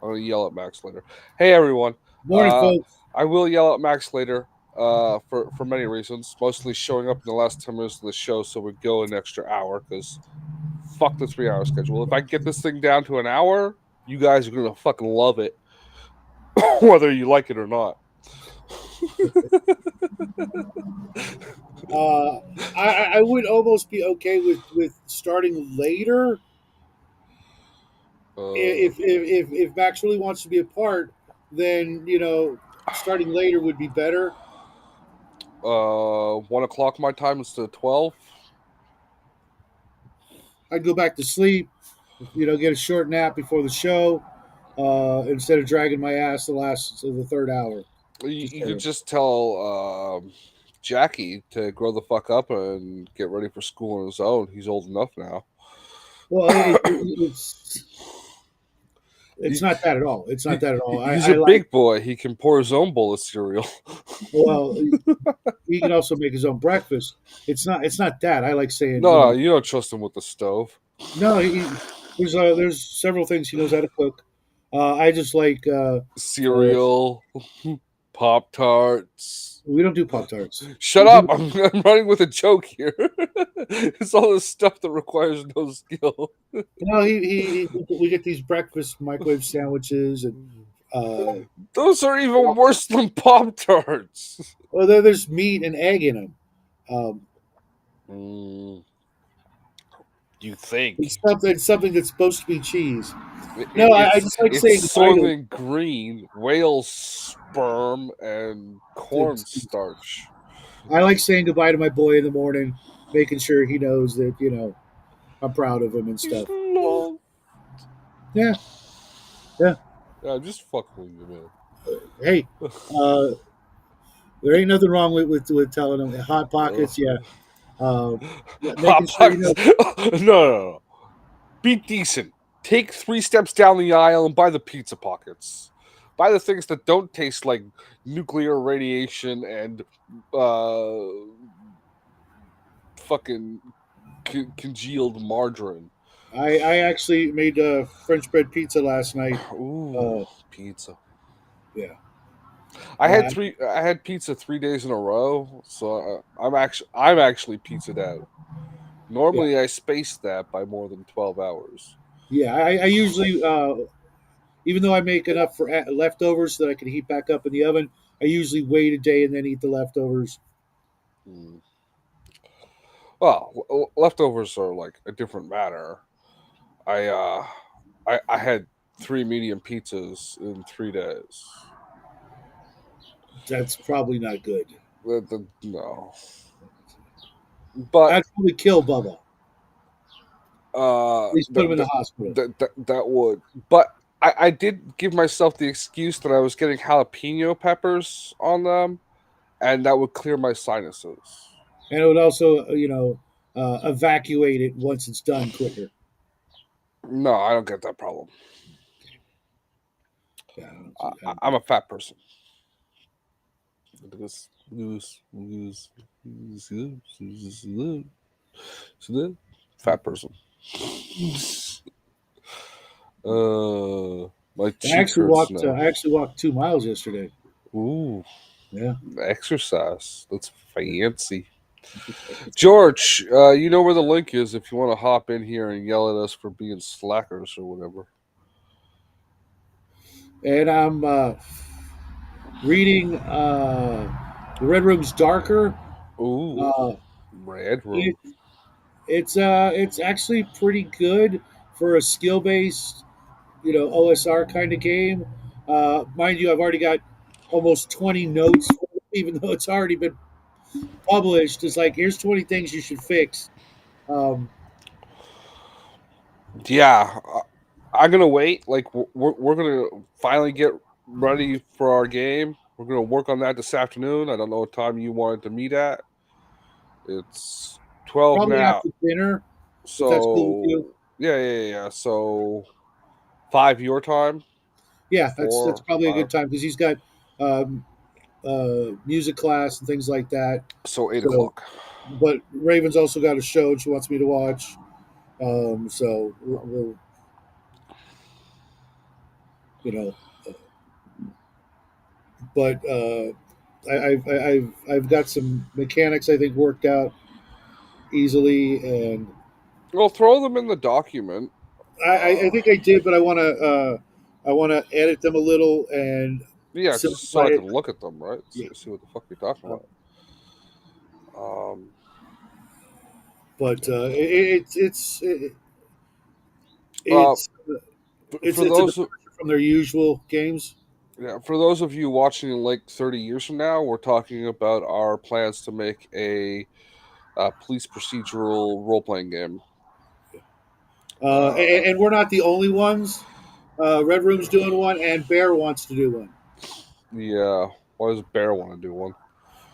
I'm gonna yell at Max later. Hey everyone. Morning, Uh, folks. I will yell at Max later. For many reasons, mostly showing up in the last 10 minutes of the show, so we go an extra hour. Because fuck the 3 hour schedule. If I get this thing down to an hour, you guys are gonna fucking love it, whether you like it or not. Uh, I would almost be okay with starting later uh, if Max really wants to be a part. Then starting later would be better. 1 o'clock my time instead of 12. I'd go back to sleep. Get a short nap before the show instead of dragging my ass the third hour. Just You could saying. just tell Jackie to grow the fuck up and get ready for school on his own. He's old enough now. Well, it's not that at all. It's not that at all. He's I a like. big boy. He can pour his own bowl of cereal. Well, he can also make his own breakfast. It's not that. I like saying, No, you don't trust him with the stove. no. There's several things he knows how to cook. I just like Cereal, Pop Tarts. we don't do Pop Tarts. Shut We up! do I'm running with a joke here. It's all this stuff that requires no skill. no. We get these breakfast microwave sandwiches and uh, Those are even worse than Pop Tarts. well, there's meat and egg in them. Um, Mm, you think? it's something that's supposed to be cheese. It, No, it- I it's just like it's saying goodbye to Soylent Green, whale sperm, and it's, cornstarch. I like saying goodbye to my boy in the morning, making sure he knows that I'm proud of him and He's stuff. not. Yeah, yeah. Yeah, I'm just fucking with you, man. Hey, uh, there ain't nothing wrong with telling him hot pockets. Yeah, uh, making Hot sure he Pockets. knows. No. Be decent. Take 3 steps down the aisle and buy the pizza pockets. Buy the things that don't taste like nuclear radiation and uh, fucking congealed margarine. I actually made French bread pizza last night. Ooh, Uh, pizza. yeah, I had uh, three. I had pizza 3 days in a row, so I'm actually pizzaed out. yeah, Normally, I space that by more than 12 hours. yeah. I usually, even though I make enough for leftovers that I can heat back up in the oven, I usually wait a day and then eat the leftovers. Mm. Well, leftovers are like a different matter. I uh, I had 3 medium pizzas in 3 days. That's probably not good. No, but I'd probably kill Bubba. At least put him that in the hospital. that would. But I did give myself the excuse that I was getting jalapeno peppers on them, and that would clear my sinuses. And it would also, evacuate it once it's done quicker. No, I don't get that problem. Yeah, I'm a fat person. Loose, loose, loose, loose, loose, loose. Fat person. My cheek hurts now. I actually walked 2 miles yesterday. Ooh, Yeah, exercise. That's fancy. George, you know where the link is if you want to hop in here and yell at us for being slackers or whatever. and I'm reading the Red Room's Darker. Ooh, Uh, red room. it, it's actually pretty good for a skill based, OSR kind of game. Mind you, I've already got almost 20 notes, even though it's already been published. It's like here's 20 things you should fix. Um, Yeah, I'm gonna wait. Like we're gonna finally get ready for our game. We're gonna work on that this afternoon. I don't know what time you wanted to meet at. It's 12 Probably now. after dinner, if that's cool with you. So yeah. So 5 your time. Yeah, that's 4 probably a five. good time because he's got um, music class and things like that. So 8 So, o'clock. but Raven's also got a show and she wants me to watch. So you know. But I've got some mechanics I think worked out easily, and Well, throw them in the document. I Uh, think I did, but I want to edit them a little and yeah, just so simplify I it. can look at them, right? Yeah. See what the fuck you're talking Uh, about. Um, but uh, it's for it's a those, departure from their usual games. yeah, for those of you watching in like 30 years from now, we're talking about our plans to make a police procedural role playing game. Uh, And we're not the only ones. Red Room's doing one, and Bear wants to do one yeah, why does Bear want to do one?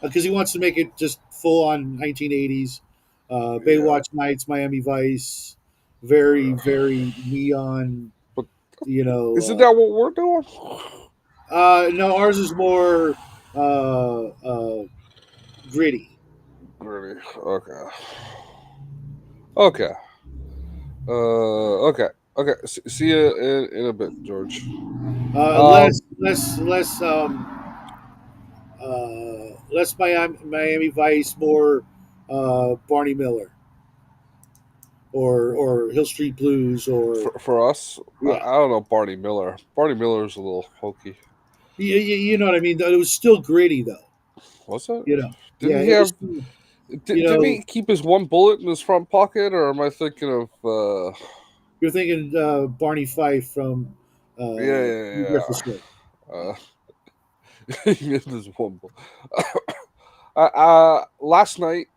because he wants to make it just full on 1980s. Yeah, Baywatch Nights, Miami Vice, very neon. but You isn't know, that what we're doing? no, ours is more gritty. Really? Okay. Okay. Okay. Okay. See you in a bit, George. Um, Less Miami Vice, more Barney Miller or Hill Street Blues or for us, yeah, I don't know Barney Miller. Barney Miller's a little hokey. you know what I mean. It was still gritty though. Was it? You know, Didn't yeah, he it was. have? You Didn't know, he keep his one bullet in his front pocket, or am I thinking of? you're thinking Barney Fife from Yeah, Breakfast Show. yeah, yeah. He had his one bullet. Last night,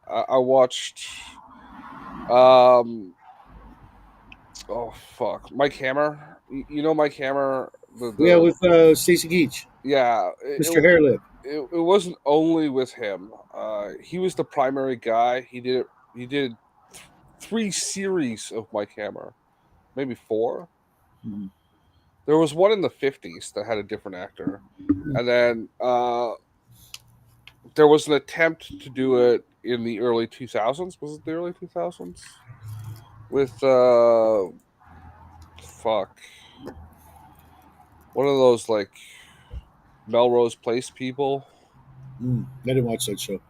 I watched. Um, oh fuck, Mike Hammer. You know Mike Hammer, Yeah, the with Stacey Geach, yeah. Mr. Hairlip. It wasn't only with him. He was the primary guy. He did three series of Mike Hammer, maybe four. Mhm. There was one in the 50s that had a different actor, and then there was an attempt to do it in the early 2000s. Was it the early 2000s with fuck, one of those like Melrose Place people? I didn't watch that show.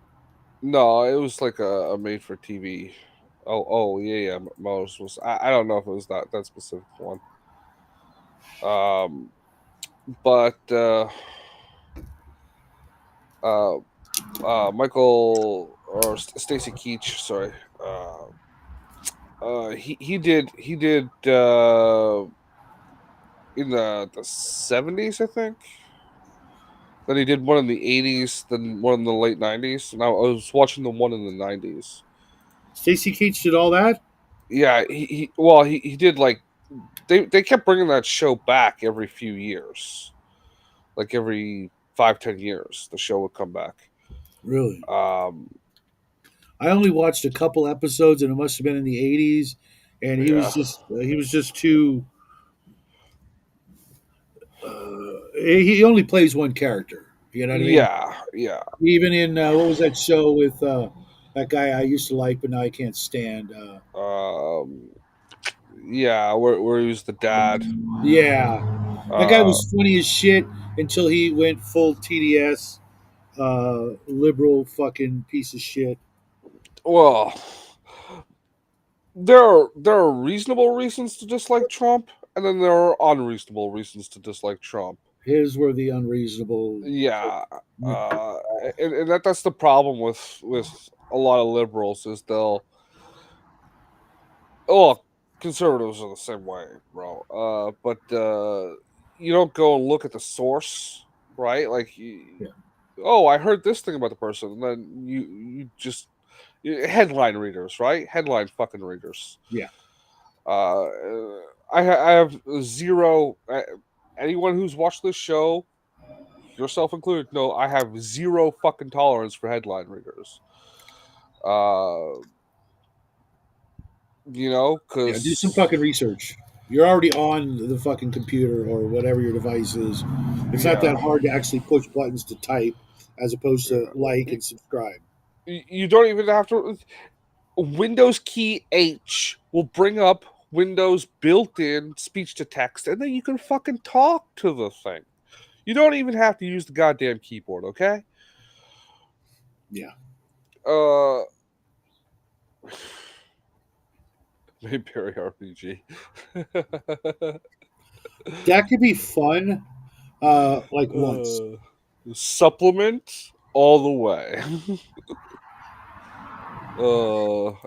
No, it was like a made for TV. Oh yeah, Melrose was. I don't know if it was that specific one. Um, but uh, Michael or Stacy Keach, sorry. He did in the 70s, I think. Then he did one in the 80s, then one in the late 90s. And I was watching the one in the 90s. Stacey Keach did all that. Yeah, well he did like they kept bringing that show back every few years, like every 5-10 years the show would come back. Really, Um, I only watched a couple episodes, and it must have been in the '80s. And yeah, he was just too. He only plays one character. You know what I mean? yeah. Even in what was that show with that guy I used to like, but now I can't stand. Um, yeah, where he was the dad. Yeah, that guy Uh, was funny as shit until he went full TDS, liberal fucking piece of shit. well, there are reasonable reasons to dislike Trump, and then there are unreasonable reasons to dislike Trump. His were the unreasonable. Yeah, uh, and that's the problem with a lot of liberals is they'll oh conservatives are the same way, bro. But you don't go and look at the source, right? Like, Yeah, oh, I heard this thing about the person, and then you just headline readers, right? Headline fucking readers. yeah, Uh, I have zero. Anyone who's watched this show, yourself included, no, I have zero fucking tolerance for headline readers. Uh, yeah. Do some because fucking research. You're already on the fucking computer or whatever your device is. It's not that yeah, hard to actually push buttons to type, as opposed to yeah. like You, and subscribe. you don't even have to. Windows key H will bring up Windows built-in speech to text, and then you can fucking talk to the thing. You don't even have to use the goddamn keyboard, okay? Yeah. Uh, Mayberry RPG. That could be fun, like once. uh, Supplement all the way.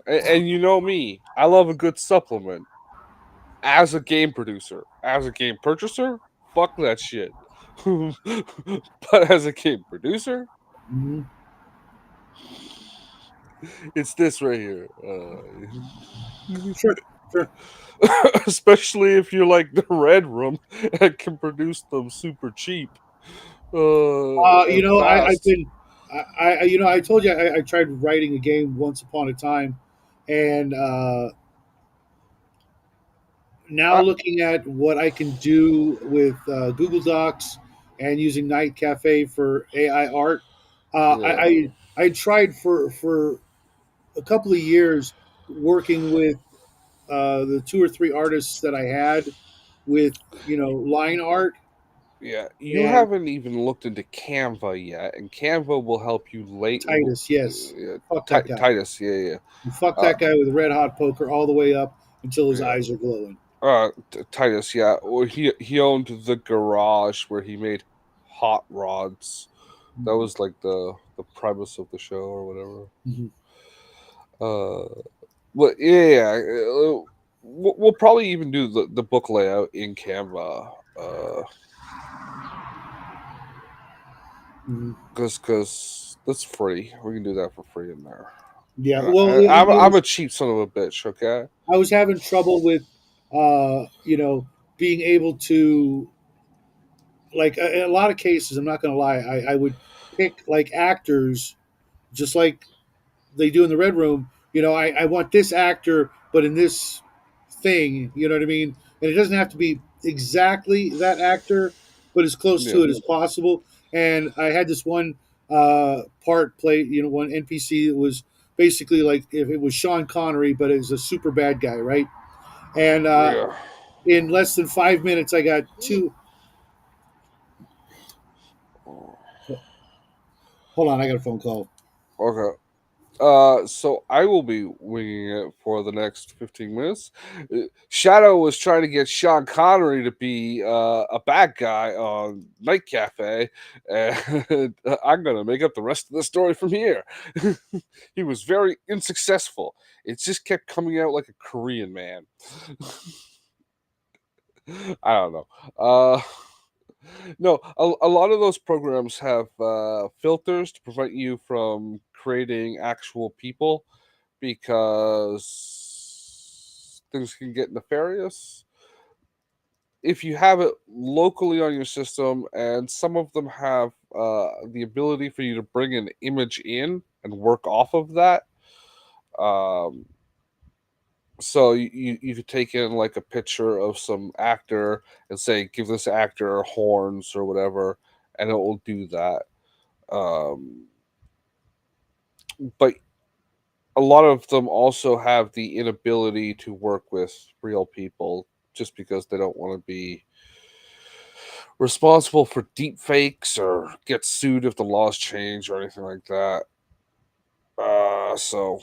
And you know me, I love a good supplement. As a game producer, as a game purchaser, fuck that shit. But as a game producer, Mhm. it's this right here. Sure, sure. Especially if you're like the Red Room and can produce them super cheap You and know, I've fast. been, you know, I told you I tried writing a game once upon a time, and now Uh, looking at what I can do with Google Docs and using Night Cafe for AI art, yeah, I tried for a couple of years working with the two or three artists that I had with line art yeah. You and haven't even looked into Canva yet, and Canva will help you late. Titus. Yes, fuck that guy. Titus, yeah, yeah. You fuck Uh, that guy with a red hot poker all the way up until his yeah. eyes are glowing. Titus, yeah. Well, he owned the garage where he made hot rods. That Mhm. was like the premise of the show or whatever. Mhm. Uh, but yeah, we'll probably even do the book layout in Canva. Mhm. Because that's free. We can do that for free in there. Yeah, And well, I'm a cheap son of a bitch. Okay. I was having trouble with, being able to, like, in a lot of cases. I'm not going to lie. I would pick like actors, just like they do in the Red Room. I want this actor, but in this thing. You know what I mean? And it doesn't have to be exactly that actor, but as close to Yeah. it as possible. And I had this one part play, one NPC that was basically like if it was Sean Connery, but it was a super bad guy, right? And Yeah. in less than 5 minutes, I got two. Hold on, I got a phone call. Okay. So I will be winging it for the next 15 minutes. Shadow was trying to get Sean Connery to be a bad guy on Night Cafe, and I'm gonna make up the rest of the story from here. He was very unsuccessful. It just kept coming out like a Korean man. I don't know. No, a lot of those programs have filters to prevent you from creating actual people because things can get nefarious. If you have it locally on your system, and some of them have the ability for you to bring an image in and work off of that. Um, so you could take in like a picture of some actor and say, give this actor horns or whatever, and it will do that. Um, but a lot of them also have the inability to work with real people just because they don't want to be responsible for deep fakes or get sued if the laws change or anything like that. So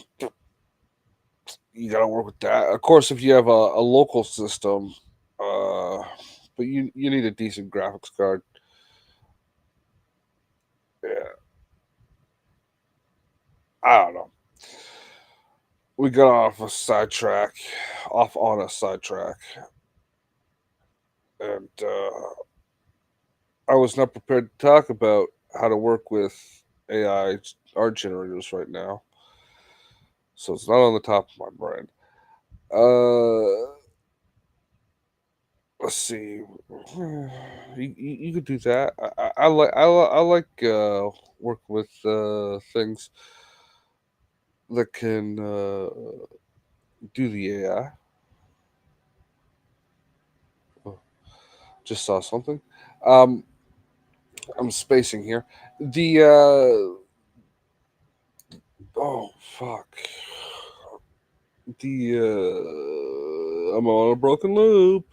you got to work with that. Of course, if you have a local system, uh, but you need a decent graphics card. Yeah, I don't know. We got off on a sidetrack, and I was not prepared to talk about how to work with AI art generators right now, so it's not on the top of my brain. Uh, let's see. You could do that. I like work with things that can do the AI. Oh, just saw something. Um, I'm spacing here. The oh fuck. The I'm on a broken loop.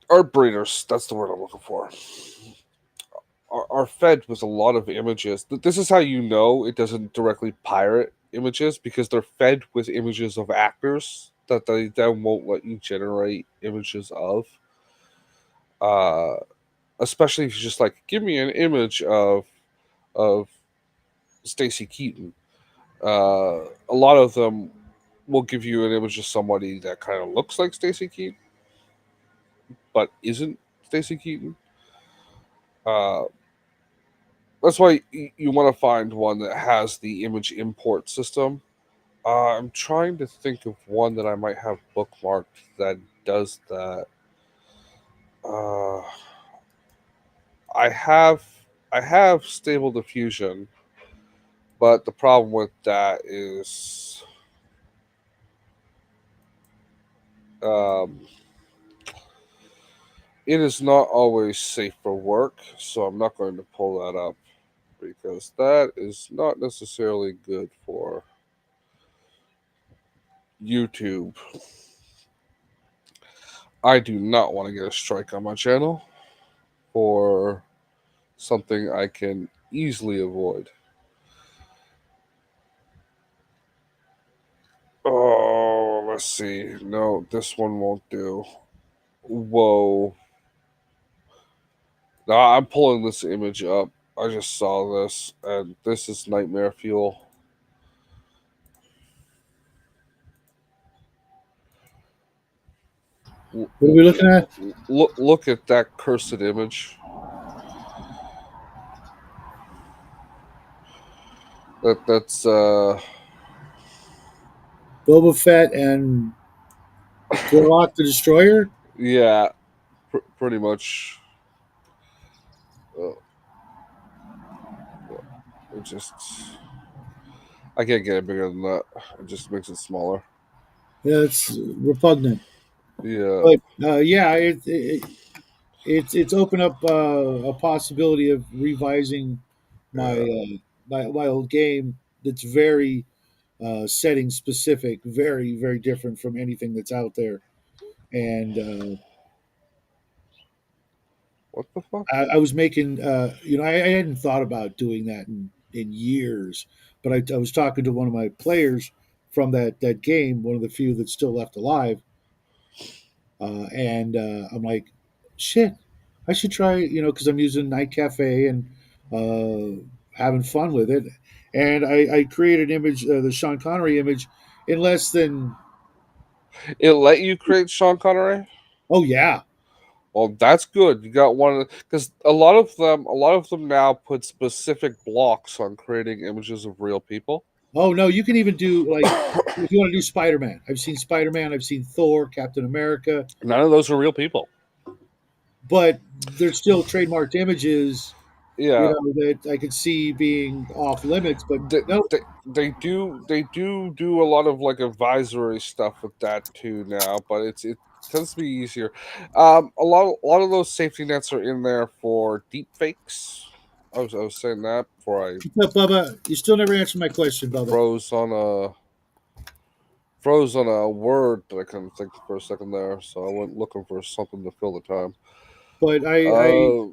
Art breeders, that's the word I'm looking for, are fed with a lot of images. This is how you know it doesn't directly pirate images, because they're fed with images of actors that they then won't let you generate images of. Uh, Especially if you just like give me an image of Stacy Keaton. A lot of them will give you an image of somebody that kind of looks like Stacy Keaton but isn't Stacy Keaton. Uh, that's why you want to find one that has the image import system. I'm trying to think of one that I might have bookmarked that does that. Uh, I have I have Stable Diffusion, but the problem with that is um, it is not always safe for work. So I'm not going to pull that up because that is not necessarily good for YouTube. I do not want to get a strike on my channel for something I can easily avoid. Oh, let's see. No, this one won't do. Whoa. No, I'm pulling this image up. I just saw this, and this is nightmare fuel. What are we looking at? Look at that cursed image. That's Boba Fett and Gorlock the Destroyer. yeah, pretty much. Uh, it just I can't get it bigger than that. It just makes it smaller. Yeah, it's repugnant. Yeah, But yeah, it's opened up a possibility of revising my yeah. my old game. That's very setting specific, very different from anything that's out there. And What the fuck? I was making, I hadn't thought about doing that in years, but I was talking to one of my players from that game, one of the few that's still left alive, and I'm like, shit, I should try, because I'm using Night Cafe and having fun with it, and I created an image, the Sean Connery image, in less than, It let you create Sean Connery? oh yeah, Well, that's good. You got one because a lot of them now put specific blocks on creating images of real people. oh no, you can even do like if you want to do Spider Man. I've seen Spider Man, I've seen Thor, Captain America, None of those are real people. but they're still trademarked images, Yeah, that I could see being off limits. But they, no, they do a lot of like advisory stuff with that too now, but it tends to be easier. A lot of those safety nets are in there for deep fakes. I was saying that before I what's up, Bubba? You still never answered my question, Bubba. froze on a froze on a word that I couldn't think for a second there, so I went looking for something to fill the time. But Uh,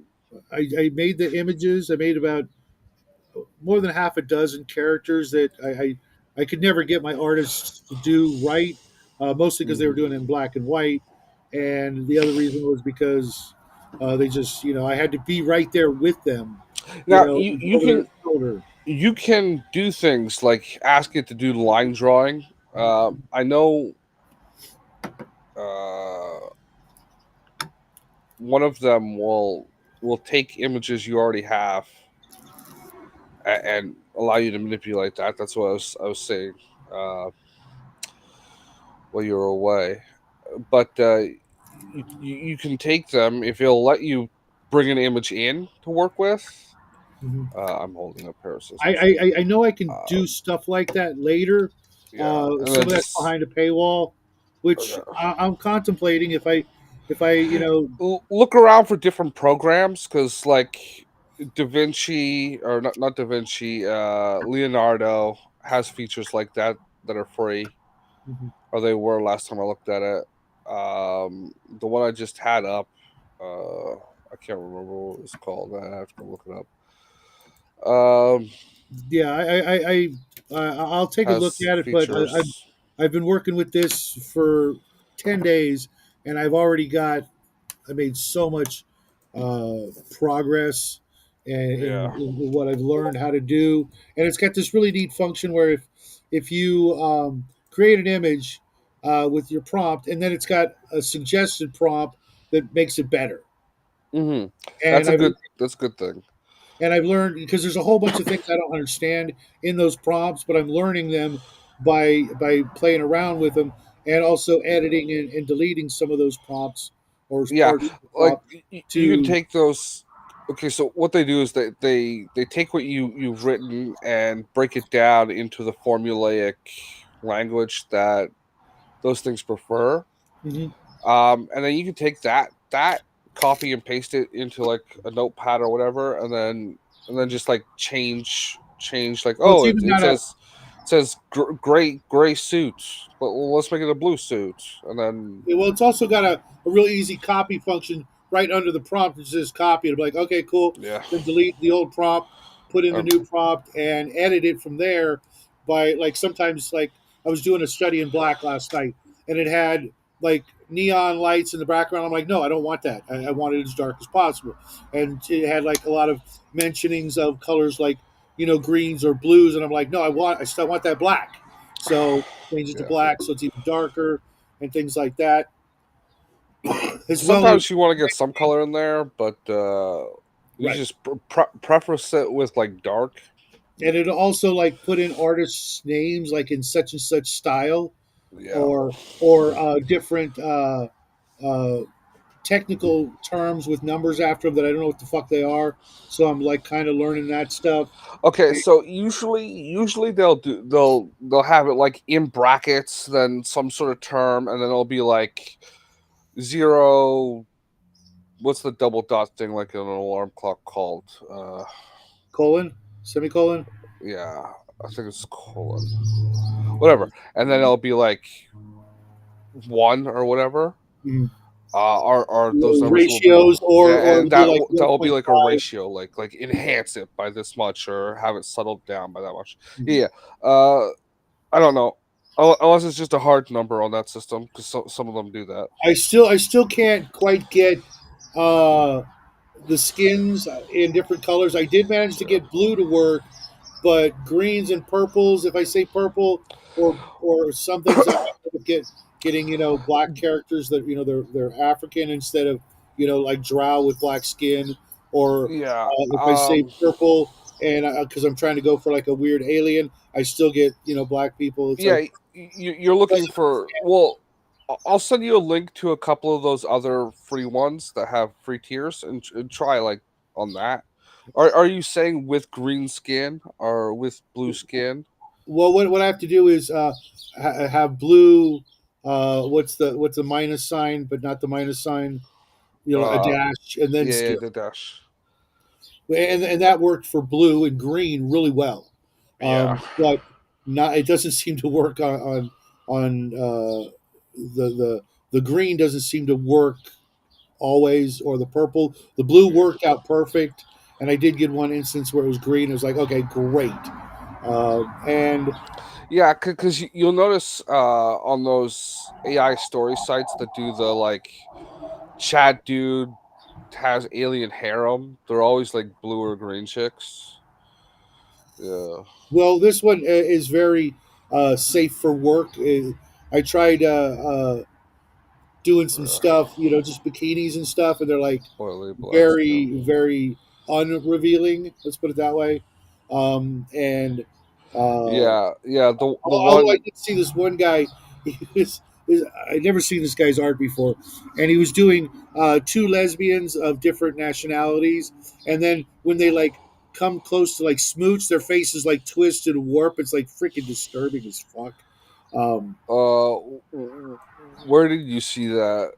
I made the images. I made about more than half a dozen characters that I could never get my artists to do right, mostly because they were mhm. doing it in black and white, and the other reason was because they just, I had to be right there with them, Now you over their can shoulder. you can do things like ask it to do line drawing. I know uh, one of them will take images you already have and allow you to manipulate that. That's what I was saying uh, while you were away. But you can take them if it'll let you bring an image in to work with. Mhm. I'm holding a pair of I, scissors. I know I can do Um, stuff like that later. yeah, and Some then of that's just behind a paywall, which okay. I'm contemplating if I Look around for different programs because like Da Vinci or not Da Vinci, Leonardo. has features like that are free, Mhm. or they were last time I looked at it. The one I just had up, I can't remember what it was called. I have to look it up. Yeah, I'll take a look Has at it, but features. I've been working with this for 10 days, and I made so much progress Yeah. in what I've learned how to do, and it's got this really neat function where if you create an image with your prompt, and then it's got a suggested prompt that makes it better, hmm and That's a I've good thing. learned because there's a whole bunch of things I don't understand in those prompts, but I'm learning them by playing around with them and also Yeah. editing and deleting some of those prompts or Yeah, parts of the like prompt you can to. take those. Okay, so what they do is they take what you've written and break it down into the formulaic language that those things prefer. Mhm. And then you can take that copy and paste it into like a notepad or whatever, and then just like change like, Well, it's oh, even it got a says gray suit, but well, let's make it a blue suit, and then it's also got a real easy copy function right under the prompt. It says copy. It'll be like, okay, cool. yeah. Then delete the old prompt, put in the Um, new prompt, and edit it from there. By like sometimes like I was doing a study in black last night, and it had like neon lights in the background. I'm like, no, I don't want that. I want it as dark as possible. And it had like a lot of mentionings of colors like greens or blues, and I'm like, no, I still want that black. So change it to yeah. black so it's even darker and things like that, as well as Sometimes you want to get some color in there, but you right. just preface it with like dark. And it also like put in artists' names like in such and such style, Yeah. or different uh, technical terms with numbers after them that I don't know what the fuck they are. So I'm like kind of learning that stuff. Okay, so usually they'll have it like in brackets, then some sort of term, and then it'll be like zero. What's the double dot thing like in an alarm clock called? Colon, semicolon. Yeah, I think it's colon. Whatever, and then it'll be like one or whatever. Mhm. Are those numbers will be Ratios, or yeah, and it'll be like that will be like a 1.5. ratio, like enhance it by this much or have it settled down by that much. Mhm. Yeah, I don't know. Unless it's just a hard number on that system, because some of them do that. I still can't quite get uh, the skins in different colors. I did manage to get blue to work, but greens and purples. If I say purple or some things, I end up getting black characters that they're African instead of like drow with black skin. Or Yeah. if I say purple and because I'm trying to go for like a weird alien, I still get black people. It's Yeah. like You're looking for. Well, I'll send you a link to a couple of those other free ones that have free tiers, and try like on that. Are you saying with green skin or with blue skin? well, what I have to do is have blue. What's the minus sign, but not the minus sign. A Uh, dash and then yeah, skin, the dash. and that worked for blue and green really well. Yeah. But not it doesn't seem to work on the green doesn't seem to work always, or the purple. The blue worked out perfect, and I did get one instance where it was green. It was like, okay, great. And Yeah, because you'll notice on those AI story sites that do the like chat dude has alien harem, they're always like blue or green chicks. Yeah. well, this one is very safe for work. I tried doing some Yeah. stuff, just bikinis and stuff, and they're like Oily black skin. very, very unrevealing. Let's put it that way. And Yeah, yeah. The although I one. did see this one guy, he I'd never seen this guy's art before, and he was doing two lesbians of different nationalities, and then when they like come close to like smooch, their faces like twist and warp. It's like freaking disturbing as fuck. Um, Where did you see that?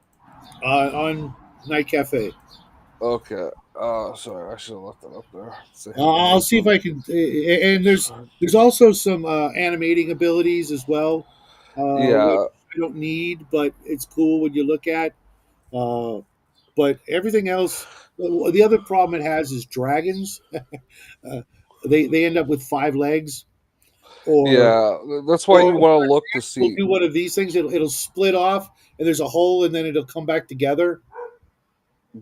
on Night Cafe. Okay. Sorry, I should have left that up there. Say I'll hey see if from. I can. And there's also some animating abilities as well, which Yeah, I don't need, but it's cool when you look at. Uh, but everything else, the other problem it has is dragons. They end up with 5 legs, or yeah. That's why or you want to look to we'll see do one of these things. It'll split off, and there's a hole, and then it'll come back together,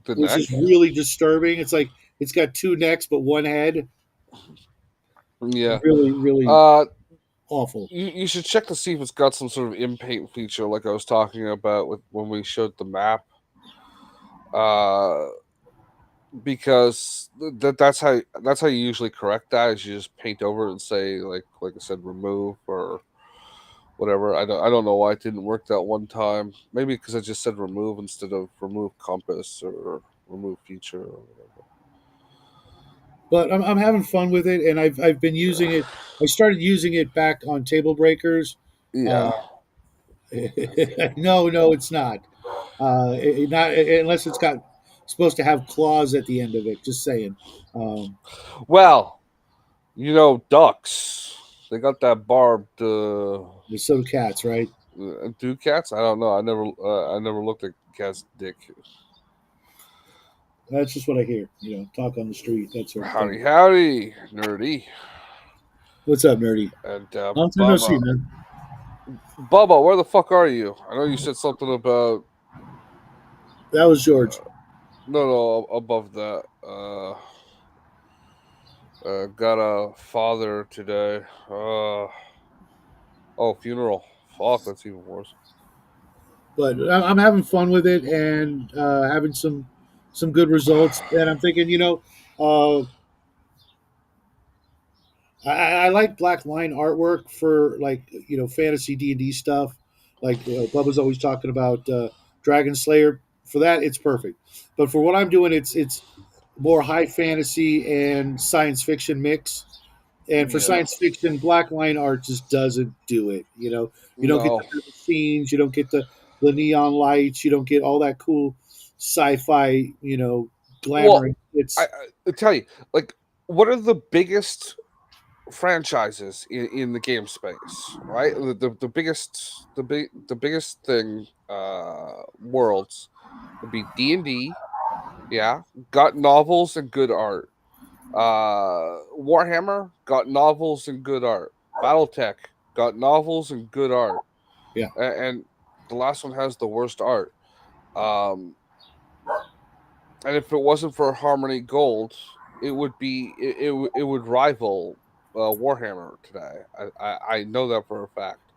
the which is neck. really disturbing. It's like it's got 2 necks but one head. Yeah. Really, really Uh, awful. you should check to see if it's got some sort of in paint feature, like I was talking about with when we showed the map. Uh, because that's how you usually correct that is you just paint over it and say like I said remove or whatever. I don't know why it didn't work that one time. Maybe because I just said remove instead of remove compass or remove feature or whatever. But I'm having fun with it, and I've been using it. I started using it back on table breakers. Uh, Yeah. no, no, it's not. Not unless it's got supposed to have claws at the end of it. Just saying. Um, Well, ducks. They got that barbed. so do cats, right? Do cats? I don't know. I never looked at cat's dick. That's just what I hear. Talk on the street, that sort of thing. Howdy, howdy, nerdy, What's up, nerdy? and Long time no see, Bubba. man. Bubba, where the fuck are you? I know you said something about That was George. no, above that. Got a father today. Oh, funeral. Fuck, that's even worse. But I'm having fun with it and having some good results. And I'm thinking, I like black line artwork for like fantasy D&D stuff. Like Bubba's always talking about Dragon Slayer. For that, it's perfect. But for what I'm doing, it's more high fantasy and science fiction mix. And for Yeah. science fiction, black line art just doesn't do it. You don't get the No. metal scenes, you don't get the neon lights, you don't get all that cool sci-fi, Well, glamour. I, I tell you, like, what are the biggest franchises in the game space? Right, the biggest the biggest thing worlds would be D&D. Yeah, got novels and good art. Warhammer got novels and good art. BattleTech got novels and good art, Yeah. and the last one has the worst art. Um, and if it wasn't for Harmony Gold, it would rival Warhammer today. I know that for a fact,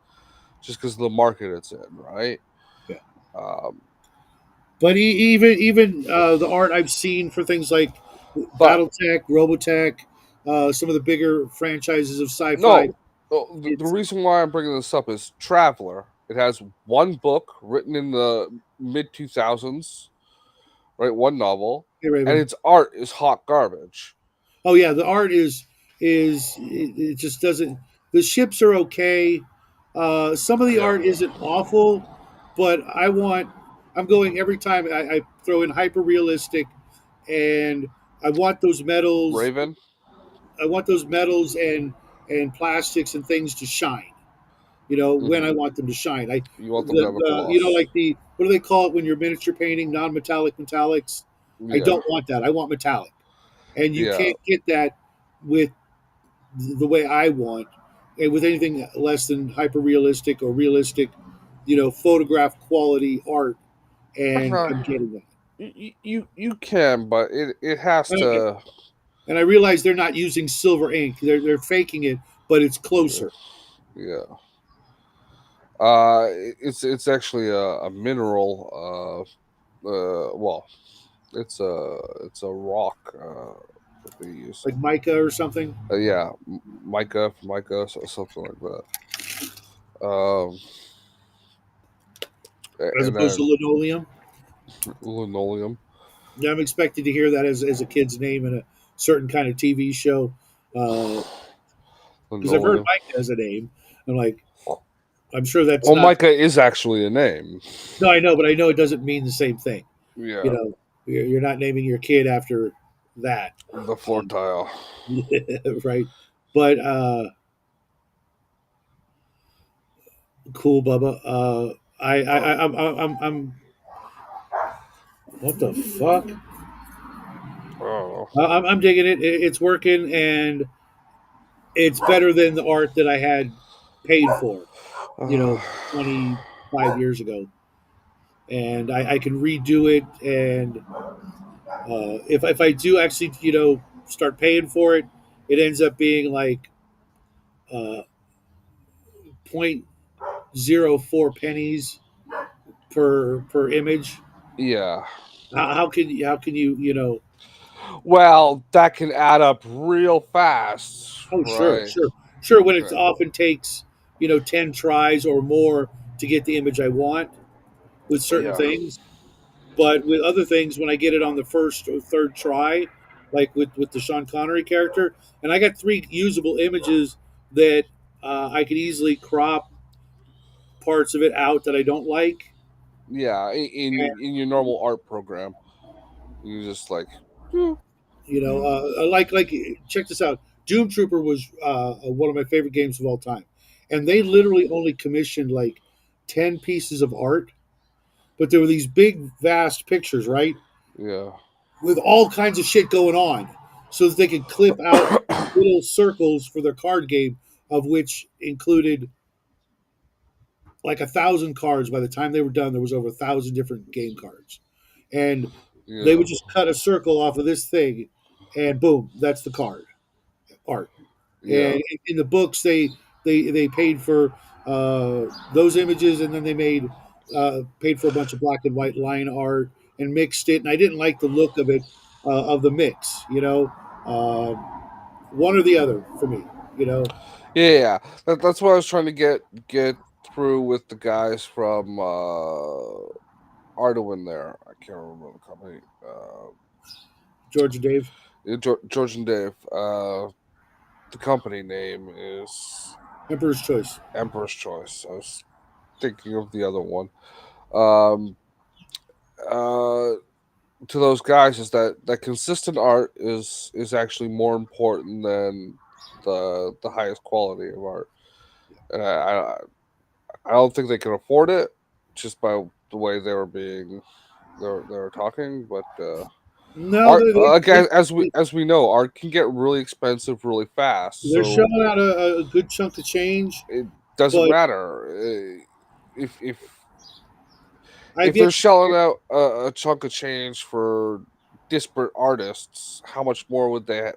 just because of the market it's in, right? Yeah. Um, But even the art I've seen for things like but BattleTech, Robotech, some of the bigger franchises of sci-fi, no, the it's reason why I'm bringing this up is Traveler. It has one book written in the mid 2000s, right? One novel, hey and Raven. its art is hot garbage. Oh yeah, the art is it just doesn't. The ships are okay. Some of the Yeah, art isn't awful, but I'm going every time I throw in hyper realistic, and I want those metals. Raven. I want those metals and plastics and things to shine. When I Hmm. want them to shine. You want them to have a Like gloss. the what do they call it when you're miniature painting non-metallic metallics? I Yeah, don't want that. I want metallic, and you yeah. can't get that with the way I want, and with anything less than hyper realistic or realistic, photograph quality art, and Uh, I'm getting that. you can, but it has And to. I realize they're not using silver ink; they're faking it, but it's Yeah, closer. yeah. It's actually a mineral. Well, it's a rock that they use. Like mica or something, Yeah, mica, something like that. Um, as and opposed to then linoleum. linoleum, Yeah, I'm expected to hear that as a kid's name in a certain kind of TV show, because I've heard linoleum. Micah as a name. I'm like, I'm sure that's Well, not. mica is actually a name. No, I know, but I know it doesn't mean the same thing. You Yeah, know, you're not naming your kid after. that. The floor tile. Yeah, right. But cool, Bubba. I'm. What the fuck? Oh. I'm digging it. It's working, and it's better than the art that I had paid for. You Uh, know, 25 years ago, and I can redo it. And if I do actually, start paying for it, it ends up being like 0.04 pennies per image. yeah. How can you. Well, that can add up real fast, Oh, sure, right? sure, sure. When it Okay. often takes 10 tries or more to get the image I want with certain Yeah. things, but with other things, when I get it on the first or third try, like with the Sean Connery character, and I got three usable images that I could easily crop parts of it out that I don't like. Yeah. In your normal art program, you just like. "Hmm, hmm." Like check this out. Doom Trooper was one of my favorite games of all time, and they literally only commissioned like 10 pieces of art, but there were these big, vast pictures, right, Yeah. with all kinds of shit going on, so that they could clip out little circles for their card game, of which included like 1,000 cards. By the time they were done, there was over 1,000 different game cards, and they Yeah. would just cut a circle off of this thing, and boom, that's the card art. Yeah. And in the books, they paid for those images, and then they paid for a bunch of black and white line art and mixed it. And I didn't like the look of it, of the mix. One or the other for me. You know, Yeah. That's what I was trying to get through with the guys from Arduin there. I can't remember the company. George and Dave, George and Dave. The company name is Emperor's Choice. Emperor's Choice. I was thinking of the other one. Um, uh, to those guys is that consistent art is actually more important than the highest quality of art, and I don't think they can afford it just by the way they were talking, but No, art again they, as we know, art can get really expensive really fast, they're so shelling out a good chunk of change, it doesn't but matter if I've they're yet to shelling out a chunk of change for disparate artists, how much more would they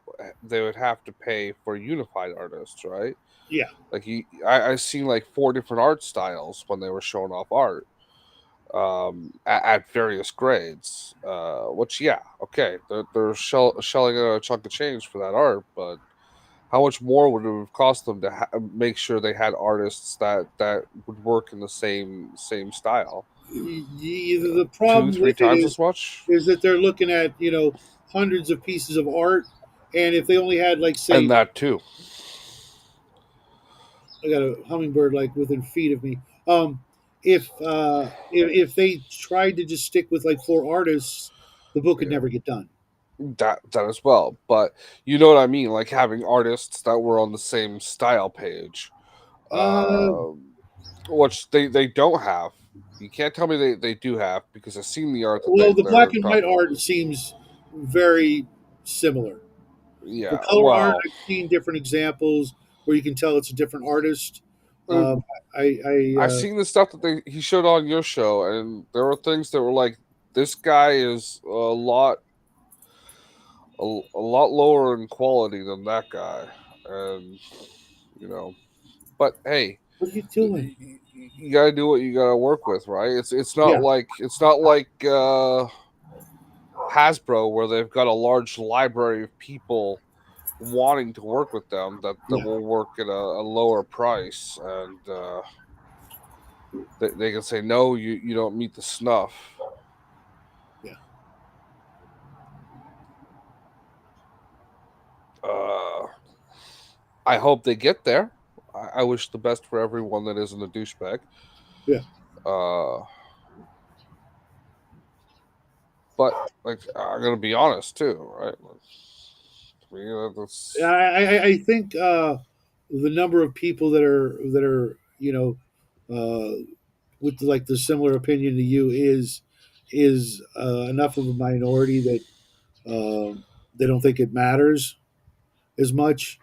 would have to pay for unified artists, right? yeah. Like I seen like four different art styles when they were showing off art at various grades. Which yeah, okay, they're shelling out a chunk of change for that art, but how much more would it have cost them to make sure they had artists that would work in the same style? The Two, problem three with it times as much, is that they're looking at hundreds of pieces of art, and if they only had like and say, that too. I got a hummingbird like within feet of me. If they tried to just stick with like four artists, the book could Yeah, never get done. that as well. But you know what I mean, like having artists that were on the same style page, Uh, um, which they don't have. You can't tell me they do have because I've seen the art that well, the black they're and white talking about. art seems very similar. The Yeah, color art, well, I've seen different examples where you can tell it's a different artist. uh, Um, I I've seen the stuff that he showed on your show, and there were things that were like, this guy is a lot lower in quality than that guy, and you know. But hey, What are you doing? you gotta do what you gotta work with, right? Yeah, It's not like Hasbro where they've got a large library of people wanting to work with them that yeah, will work at a lower price, and they can say no, you don't meet the snuff. yeah. Uh, I hope they get there. I wish the best for everyone that isn't a douchebag. Yeah. Uh, But like, I'm gonna be honest too, right? I mean, that's I think the number of people that are with like the similar opinion to you is enough of a minority that they don't think it matters as much.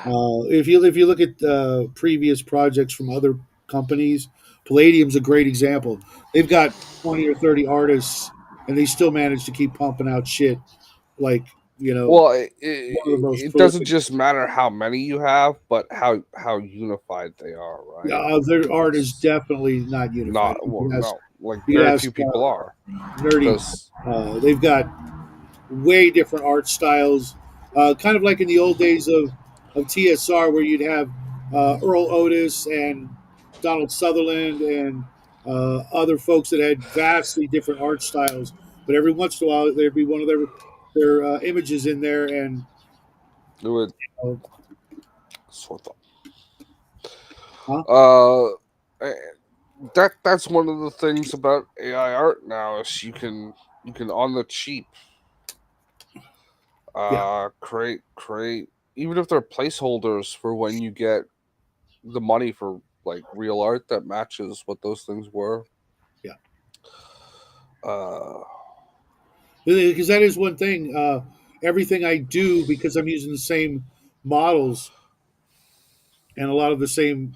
If you look at previous projects from other companies, Palladium's a great example. They've got 20 or 30 artists, and they still manage to keep pumping out shit. Like well, one of the most it doesn't prolific. just matter how many you have, but how unified they are, right? Their art is It's definitely not unified. not well, no, like You could very ask few people are Nerdy. because They've got way different art styles, kind of like in the old days of TSR, where you'd have Earl Otis and Donald Sutherland and other folks that had vastly different art styles. But every once in a while, there'd be one of their images in there, and it would uh, sort huh? of. That's one of the things about AI art now is you can on the cheap Yeah, create even if they're placeholders for when you get the money for like real art that matches what those things were. yeah. Uh, Because that is one thing. Everything I do, because I'm using the same models and a lot of the same,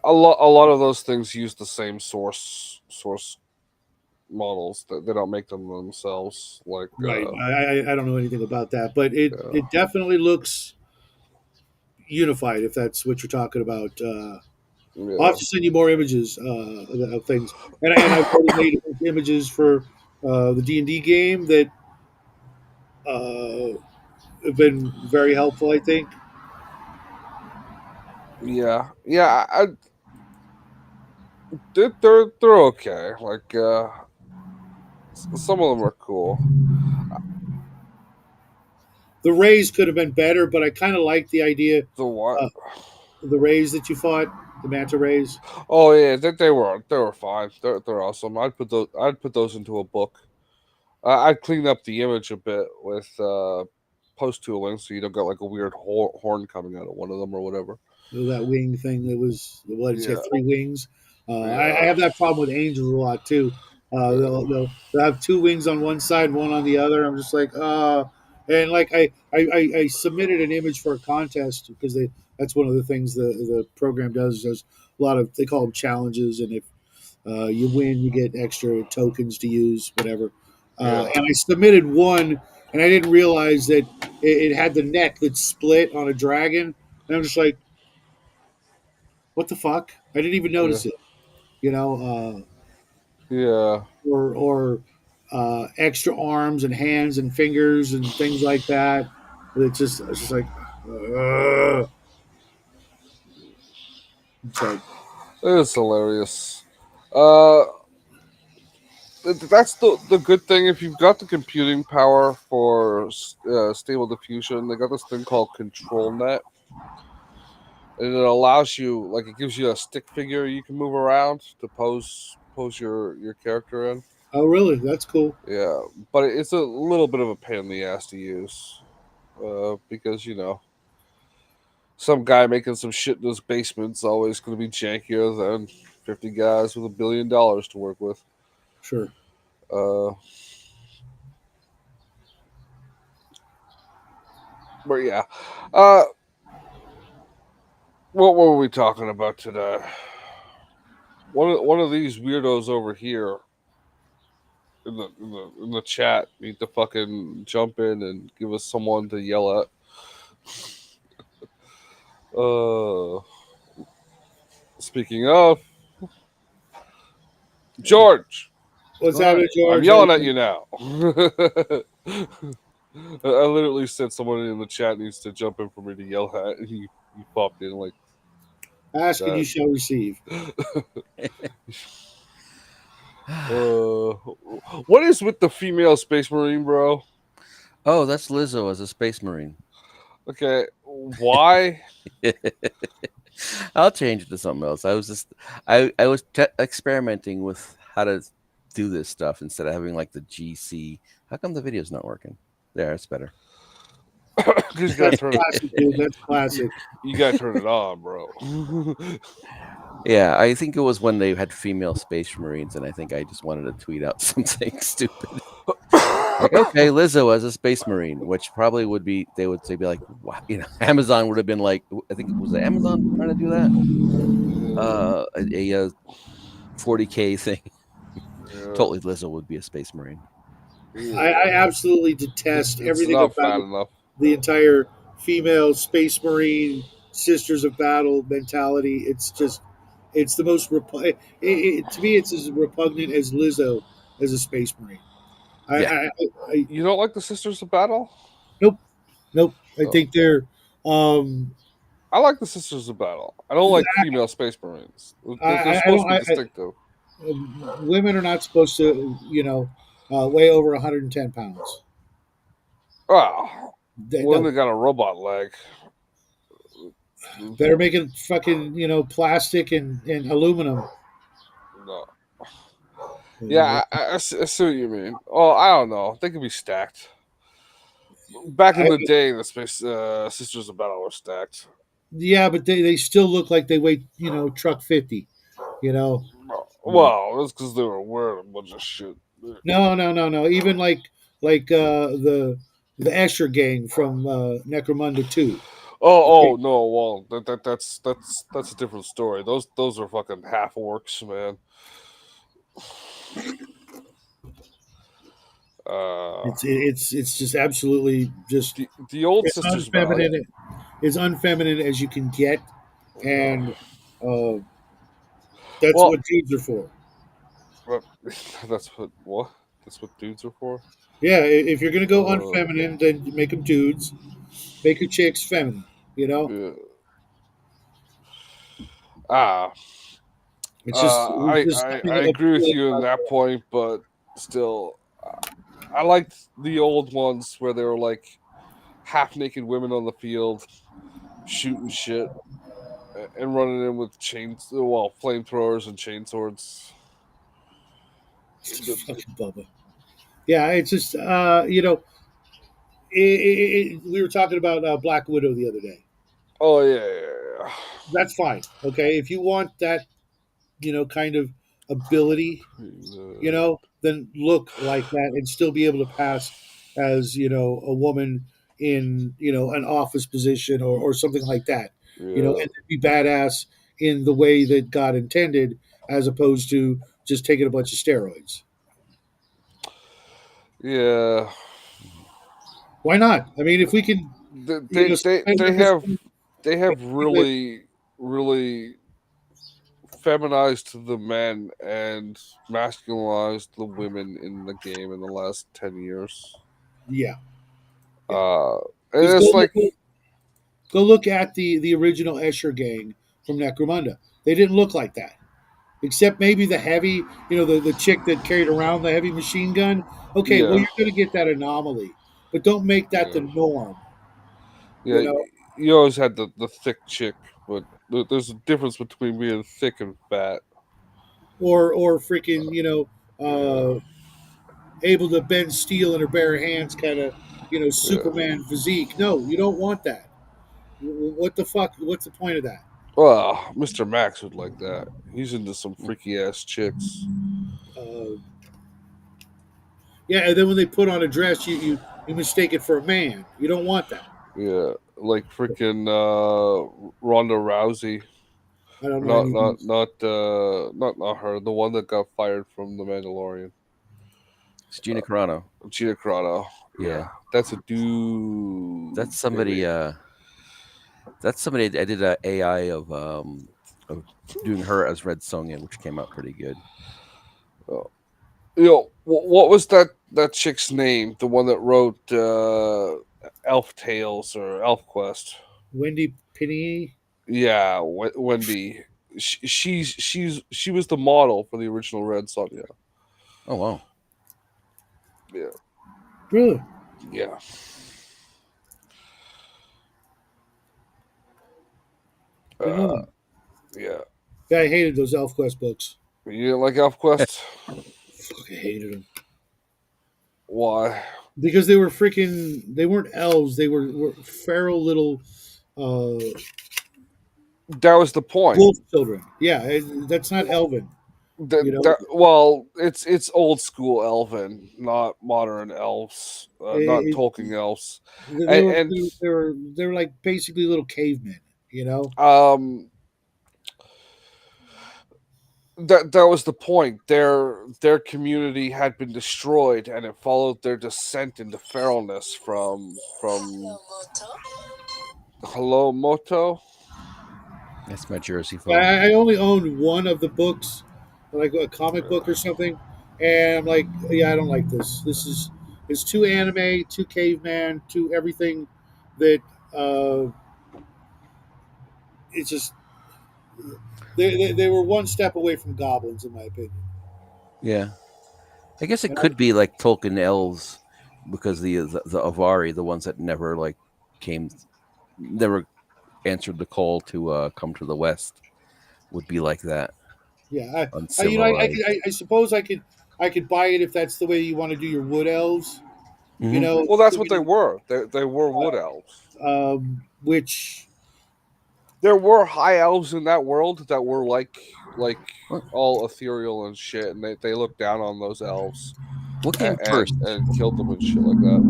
a lot of those things use the same source models that they don't make them themselves. Like right. I don't know anything about that, but it yeah, it definitely looks unified. If that's what you're talking about, I'll have yeah, to send you more images of things, and I've already made images for the D&D game that uh, have been very helpful. I think. yeah. They're okay. Like some of them are cool. The rays could have been better, but I kind of like the idea. The what? Uh, the rays that you fought, the manta rays. Oh yeah, they were fine. They're awesome. I'd put those into a book. I'd clean up the image a bit with post tooling, so you don't get like a weird horn coming out of one of them or whatever. That wing thing that was what it's got Yeah, 3 wings. I yeah, have that problem with angels a lot too. yeah, They'll have 2 wings on one side, one on the other. I'm just like, and like I submitted an image for a contest because that's one of the things the program does. There's a lot of they call them challenges, and if you win, you get extra tokens to use, whatever. yeah. And I submitted one, and I didn't realize that it had the neck that split on a dragon. And I'm just like, what the fuck? I didn't even Yeah, notice it. You know, yeah. or extra arms and hands and fingers and things like that. It's just like, so It's hilarious. Uh, that's the good thing. If you've got the computing power for stable diffusion, they got this thing called ControlNet, and it allows you like it gives you a stick figure you can move around to pose your character in. oh really? That's cool. Yeah, but it's a little bit of a pain in the ass to use because you know some guy making some shit in his basement's always going to be jankier than 50 guys with $1 billion to work with. Sure. Uh, but yeah, uh, what were we talking about today? One of these weirdos over here in the chat need to fucking jump in and give us someone to yell at. Uh, speaking of George, What's Going happening, I'm George? How you yelling at doing? you now. I literally said someone in the chat needs to jump in for me to yell at, and he popped in like Ask and you that. shall receive. Uh, what is with the female space marine, bro? Oh, that's Lizzo as a space marine. Okay, why? I'll change it to something else. I was experimenting with how to do this stuff instead of having like the GC. How come the video's not working? There, it's better. Because you gotta That's turn it. classic, dude. That's classic. You gotta turn it on, bro. Yeah, I think it was when they had female space marines, and I think I just wanted to tweet out something stupid. Like, okay, Lizzo as a space marine, which probably would be, they would say, be like, wow, Amazon would have been like, I think it was Amazon trying to do that, a 40K thing. Yeah, Totally, Lizzo would be a space marine. I yeah. absolutely detest It's everything not fat about enough. the entire female space marine sisters of battle mentality. It's just, it's the most to me. It's as repugnant as Lizzo as a space marine. I, Yeah, I, I You don't like the Sisters of Battle? nope, nope. I Oh, think they're um, I like the Sisters of Battle. I don't like female Space Marines. They're I supposed don't. to be distinctive. Women are not supposed to, weigh over 110 pounds. Ah, when No, they got a robot leg. better make it fucking, plastic and aluminum. No. Uh, Yeah, I see what you mean. Oh, I don't know. They could be stacked. Back in I, the day, the Space Sisters of Battle were stacked. yeah, but they still look like they weigh, truck 50. You know, Well, that's because they were wearing a bunch of shit. no, no, no, no. Even like the Escher gang from Necromunda 2. Oh, Okay, oh no! Well, that's a different story. Those are fucking half orcs, man. Uh, it's just absolutely just the old as Sisters of Battle. unfeminine, as unfeminine as you can get, and uh, that's Well, what dudes are for. but what? That's what dudes are for. Yeah, if you're gonna go Uh, unfeminine, then make them dudes. Make your chicks feminine. You know, yeah. Ah, it's just I something agree with appealing you in about that point, but still, I liked the old ones where they were like half naked women on the field shooting shit and running in with flamethrowers and chainswords. The- fucking Bubba. Yeah, it's just we were talking about Black Widow the other day. oh yeah, That's fine. Okay, if you want that, kind of ability, yeah, then look like that and still be able to pass as, a woman in, an office position or something like that, yeah, and be badass in the way that God intended, as opposed to just taking a bunch of steroids. yeah. Why not? I mean, if we can, spend They this have really really feminized the men and masculinized the women in the game in the last 10 years. yeah, yeah. Uh, Because and it's like, go look at the original Escher gang from Necromunda. They didn't look like that, except maybe the heavy, the chick that carried around the heavy machine gun. Okay, well, yeah, you're going to get that anomaly, but don't make that the yeah, norm. yeah. You know, You always had the thick chick, but there's a difference between being thick and fat. or freaking, Yeah, able to bend steel in her bare hands, kind of, yeah. Superman physique. No, you don't want that. What the fuck? What's the point of that? Well, Mr. Max would like that. He's into some freaky ass chicks. Uh, yeah, and then when they put on a dress, you mistake it for a man. You don't want that. Yeah, like freaking Ronda Rousey. I don't know Not any of not these. not not her. The one that got fired from the Mandalorian. it's Gina Carano. Gina Carano. Yeah, Yeah, that's a dude, that's somebody. baby. That's somebody. I did a AI of doing her as Red Sonja, which came out pretty good. Oh. What was that chick's name? The one that wrote Elf Tales or Elf Quest. Wendy Penny. Yeah, Wendy. She was the model for the original Red Sonja. Oh wow. Yeah, Really? yeah. Didn't know Uh, that. yeah. Yeah, I hated those ElfQuest books. You didn't like Elf Quest? I hated them Why? because they were freaking. They weren't elves. They were feral little uh, That was the point. wolf children. Yeah, that's not elven. You know, Well, it's old school elven, not modern elves, not it, Tolkien elves, they and, were and they were like basically little cavemen. You know. um, that was the point. Their community had been destroyed, and it followed their descent into feralness from Hello Moto. That's my Jersey Yeah, phone. I only owned one of the books, like a comic book or something, and I'm like, yeah, I don't like this. This is it's too anime, too caveman, too everything that it's just they were one step away from goblins, in my opinion. Yeah, I guess it And I, could be like Tolkien elves because the Avari, the ones that never like came, never answered the call to come to the West, would be like that, yeah, you know, uncivilized. I suppose I could buy it if that's the way you want to do your wood elves. You Hmm. know, Well, that's what they were. They were wood elves. which There were high elves in that world that were like What, all ethereal and shit, and they looked down on those elves what came and killed them and shit like that.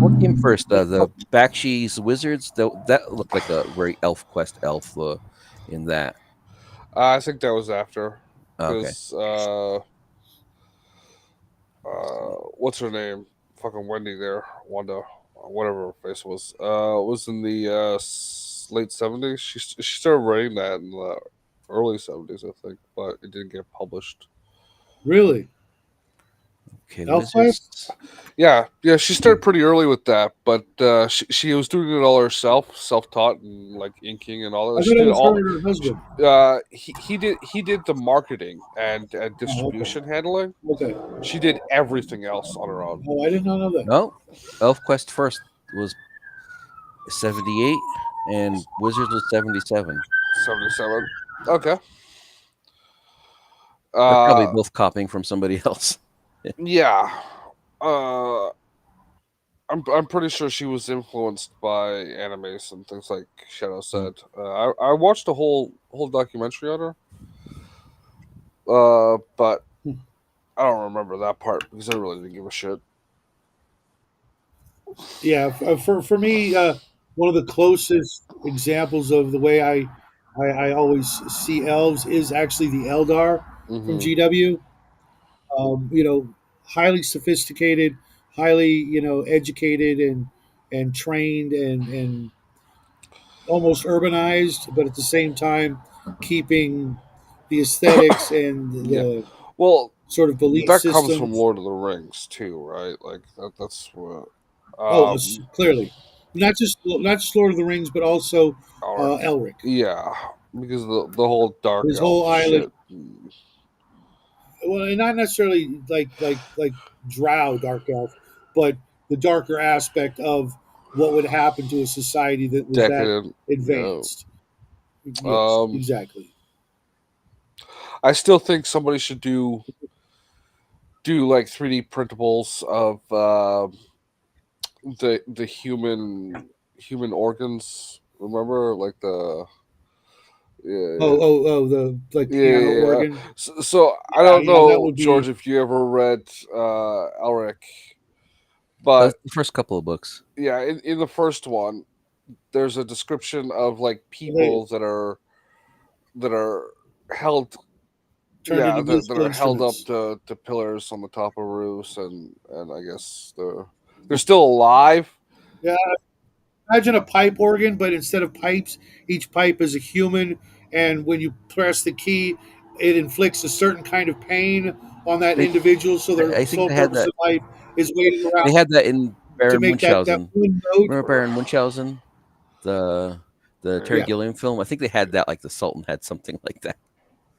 What came first? The Bakshi's Wizards. That looked like a very Elf Quest elf in that. I think that was after Okay. because what's her name? Fucking Wendy there, Wanda, whatever her face was in the late 70s. She started writing that in the early 70s, I think, but it didn't get published. really Okay. The Elfquest. Wizards. Yeah, she started pretty early with that, but she was doing it all herself, self-taught and like inking and all I that. She thought it did was her all. and her husband. He did the marketing and Oh, okay. distribution handling. Okay. She did everything else on her own. Oh, I did not know that. No, Elf Quest first was 78, and Wizards was 77. 77. Okay. They're probably Uh, both copying from somebody else. yeah. Uh, I'm pretty sure she was influenced by animes and things like Shadow Mm. said. I watched a whole documentary on her. But I don't remember that part because I really didn't give a shit. Yeah, for me, one of the closest examples of the way I always see elves is actually the Eldar from Hmm. GW. You know, highly sophisticated, highly educated and trained and almost urbanized, but at the same time keeping the aesthetics and Yeah. the Well, sort of belief that comes from systems. Lord of the Rings too, right? Like that's what. Oh, Um, clearly, not just Lord of the Rings, but also Alric. Elric. Yeah, because the whole dark His elf whole island. shit. Well, and not necessarily like Drow dark elf, but the darker aspect of what would happen to a society that was that Decadent. Yeah. advanced. Yes, Um, exactly. I still think somebody should do like 3D printables of the human organs. Remember, like the yeah The like yeah piano yeah. Yeah. organ. So I Yeah, don't yeah, that know, would George, be. if you ever read Elric, but The first couple of books. yeah, in the first one, there's a description of like They people that are held turned into that musical are held up instruments. to pillars on the top of roofs, and I guess they're still alive. Yeah, imagine a pipe organ, but instead of pipes, each pipe is a human, and when you press the key, it inflicts a certain kind of pain on that They, individual. So their I think sole purpose in life is waiting around they had that in to Baron make that Munchausen. one note. Remember Baron Munchausen, the Terry Yeah, Gilliam film? I think they had that. Like the Sultan had something like that.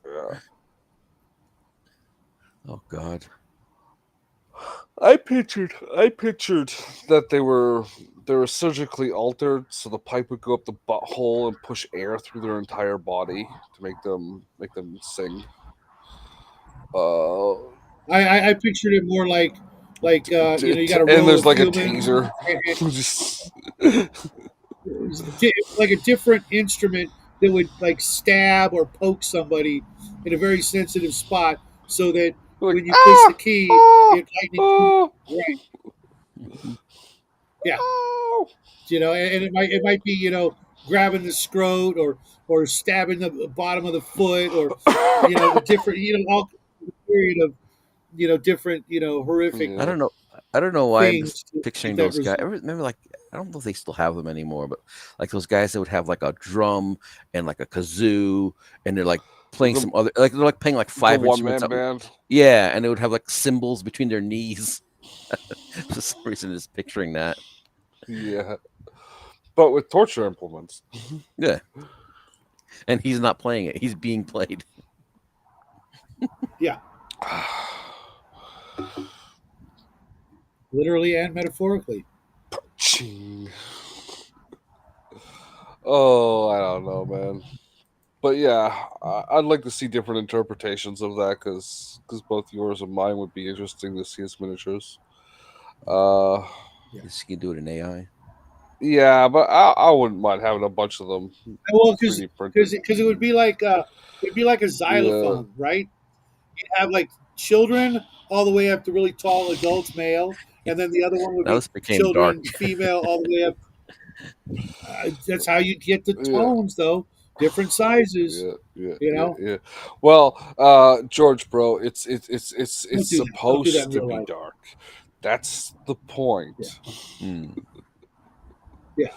Yeah. Oh God. I pictured that they were surgically altered so the pipe would go up the butthole and push air through their entire body to make them sing. Uh, I pictured it more like you got a And row there's of like a humans, taser. and Just like a different instrument that would like stab or poke somebody in a very sensitive spot, so that like when you push the key, ah it lightning. ah Right? Yeah, ah. and it might be grabbing the scrot or stabbing the bottom of the foot or the different all period of different horrific I Yeah, don't know. I don't know why I'm just things to picturing get that those guys. I result. remember, like, I don't know if they still have them anymore, but like those guys that would have like a drum and like a kazoo, and they're like playing the some other, like they're like playing like the five one instruments. man band. Yeah, and they would have like cymbals between their knees. For some reason, just picturing that. Yeah, but with torture implements. Yeah, and he's not playing it; he's being played. Yeah, literally and metaphorically. Ching. Oh, I don't know, man. But yeah, I'd like to see different interpretations of that because both yours and mine would be interesting to see as miniatures. Uh, Yeah. You can do it in AI. yeah, but I wouldn't mind having a bunch of them Well, 3D printed. because it would be like a Yeah, xylophone, right? You'd have like children all the way up to really tall adults, male, and then the other one would Now be this became dark. children, female, all the way up. That's how you get the yeah, tones, though. Different sizes, yeah, yeah, you yeah, know. yeah. Well, George, bro, it's Don't do that. Don't do that supposed in to real be life. dark. That's the Yeah, point. Hmm. yeah,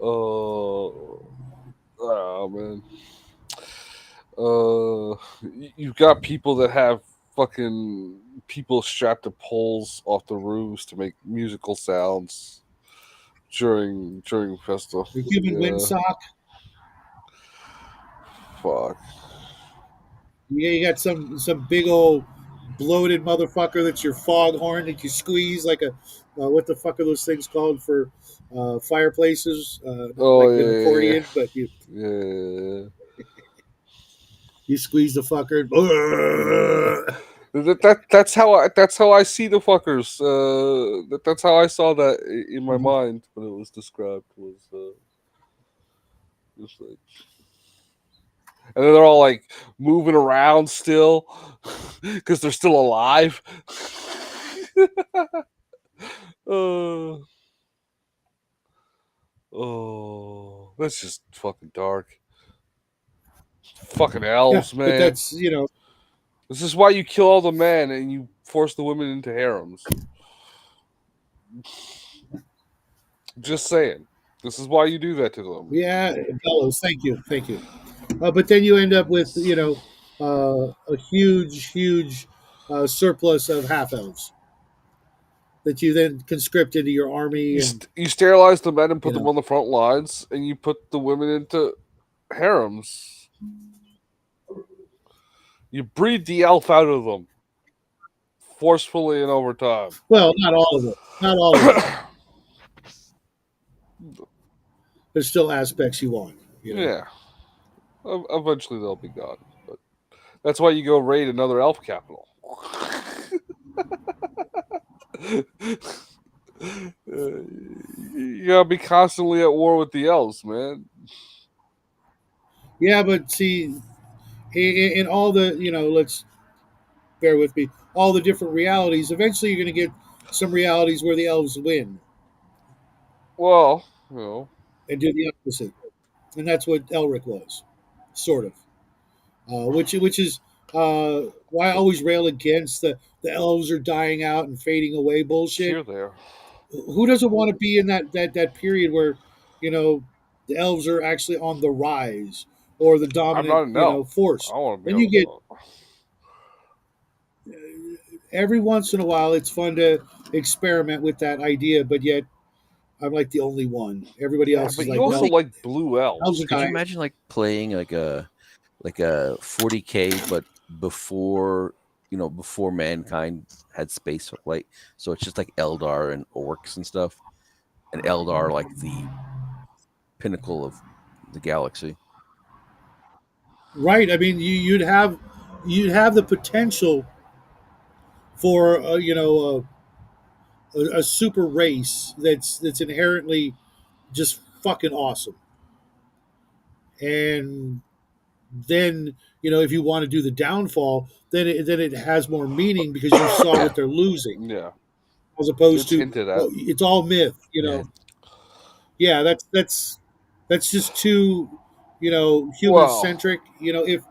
Oh, oh man. You've got people that have fucking people strapped to poles off the roofs to make musical sounds during festival. the human Yeah, windsock. fuck. Yeah, you got some big old bloated motherfucker that's your foghorn that you squeeze like a what the fuck are those things called for fireplaces? Not Oh like an yeah, accordion, but you yeah, yeah. you squeeze the fucker. Yeah. That's how I see the fuckers. That's how I saw that in my Mhm. mind when it was described. Was just like, and then they're all like moving around still because they're still alive. uh, oh, that's just fucking dark. Fucking Yeah, elves, but man. that's This is why you kill all the men and you force the women into harems. Just saying. This is why you do that to them. yeah, bellows. Thank you, thank you. But then you end up with a huge surplus of half elves that you then conscript into your army, and You sterilize the men and you put them know. on the front lines, and you put the women into harems. You breed the elf out of them forcefully and over time. Well, not all of it. Not all of it. There's still aspects you want. Yeah, eventually they'll be gone. But that's why you go raid another elf capital. You gotta be constantly at war with the elves, man. Yeah, but see, in all the let's bear with me. All the different realities. Eventually, you're going to get some realities where the elves win Well, you know, and do the opposite, and that's what Elric was, sort of. Which is why I always rail against the elves are dying out and fading away bullshit. here there. Who doesn't want to be in that period where you know the elves are actually on the rise or the I'm dominant not an elf. force? I want to be And you get on. every once in a while it's fun to experiment with that idea, but yet I'm like the only one. Everybody Yeah, else but is you like, also no, like blue elves elves. are Could you dying. imagine like playing like a 40K, but before before mankind had space flight? So it's just like Eldar and orcs and stuff, and Eldar like the pinnacle of the galaxy. Right. I mean, you'd have the potential for a super race that's inherently just fucking awesome. And then if you want to do the downfall, then it has more meaning because you saw what they're losing, Yeah, as opposed it's to, hinted at. well, it's all myth. Yeah. Yeah, that's just too human Well, centric. If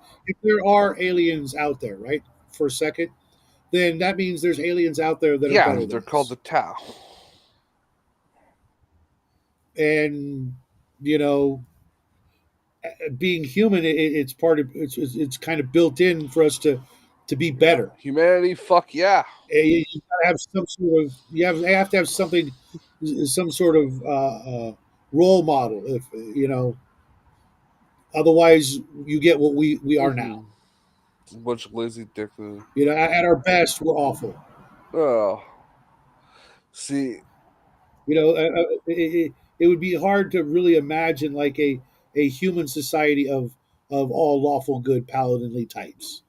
there are aliens out there, right, for a second, then that means there's aliens out there that are yeah, better they're than called us. the Tau. And you know being human, it's part of it's kind of built in for us to be Yeah, better. humanity. Fuck yeah. You gotta have some sort of you have to have something, some sort of role model. If otherwise, you get what we are now. Mm-hmm. A bunch of lazy dick. At our best, we're awful. Oh, see, It would be hard to really imagine like a human society of all lawful good paladinly types.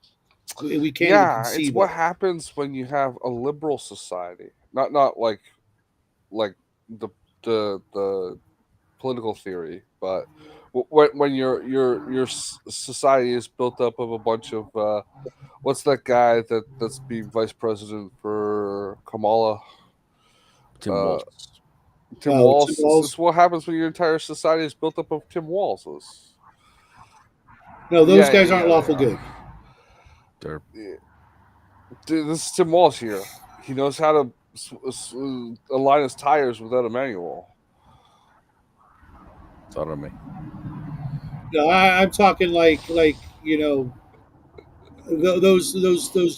We can't even yeah, it's conceive of what it. happens when you have a liberal society. Not like the the political theory, but when your society is built up of a bunch of what's that guy that's being vice president for Kamala? Tim Uh, Walz. Tim Tim Walz. This Walls. is what happens when your entire society is built up of Tim Walz's. No, those Yeah, guys yeah, aren't yeah, they lawful are. good. They're Yeah. Dude, this is Tim Walz here. He knows how to align his tires without a manual. sodomy. No, I'm talking like those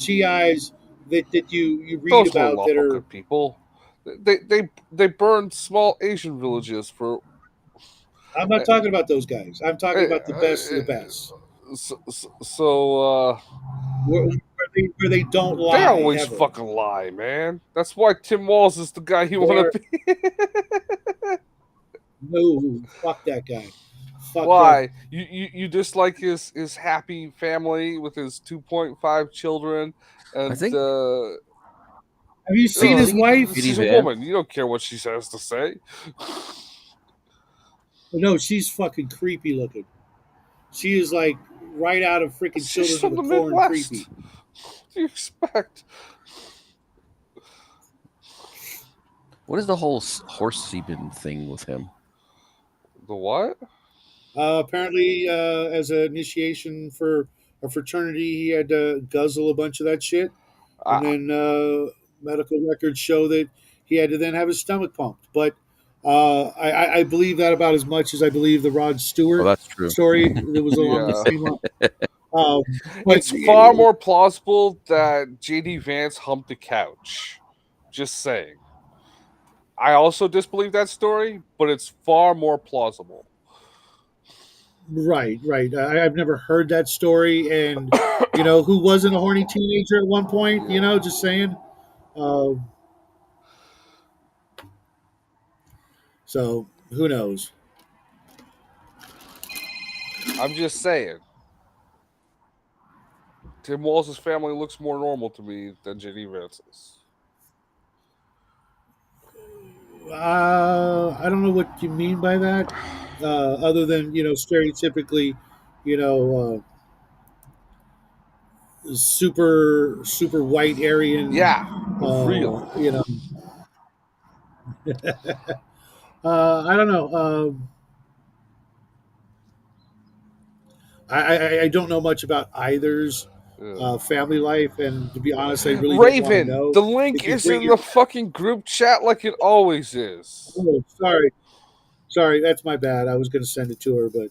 GIs that you read Those weren't about that lawful are. good people. They burned small Asian villages for. I'm not Uh, talking about those guys. I'm talking about the best of the uh, best, so where they don't they lie always ever. fucking lie, man. That's why Tim Walz is the guy you want They're to be. no, fuck that guy. Fuck that. Why you dislike his happy family with his 2.5 children I and think Have you seen his wife? J.D. she's a Vance. woman. You don't care what she has to say. No, she's fucking creepy looking. She is like right out of freaking She's Children of from the the Corn Midwest. creepy. What do you expect? What is the whole horse semen thing with him? The what? Apparently, as an initiation for a fraternity, he had to guzzle a bunch of that shit, and I, then medical records show that he had to then have his stomach pumped. But I believe that about as much as I believe the Rod Oh, Stewart that's true. story that was along the yeah. same line. But It's far more plausible that JD Vance humped a couch. Just saying. I also disbelieve that story, but it's far more plausible. right. I've never heard that story, and who wasn't a horny teenager at one point. Just saying. Um, so who knows? I'm just saying. Tim Walz's family looks more normal to me than JD Vance's. I don't know what you mean by that, other than stereotypically, you know, super white Aryan. Yeah, really. You know, I don't know. I don't know much about either's Yeah. family life, and to be honest, I really don't want to Raven, know. the link If you is bring in your the fucking group chat like it always is. oh, sorry, that's my bad. I was going to send it to her, but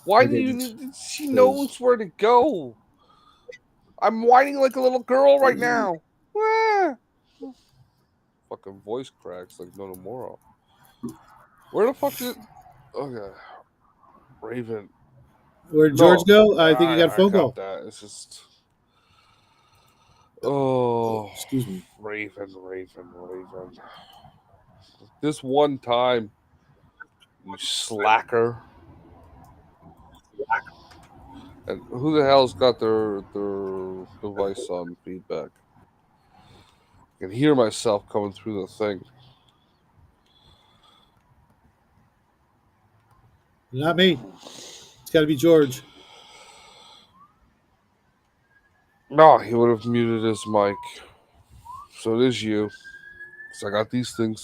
Why I do you didn't need? She because knows where to go. I'm whining like a little girl right now. Ah. Fucking voice cracks like no tomorrow. Where the fuck did? Okay, Raven. where'd George No, go? I think he got a I phone got call. that. It's just oh, Excuse me. Raven. This one time, you slacker. And who the hell's got their device on feedback. I can hear myself coming through the thing. Not me. It's got to be George. No, he would have muted his mic. So it is you. Because I got these things.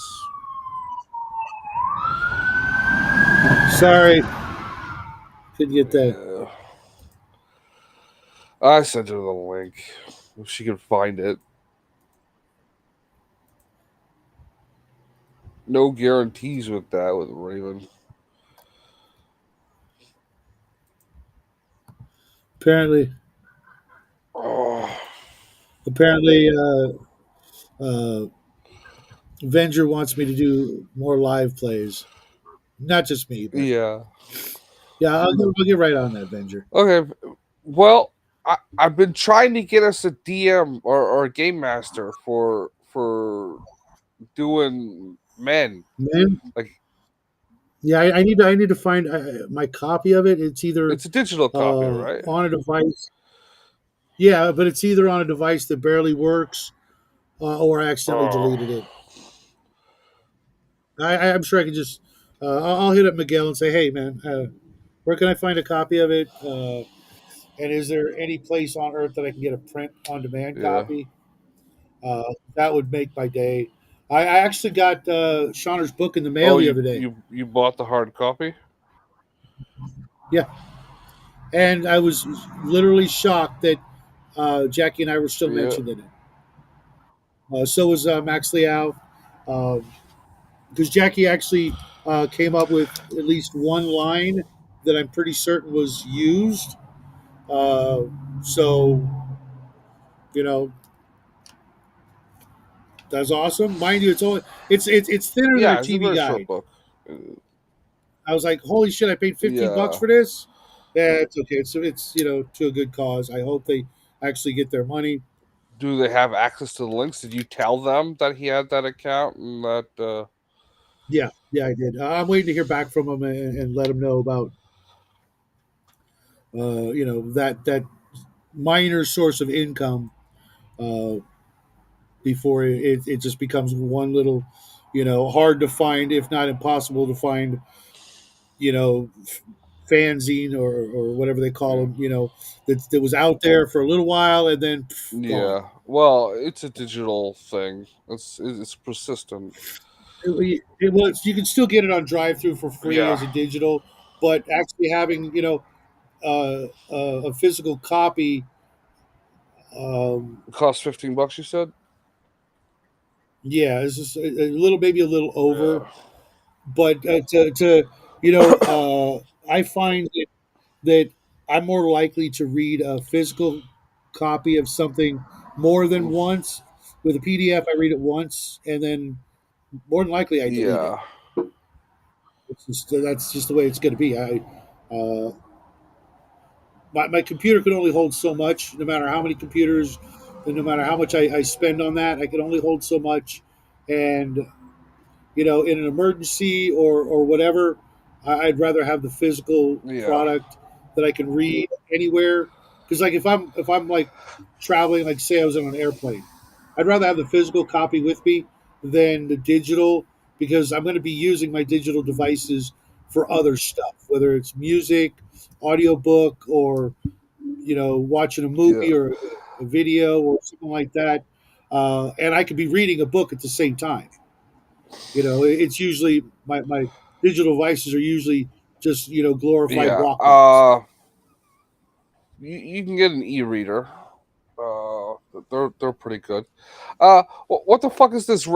Sorry. Couldn't get that. Yeah. I sent her the link. If she can find it. No guarantees with that with Raven. Apparently, Oh, apparently, Venger wants me to do more live plays. Not just me, but yeah. yeah, I'll get right on that, Venger. Okay. Well, I've been trying to get us a DM or a game master for doing men. Man, Like yeah, I need to find my copy of it. It's either it's a digital copy, right? on a device. Yeah, but it's either on a device that barely works or I accidentally Oh, deleted it. I'm sure I can just. I'll hit up Miguel and say, "Hey, man, where can I find a copy of it? And is there any place on Earth that I can get a print on demand yeah. copy?" That would make my day. I actually got Shauner's book in the mail Oh, the you other day. you you bought the hard copy? Yeah, and I was literally shocked that Jackie and I were still Yeah. mentioned in it. So was Max Liao, because Jackie actually came up with at least one line that I'm pretty certain was used. Uh, so you know that's awesome. Mind you, it's thinner than a Yeah, it's a TV very short guide. book. I was like, holy shit! I paid $15 Yeah. for this. Yeah, it's okay. It's to a good cause. I hope they actually get their money. Do they have access to the links? Did you tell them that he had that account and that Yeah, yeah, I did. I'm waiting to hear back from them and let them know about that minor source of income uh, before it just becomes one little, hard to find, if not impossible to find, you know, fanzine or whatever they call them, that was out there for a little while and then gone. yeah. Well, it's a digital thing. It's persistent. It was you can still get it on drive through for free Yeah. as a digital, but actually having a physical copy. It costs $15, you said? Yeah, it's just a little, maybe a little over, Yeah. but I find that I'm more likely to read a physical copy of something more than once. With a PDF, I read it once, and then more than likely I delete it. Yeah. That's just the way it's going to be. Uh, my computer can only hold so much, no matter how many computers, and no matter how much I spend on that, I can only hold so much. And in an emergency or whatever, I'd rather have the physical Yeah. product that I can read anywhere. Because like if I'm like traveling, like say I was on an airplane, I'd rather have the physical copy with me than the digital because I'm going to be using my digital devices for other stuff, whether it's music, audiobook, or watching a movie Yeah. or a video or something like that. And I could be reading a book at the same time. It's usually my digital devices are usually just glorified Yeah. Walkmans. You can get an e-reader. They're pretty good. What the fuck is this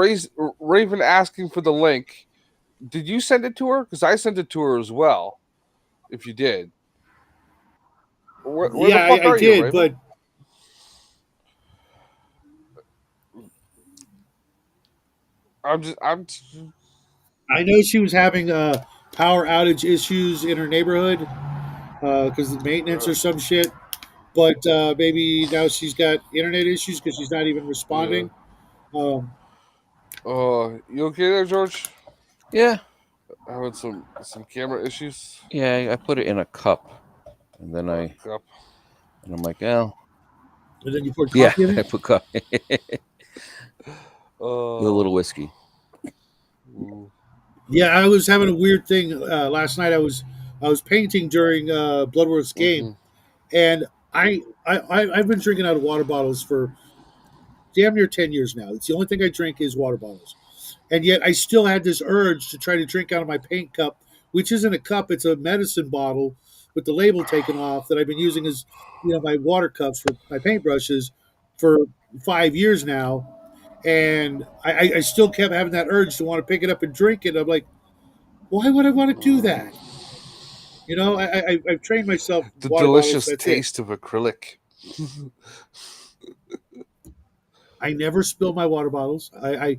Raven asking for the link? Did you send it to her? Because I sent it to her as well. If you did, where the Yeah, fuck I are you, did, Raven? but I'm I know she was having power outage issues in her neighborhood because of maintenance or some shit. But maybe now she's got internet issues because she's not even yeah. responding. Um, You okay there, George? Yeah, Having some camera issues. yeah. I put it in a cup, and then Cup. I'm like, oh. And then you poured Yeah, coffee in I it. put coffee Uh, with a little whiskey. mm, Yeah, I was having a weird thing last night. I was painting during Bloodworth's game, mhm. and I've been drinking out of water bottles for damn near 10 years now. It's the only thing I drink is water bottles, and yet I still had this urge to try to drink out of my paint cup, which isn't a cup; it's a medicine bottle with the label taken off that I've been using as my water cups for my paintbrushes for 5 years now. And I still kept having that urge to want to pick it up and drink it. I'm like, why would I want to do that? I've trained myself The water bottles. delicious That's it. taste of acrylic. I never spill my water bottles. I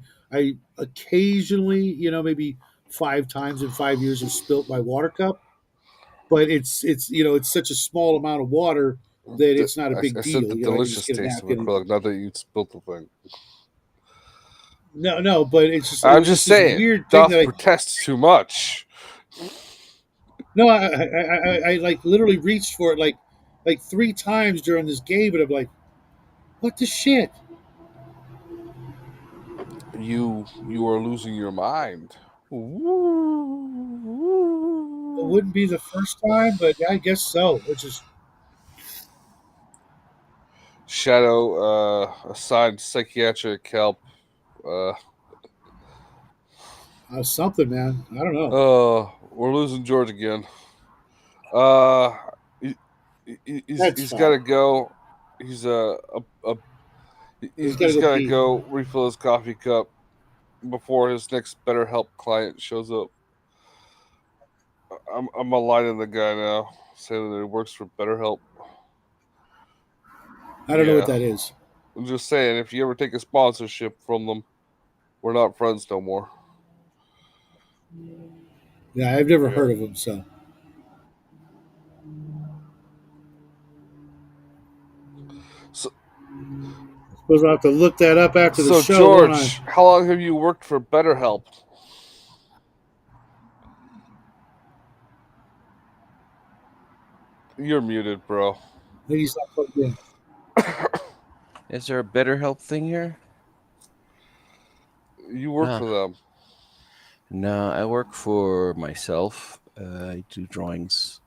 occasionally, maybe 5 times in 5 years have spilt my water cup, but it's such a small amount of water that it's not a big I said deal. the I can just delicious get a taste of napkin. acrylic, not that you'd spilt the thing. No, but it I'm was just just this saying, weird thing that doth I protest too much. no, I like literally reached for it like 3 times during this game, and I'm like, what the shit? You are losing your mind. It wouldn't be the first time, but I guess so. Which is Shadow assigned psychiatric help. Uh, something, man. I don't know. we're losing George again. Uh, he, That's he's got fine. to go. He's a He's got to he's go got to pee. go refill his coffee cup before his next BetterHelp client shows up. I'm aligning the guy now, saying that he works for BetterHelp. I don't know what Yeah, that is. I'm just saying, if you ever take a sponsorship from them, we're not friends no more. Yeah, I've never Yeah. heard of him. So So, I suppose I'll have to look that up after the so show, won't I? George, how long have you worked for BetterHelp? You're muted, bro. Maybe he's not plugged in. Is there a better help thing here? You work No, for them. no. I work for myself. I do drawings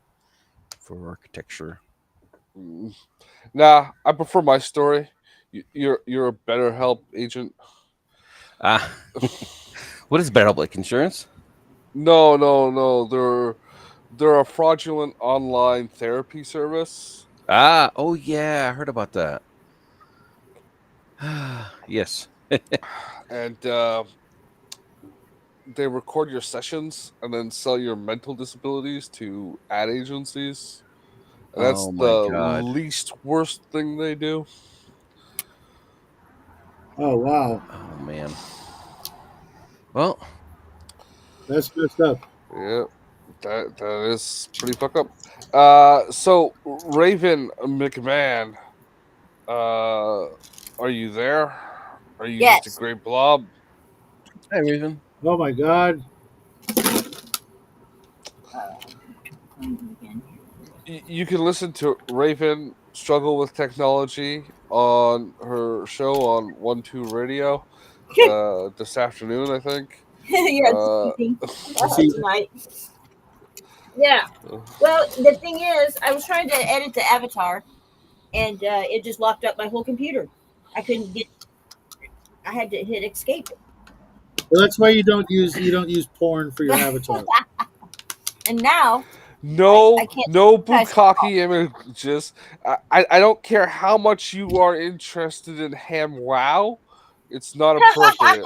for architecture. Mm. Nah, I prefer my story. You're a BetterHelp agent. Ah, what is better help? Like insurance? No. They're a fraudulent online therapy service, Ah, oh yeah, I heard about that. Yes. and they record your sessions and then sell your mental disabilities to ad agencies. And that's Oh my the god. least worst thing they do. Oh wow, Oh man. Well, that's messed up. Yeah, that is pretty fucked up. So Raven McMahon, uh, are you there? Are you just a Yes. great blob? hi Raven. Oh my god. You can listen to Raven struggle with technology on her show on 1-2 Radio this afternoon, I think. Yeah, this Uh, evening, I see. tonight. Yeah. Well, the thing is, I was trying to edit the avatar, and it just locked up my whole computer. I couldn't get. I had to hit escape, Well, that's why you don't use porn for your avatar. and now I no, can't. no Guys, bukkake images. I don't care how much you are interested in ham wow. It's not appropriate.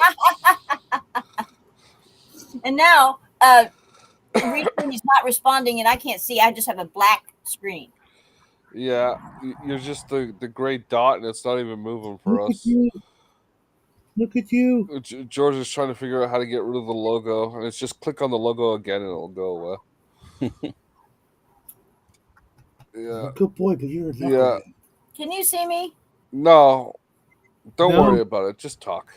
and now Reason is not responding, and I can't see. I just have a black screen. Yeah, you're just the gray dot, and it's not even moving for Look at us. you. Look at you. George is trying to figure out how to get rid of the logo, and it's just click on the logo again, and it'll go away. You're Yeah, a good boy, but you're a yeah. knucklehead. Can you see me? No, don't No. worry about it. Just talk.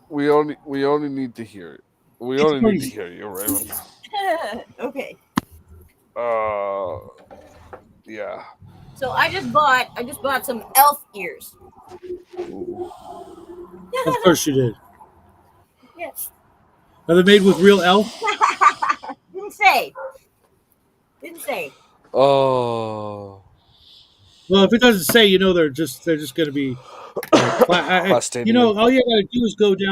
We only need to hear it. We It's only need to pretty. hear you, Raven. Okay. Uh, yeah. So I just bought some elf ears. Of course you did. Yes. Are they made with real elf? Didn't say. Didn't say. Oh, Well, if it doesn't say, they're just going to be, plastinium. all you got to do is go to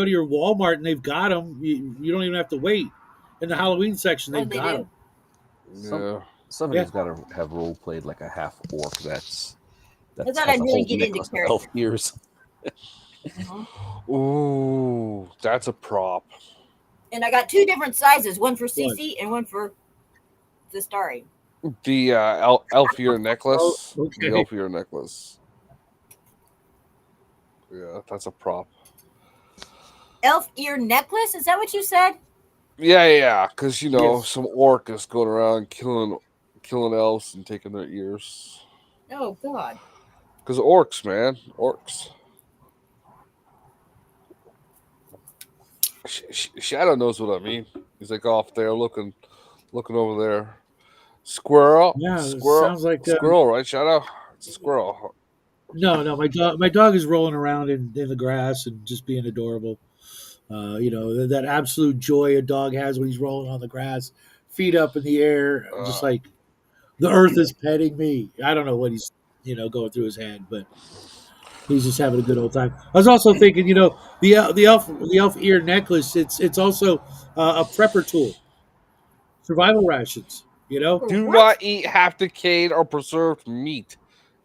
your Walmart and they've got them. You don't even have to wait. In the Halloween section, Oh, they've they got do. them. Yeah. Somebody's got to have role played like a half orc. I That's thought has I'd a really whole get into necklace of elf character. ears. Ooh, that's a prop. And I got two different sizes, one for What? CC and one for the starring. The elf ear necklace. Oh, The okay. elf ear necklace. Yeah, that's a prop. Elf ear necklace? Is that what you said? Yeah, because Yes. some orc is going around killing elves and taking their ears. Oh God. Because orcs, man, orcs. Shadow knows what I mean. He's like off there looking over there. Squirrel, Yeah, it sounds like squirrel, right, Shadow? It's a squirrel. no. My dog is rolling around in the grass and just being adorable. That absolute joy a dog has when he's rolling on the grass, feet up in the air, just like the earth is petting me. I don't know what he's going through his head, but he's just having a good old time. I was also thinking, the elf ear necklace. It's also a prepper tool, survival rations. For Do what? not eat half decayed or preserved meat.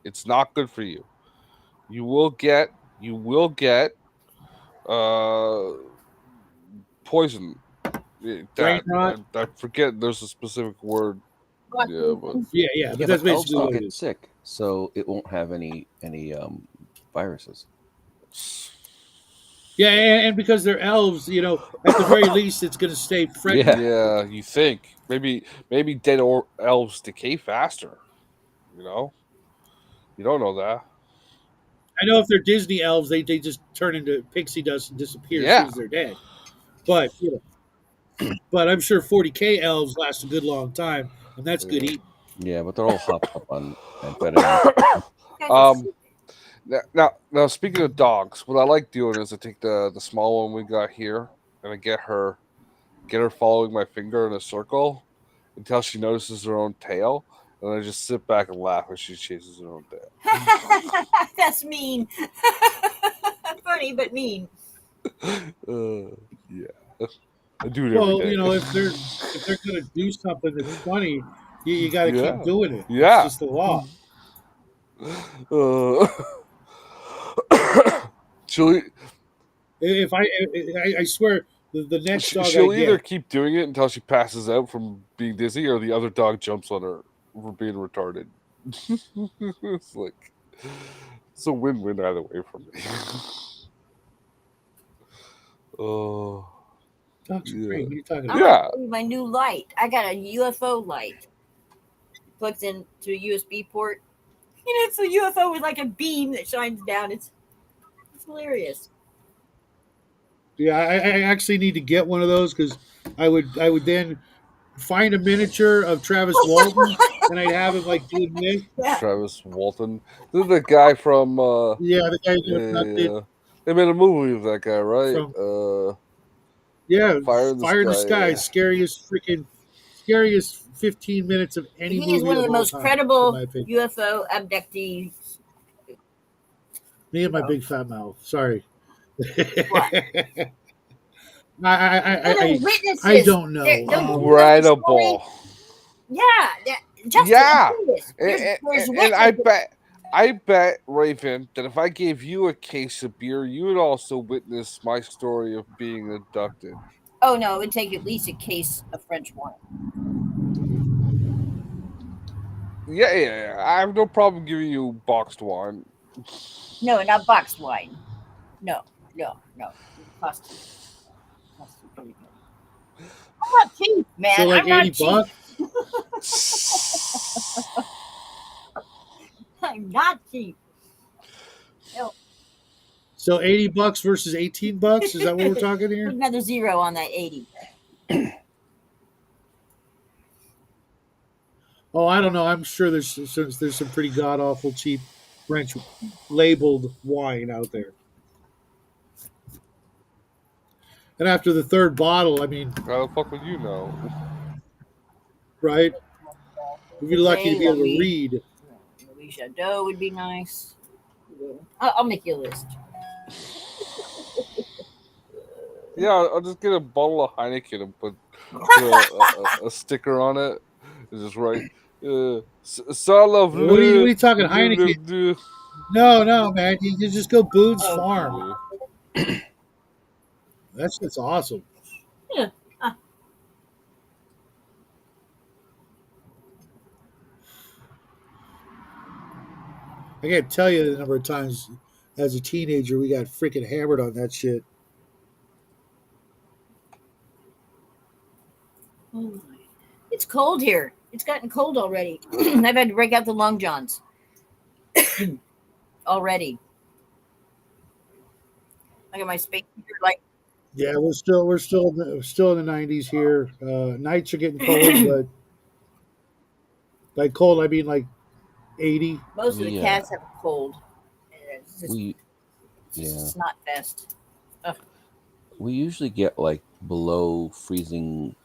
It's not good for you. You will get uh poison. Brain That rot. I forget. There's a specific word. Yeah, but Yeah, but Yeah, that's but elves basically don't what it get is. sick, so it won't have any viruses. Yeah, and because they're elves, at the very least, it's going to stay fresh. Yeah. yeah, you think maybe dead elves decay faster. You know, you don't know that. I know if they're Disney elves, they just turn into pixie dust and disappear as soon Yeah, as they're dead. But but I'm sure 40K elves last a good long time, and that's good yeah. eating. Yeah, but they're all hopped up on amphetamine. You guys are um. stupid. Now, speaking of dogs, what I like doing is I take the small one we got here, and I get her following my finger in a circle until she notices her own tail, and I just sit back and laugh as she chases her own That's mean. Funny but mean. tail. Yeah, I do it every Well, day. if they're going to do something that's funny, you got to keep Yeah, doing it. It's yeah. just the law. Uh, she'll If I swear, the next dog I she'll either get keep doing it until she passes out from being dizzy, or the other dog jumps on her for being retarded. It's like it's a win-win either way for me. Oh dogs are great. yeah, What are you talking I'm about? gonna yeah. show you my new light. I got a UFO light. Plugs into a USB port. It's a UFO with like a beam that shines down. It's hilarious. Yeah, I actually need to get one of those because I would then find a miniature of Travis Walton and I'd have him like doing this. Yeah. Travis Walton, this is the guy from Yeah, the guy who got abducted yeah. They made a movie with that guy, right? from yeah, Fire in the Fire in the Sky. Sky, Yeah. scariest 15 minutes of any He is movie one of of the all most time, in credible my opinion. UFO abductees. Me and my big fat mouth. Sorry. What? I, They're the I, witnesses. I don't know. Don't you know the story? Incredible. Yeah, Justin, Yeah. do this. There's And witnesses. I bet, Raven, that if I gave you a case of beer, you would also witness my story of being abducted. Oh no, it would take at least a case of French wine. Yeah. I have no problem giving you boxed wine. No, not boxed wine. No. It costs you pretty good. I'm not cheap, man. So like I'm not 80 cheap. bucks? I'm not cheap. No. So 80 bucks versus 18 bucks? Is that what we're talking Put here? another zero on that 80. Oh, I don't know. I'm sure there's some pretty god awful cheap French labeled wine out there. And after the third bottle, I mean, How the fuck would you know? right? If you're lucky to Okay, be able to read. Louis Jadot would be nice. I'll make you a list. Yeah, I'll just get a bottle of Heineken and put a sticker on it. And just write, Sala What are you talking, Heineken? No, man. You just go Boone's Oh. Farm. That's just awesome. Yeah. I can't tell you the number of times as a teenager we got freaking hammered on that shit. Oh my. It's cold here. It's gotten cold already. I've had to break out the long johns already. Look at my space heater, like Yeah, we're still in the 90s here. Nights are getting cold, but by cold I mean like 80. most of the Yeah. cats have a cold. It's just, We it's just yeah. a snot fest. we usually get like below freezing,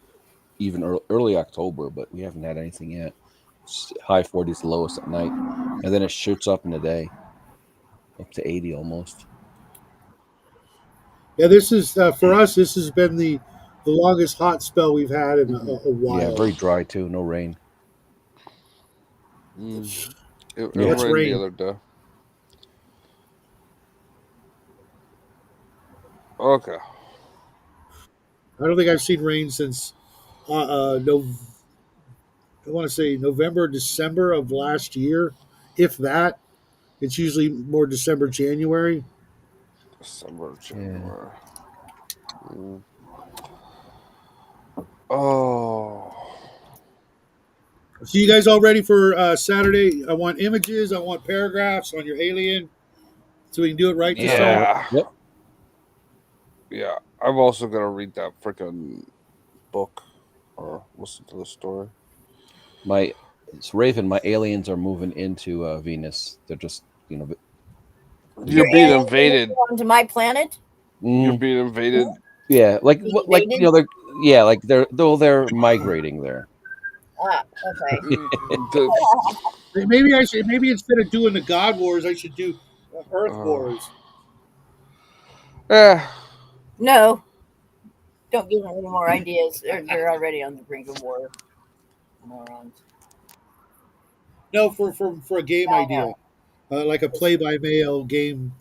even early October, but we haven't had anything yet. It's high 40s, lowest at night, and then it shoots up in the day, up to 80 almost. Yeah, this is for us. This has been the longest hot spell we've had in a while. Yeah, very dry too. No rain. It Yeah. What's rained rain? the other day. Okay. I don't think I've seen rain since no. I want to say November, December of last year, if that. It's usually more December, January. December, January. Mm. Oh. So you guys all ready for Saturday? I want images. I want paragraphs on your alien, so we can do it right this time. Yeah. Yep. Yeah. I'm also going to read that freaking book or listen to the story. It's Raven. My aliens are moving into Venus. They're just You're being invaded. Onto my planet. You're being invaded. Yeah, like Invaded? they're migrating there. Okay. Maybe I should. Maybe instead of doing the God Wars, I should do Earth Wars. Yeah. No. Don't give them any more ideas. They're already on the brink of war. Morons. No, for a game idea, like a play-by-mail game.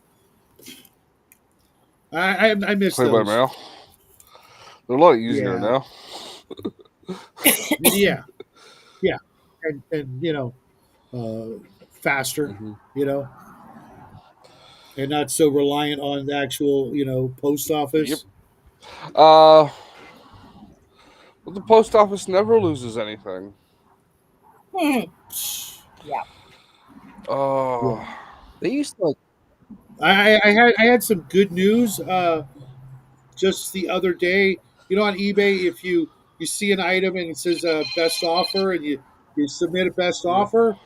I miss Play by those. mail. They're a lot easier Yeah. now. Yeah, yeah, and faster, Mhm. And not so reliant on the actual post office. Yep. Well, the post office never loses anything. Yeah. Oh. Yeah. They used to I had some good news just the other day. On eBay, if you see an item and it says best offer and you submit a best Yeah. offer,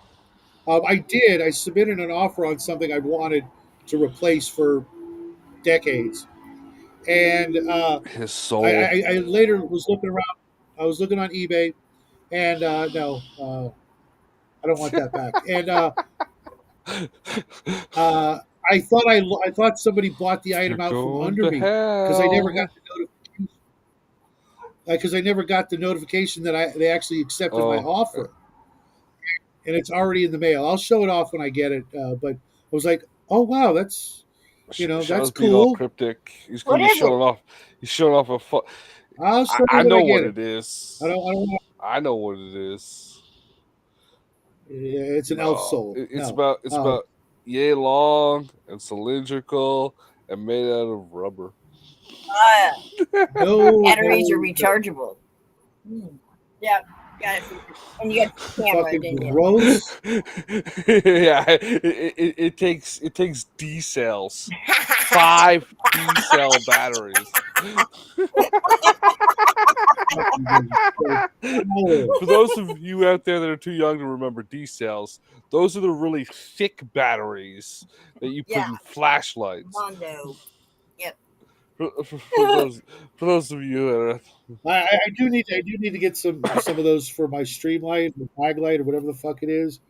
I submitted an offer on something I wanted to replace for decades, and His soul. I later was looking around. I was looking on eBay, and no, I don't want that back. And I thought somebody bought the item out from under me because I never got the notification. Because I never got the notification that they actually accepted my offer, and it's already in the mail. I'll show it off when I get it. But I was like, oh wow, that's that's Sean's being cool. all cryptic. He's What going to is show it off. He's showing off a. I'll show you I when know I get what it. it is. I don't. I know what it is. It's an elf soul. It's No. about yay long and cylindrical and made out of rubber. No Batteries are no, rechargeable. Yeah. Got it. And you got the camera, fucking didn't you? gross. Yeah, it takes D cells, 5 D cell batteries. For those of you out there that are too young to remember D cells, those are the really thick batteries that you put Yeah. in flashlights. Mondo. Yep. For those of you that are I do need to get some of those for my Streamlight or Maglite or whatever the fuck it is,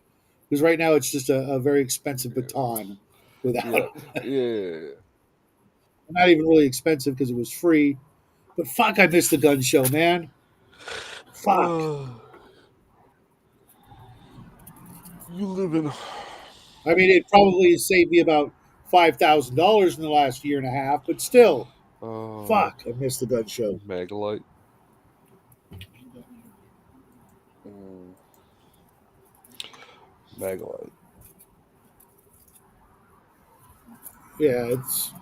because right now it's just a very expensive baton. yeah, Without yeah. not even really expensive because it was free. But fuck, I missed the gun show, man. Fuck. You live in I mean, it probably saved me about $5,000 in the last year and a half, but still, fuck, I missed the gun show. Megalite. Megalite. Yeah, it's.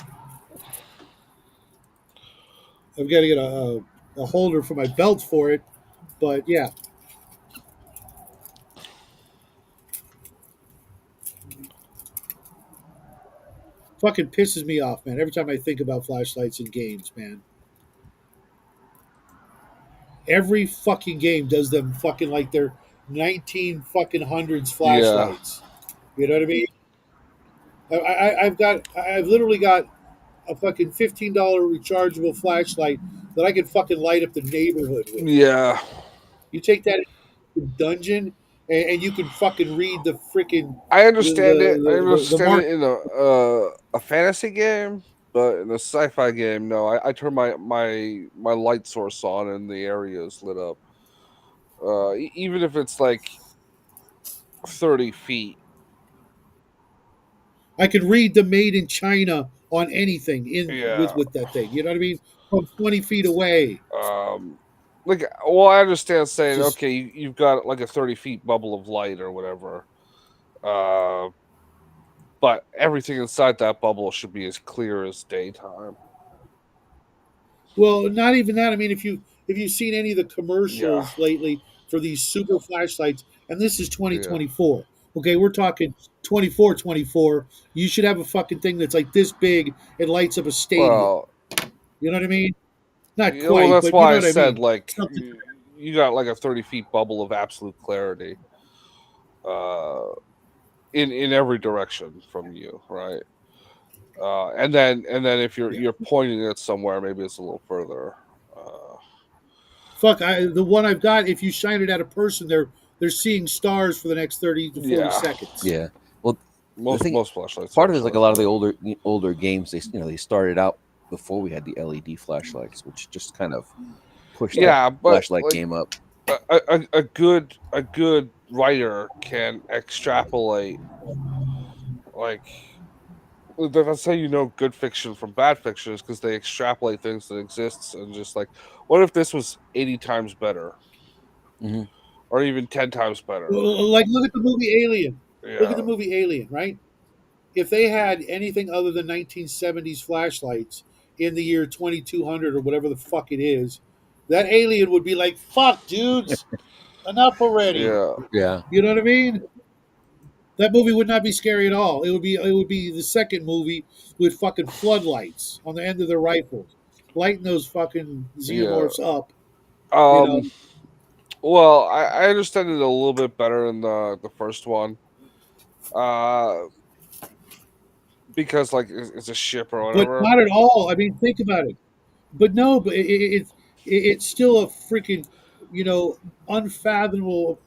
I've got to get a holder for my belt for it, but yeah. Fucking pisses me off, man. Every time I think about flashlights in games, man. Every fucking game does them fucking like they're 19 fucking hundreds Yeah. flashlights. You know what I mean? I've literally got a fucking $15 rechargeable flashlight that I can fucking light up the neighborhood with. Yeah. You take that dungeon and you can fucking read the freaking I understand it. I the understand mark. it in a fantasy game, but in a sci-fi game, no. I turn my light source on and the area is lit up. Even if it's like 30 feet. I can read the made in China on anything in Yeah. with that thing. You know what I mean? From 20 feet away. Like, well, I understand saying, Just okay, you've got like a 30 feet bubble of light or whatever. But everything inside that bubble should be as clear as daytime. well, not even that. I mean, if you've seen any of the Yeah. commercials lately for these super flashlights, and this is Yeah. 2024. Okay, we're talking 24. You should have a fucking thing that's like this big. It lights up a stadium. Well, You know what I mean? Not yeah, well, quite, that's but you know why I what I said mean. like Something. you got like a 30 feet bubble of absolute clarity, in every direction from you, right? And then if Yeah. you're pointing it somewhere, maybe it's a little further. Uh, Fuck, the one I've got. If you shine it at a person, they're seeing stars for the next 30 to 40 yeah, seconds. Yeah. Well, the thing, most flashlights. part are of it is like so a lot of the far. older games. They started out before we had the LED flashlights, which just kind of pushed the Yeah, but flashlight like game up. a good writer can extrapolate, like, that's how you know good fiction from bad fiction, is because they extrapolate things that exists and just like, what if this was 80 times better Hmm. or even 10 times better? Like look at the movie Alien. Look at Yeah, the movie Alien, right? If they had anything other than 1970s flashlights in the year 2200 or whatever the fuck it is, that alien would be like, "Fuck, dudes, enough already." yeah. Yeah. You know what I mean? That movie would not be scary at all. It would be the second movie with fucking floodlights on the end of their rifles, lighting those fucking Yeah. xenomorphs up. You know, Um well, I understand it a little bit better in the first one. Uh because like it's a ship or but whatever. not at all. I mean, think about it. But no, but it's still a freaking, you know, unfathomably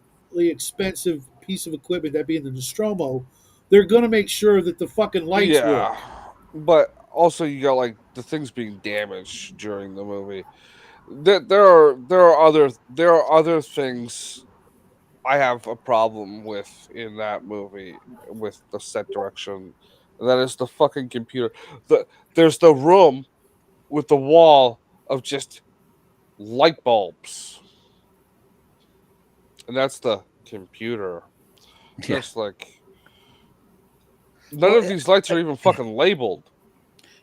expensive piece of equipment, that being the Nostromo. They're gonna make sure that the fucking lights Yeah. work. But also you got like the things being damaged during the movie. There are other things I have a problem with in that movie, with the set direction. And that is the fucking computer. There's the room with the wall of just light bulbs, and that's the computer. Yeah. Just like, none Well, of these lights are even fucking labeled.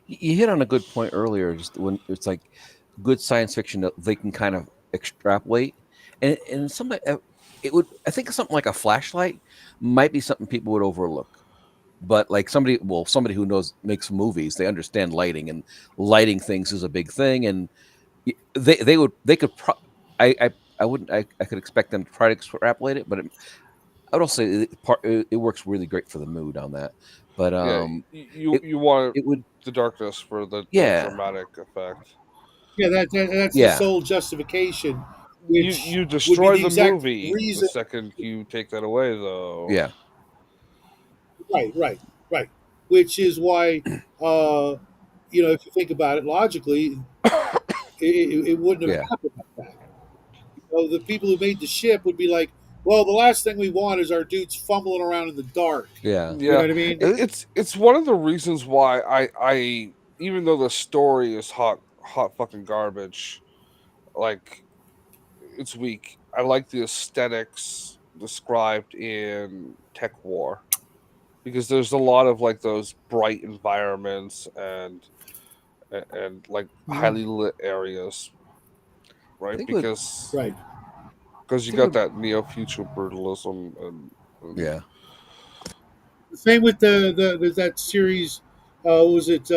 you hit on a good point earlier. Just when it's like good science fiction that they can kind of extrapolate, and something it would. I think something like a flashlight might be something people would overlook. but like somebody who makes movies, they understand lighting, and lighting things is a big thing, and they could I wouldn't I could expect them to try to extrapolate it, but I would also say it works really great for the mood on that. But Yeah, it you want it would the darkness for the yeah dramatic effect. Yeah, that's the yeah sole justification, which You would be destroy the the exact movie the reason. second you take that away, though. yeah Right, right, right. Which is why, uh, if you think about it logically, it wouldn't have yeah happened like that. The people who made the ship would be like, well, the last thing we want is our dudes fumbling around in the dark. yeah. You know Yeah, what I mean? it's one of the reasons why I even though the story is hot fucking garbage, like it's weak. I like the aesthetics described in Tech War because there's a lot of like those bright environments and like Mhm. highly lit areas, I right? think what Right. Because you think got what that neo future brutalism and yeah Same with there's that series. Was it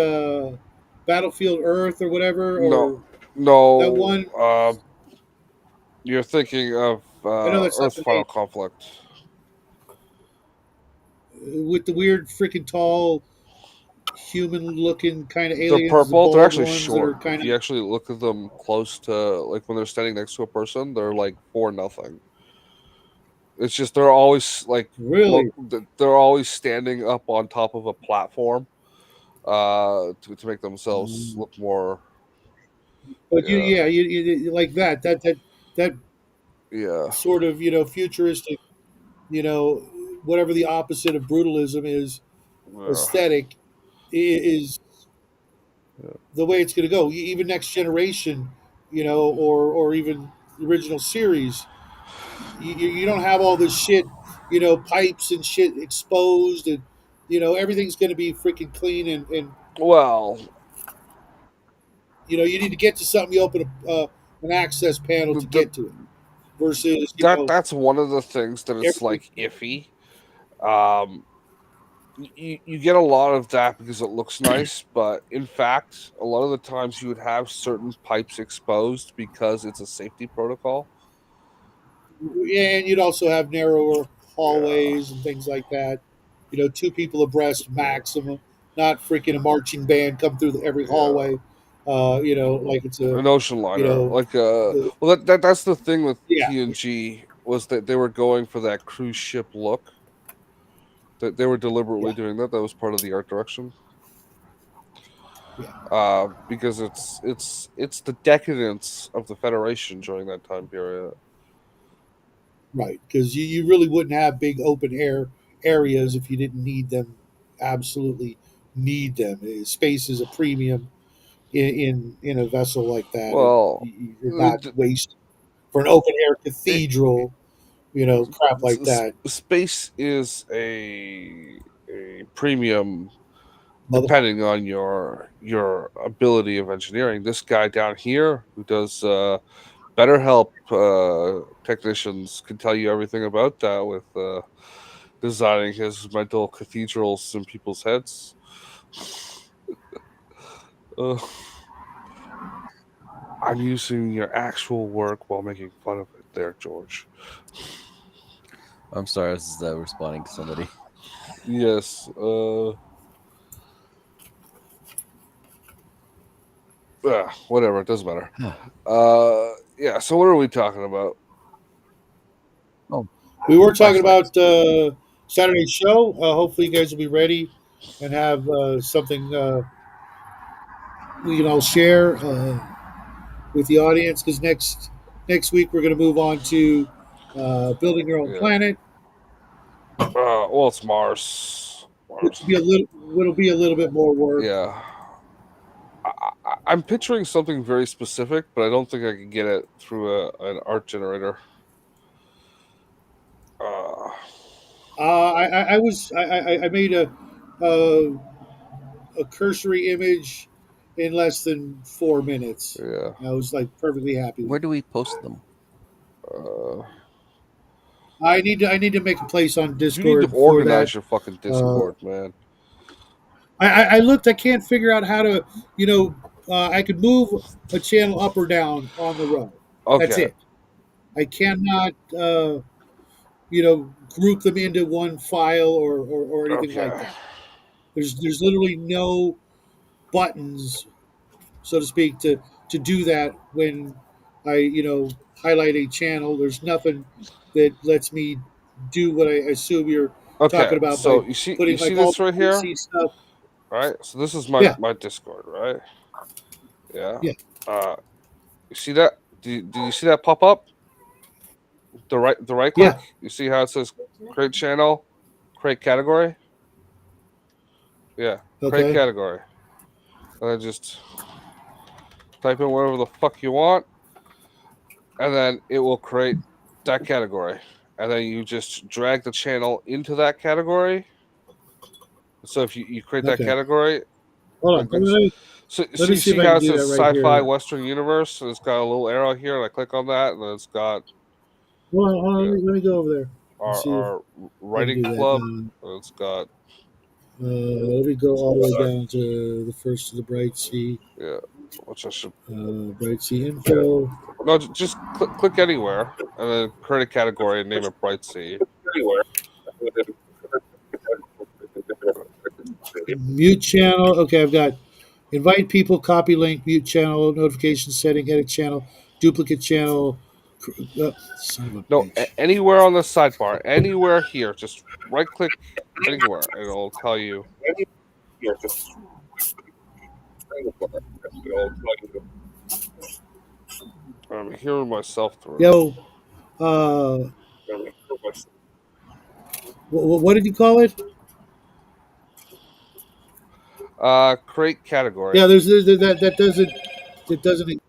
Battlefield Earth or whatever, no or that no one? you're thinking of I know that's not Earth's the Final name. Conflict. With the weird freaking tall human-looking kind of They're aliens, the purple. They're bald actually ones that are short. kind If of you actually look at them close to, like when they're standing next to a person, they're like for nothing. It's just they're always like really. they're always standing up on top of a platform to make themselves Mm. look more. But Yeah, yeah, you like that yeah, sort of futuristic, you know whatever the opposite of brutalism is, yeah, aesthetic is yeah. the way it's going to go. Even next generation, or even the original series, you don't have all this shit, pipes and shit exposed, and everything's going to be freaking clean, and Well, you need to get to something, you open an access panel to the get to it, versus that's one of the things that it's everything. like iffy. Um, you get a lot of that because it looks nice, but in fact, a lot of the times you would have certain pipes exposed because it's a safety protocol. Yeah, and you'd also have narrower Yeah, hallways and things like that. Two people abreast yeah, maximum, not freaking a marching band come through every yeah. hallway. Like it's a, An ocean you liner, know, like the, well, that's the thing with yeah, TNG was that they were going for that cruise ship look. That they were deliberately yeah, doing that. That was part of the art direction. yeah, Because it's the decadence of the Federation during that time period. right. Because you really wouldn't have big open air areas if you didn't need them. Absolutely need them. Space is a premium in a vessel like that. Well, You're not the, wasting for an open air it, cathedral, crap like that. space is a premium Mother. depending on your ability of engineering. This guy down here who does better help technicians can tell you everything about that with designing his mental cathedrals in people's heads. uh, I'm using your actual work while making fun of it there, George. I'm sorry, I was responding to somebody. Yes. Whatever, it doesn't matter. Yeah, so what are we talking about? Oh, We were talking flashlights. about Saturday's show. Hopefully, you guys will be ready and have something we can all share with the audience. Because next week we're going to move on to building your own Yeah. planet. Well, it's Mars. Which Mars. will be a little, will be a little bit more work. Yeah. I'm picturing something very specific, but I don't think I can get it through an art generator. Uh, I made a a cursory image in less than 4 minutes. yeah. I was like perfectly happy with Where it. do we post them? Uh, I need to make a place on You need Discord to for organize that. your fucking Discord, man. I looked. I can't figure out how to. I could move a channel up or down on the row. That's Okay. it. I cannot. Group them into one file or anything like Okay. that. There's literally no buttons, so to speak, to do that when I highlight a channel. There's nothing that lets me do what I assume you're Okay. talking about by So you putting see like all this right the here, PC stuff. right? So this is Yeah, my Discord, right? Yeah. yeah, You see that? Do you see that pop up? The right yeah. click. You see how it says create channel, create category. Yeah, create Okay, category, and then just type in whatever the fuck you want, and then it will create that category, and then you just drag the channel into that category. So if you create that okay. category, Hold on. like this, so Let me you see if see I how can it do says that right sci-fi here. Western universe, and it's got a little arrow here, and I click on that, and then it's got Hold on. yeah, Let me go over there and see if our I can writing do that. club, and it's got Let me go all the way down to the first of the Bright Sea. yeah, which I should Bright Sea info. no, just click anywhere, and then create a category and name it Bright Sea. Mute channel. Okay, I've got invite people, copy link, mute channel, notification setting, edit channel, duplicate channel. Son of a No, bitch. anywhere on the sidebar, anywhere here, just right click anywhere, and it'll tell you. I'm hearing myself through. Yo, what did you call it? Create category, Yeah, that doesn't.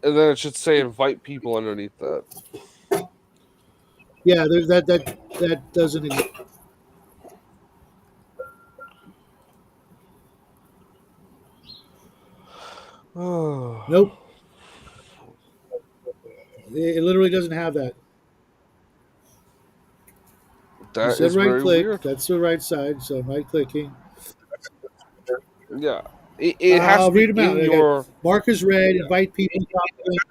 and then it should say invite people underneath that. Yeah, there's that doesn't exist. Nope, it literally doesn't have that. You That said is right very click. weird. That's the right side, so I'm right clicking. Yeah, it has I'll to read be them out. in I got your. mark is red. Invite people. Copy link.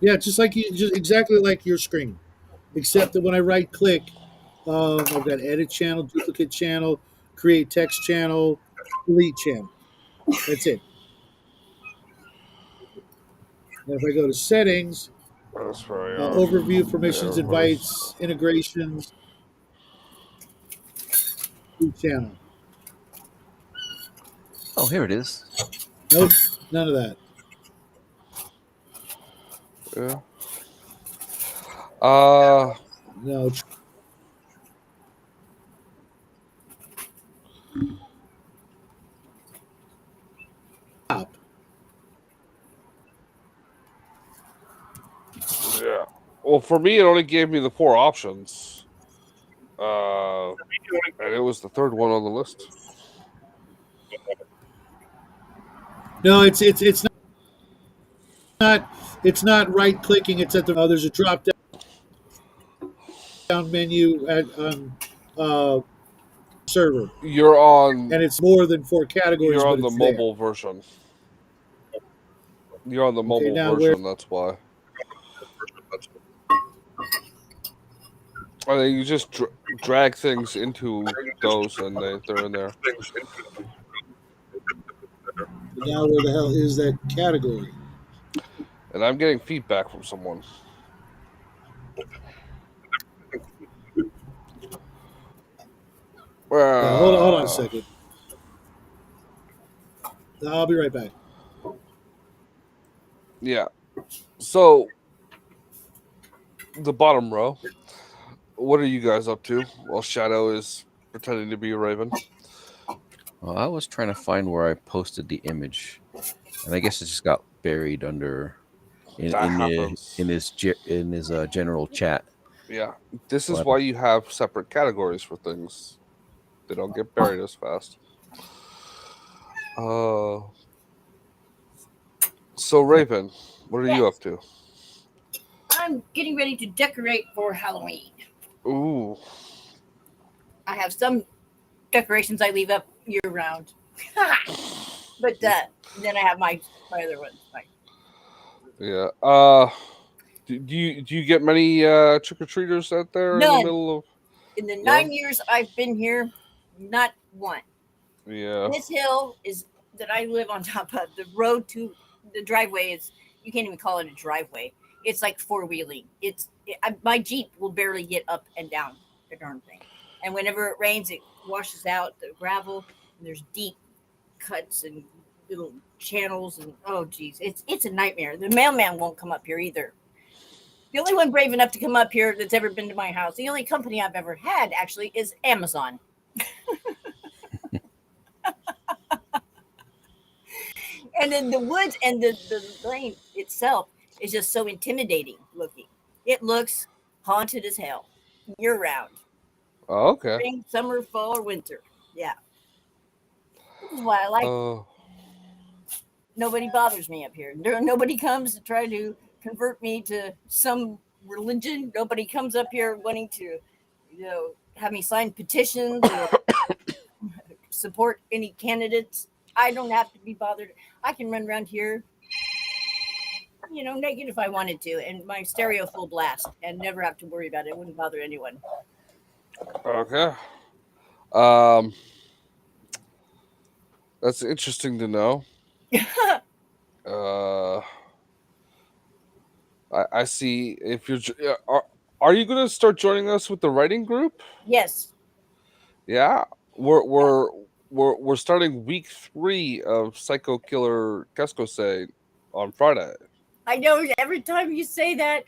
Yeah, just exactly like your screen, except that when I right click, I've got edit channel, duplicate channel, create text channel, delete channel. That's it. And if I go to settings, That's very overview, yeah, permissions, everybody's. invites, integrations, new channel. Oh, here it is. Nope, none of that. Yeah. Uh, No. Top. yeah. Well, for me, it only gave me the four options. And it was the third one on the list. No, it's not it's not right clicking. It's at the there's a drop down menu on uh, server, You're on. and it's more than four categories, You're but on the it's there. mobile version. You're on the Okay, mobile now where? version. That's why. And then you just drag things into those, and they're in there. Now where the hell is that category? And I'm getting feedback from someone. Yeah, hold on a Uh, second. I'll be right back. yeah. So the bottom row. What are you guys up to? While Shadow is pretending to be a raven. Well, I was trying to find where I posted the image, and I guess it just got buried under That happens. in his general chat. Yeah. This is But why you have separate categories for things. They don't get buried as fast. So Raven, what are you Yes. up to? I'm getting ready to decorate for Halloween. Ooh. I have some decorations I leave up year round, but then I have my other ones. Yeah. Do you get many trick or treaters out there in the None. middle of? In the No. 9 years I've been here, not one. Yeah. This hill is that I live on top of. The road to the driveway is, you can't even call it a driveway. It's like four wheeling. My Jeep will barely get up and down the darn thing. And whenever it rains, it washes out the gravel. And there's deep cuts and little channels, and oh geez, it's a nightmare. The mailman won't come up here either. The only one brave enough to come up here that's ever been to my house, the only company I've ever had actually, is Amazon. And then the woods and the lane itself is just so intimidating looking. It looks haunted as hell year round. Oh, okay. Spring, summer, fall, or winter. Yeah. This is why I like nobody bothers me up here. Nobody comes to try to convert me to some religion. Nobody comes up here wanting to, have me sign petitions or support any candidates. I don't have to be bothered. I can run around here, naked if I wanted to, and my stereo full blast, and never have to worry about it. It wouldn't bother anyone. Okay. That's interesting to know. Uh, I see. If you're, are you going to start joining us with the writing group? Yes. Yeah, we're starting week 3 of Psycho Killer Keskose on Friday. I know every time you say that,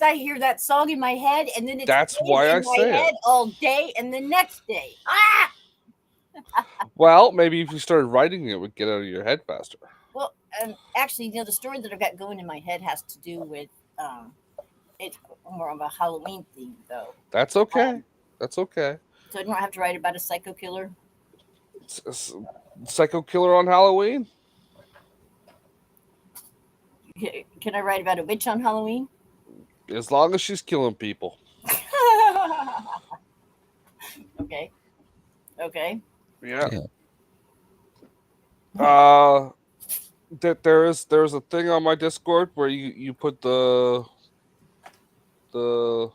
I hear that song in my head, and then it's That's why I in my say head it. all day, and the next day. Ah! Well, maybe if you started writing it, it would get out of your head faster. Well, actually, the story that I've got going in my head has to do with it's more of a Halloween theme, though. That's okay. That's okay. So I don't have to write about a psycho killer. Psycho Killer on Halloween? Can I write about a witch on Halloween? As long as she's killing people. Okay. Okay. Yeah. Yeah. There's a thing on my Discord where you put the I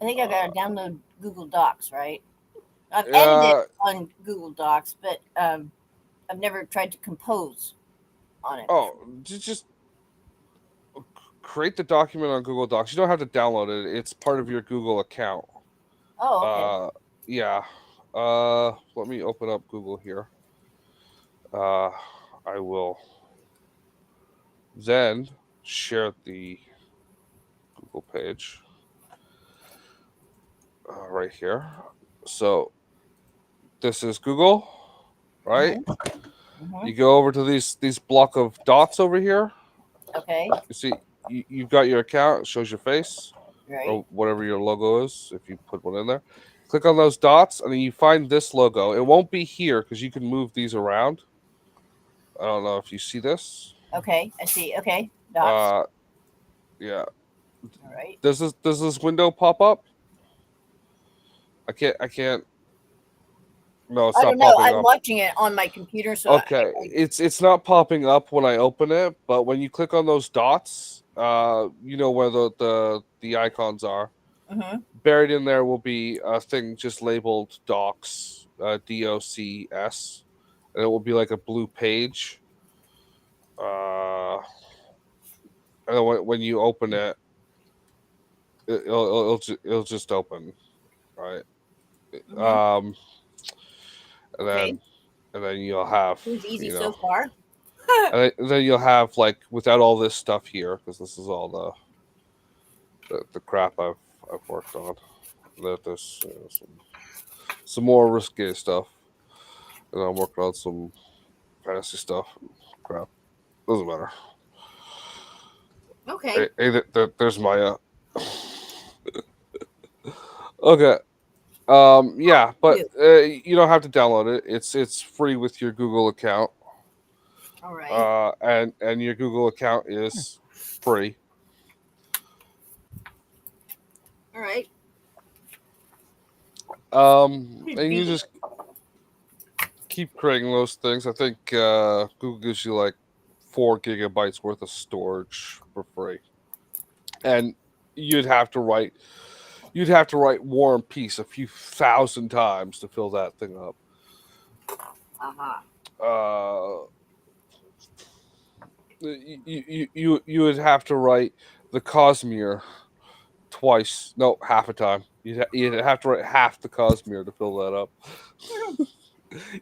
think I gotta download Google Docs, right? I've edited on Google Docs, but I've never tried to compose on it. Oh, just create the document on Google Docs. You don't have to download it. It's part of your Google account. Oh, okay. Yeah. Let me open up Google here. I will then share the Google page right here. So this is Google, right? Mm-hmm. You go over to these block of dots over here. Okay. You see, you've got your account. It shows your face. Right. Or whatever your logo is, if you put one in there. Click on those dots, and then you find this logo. It won't be here because you can move these around. I don't know if you see this. Okay, I see. Okay, dots. Yeah. All right. Does this window pop up? I can't. No, it's I not don't know. popping I'm up. watching it on my computer, so Okay, it's not popping up when I open it, but when you click on those dots, you know where the icons are. Mm-hmm. Buried in there will be a thing just labeled docs, DOCS, and it will be like a blue page. And then when you open it, it'll just open, right? Mm-hmm. And Okay. then you'll have, Seems easy so far. and then you'll have, like, without all this stuff here, because this is all the crap I've worked on. There's some more risque stuff, and I'm working on some fantasy stuff. Crap, doesn't matter. Okay. Hey, there's my okay. Yeah, but You. you don't have to download it. It's free with your Google account. All right. And your Google account is free. All right. And you just keep creating those things. I think Google gives you like 4 gigabytes worth of storage for free, and you'd have to write War and Peace a few thousand times to fill that thing up. Aha. Uh, you would have to write the Cosmere twice, no, half a time. You'd have to write half the Cosmere to fill that up.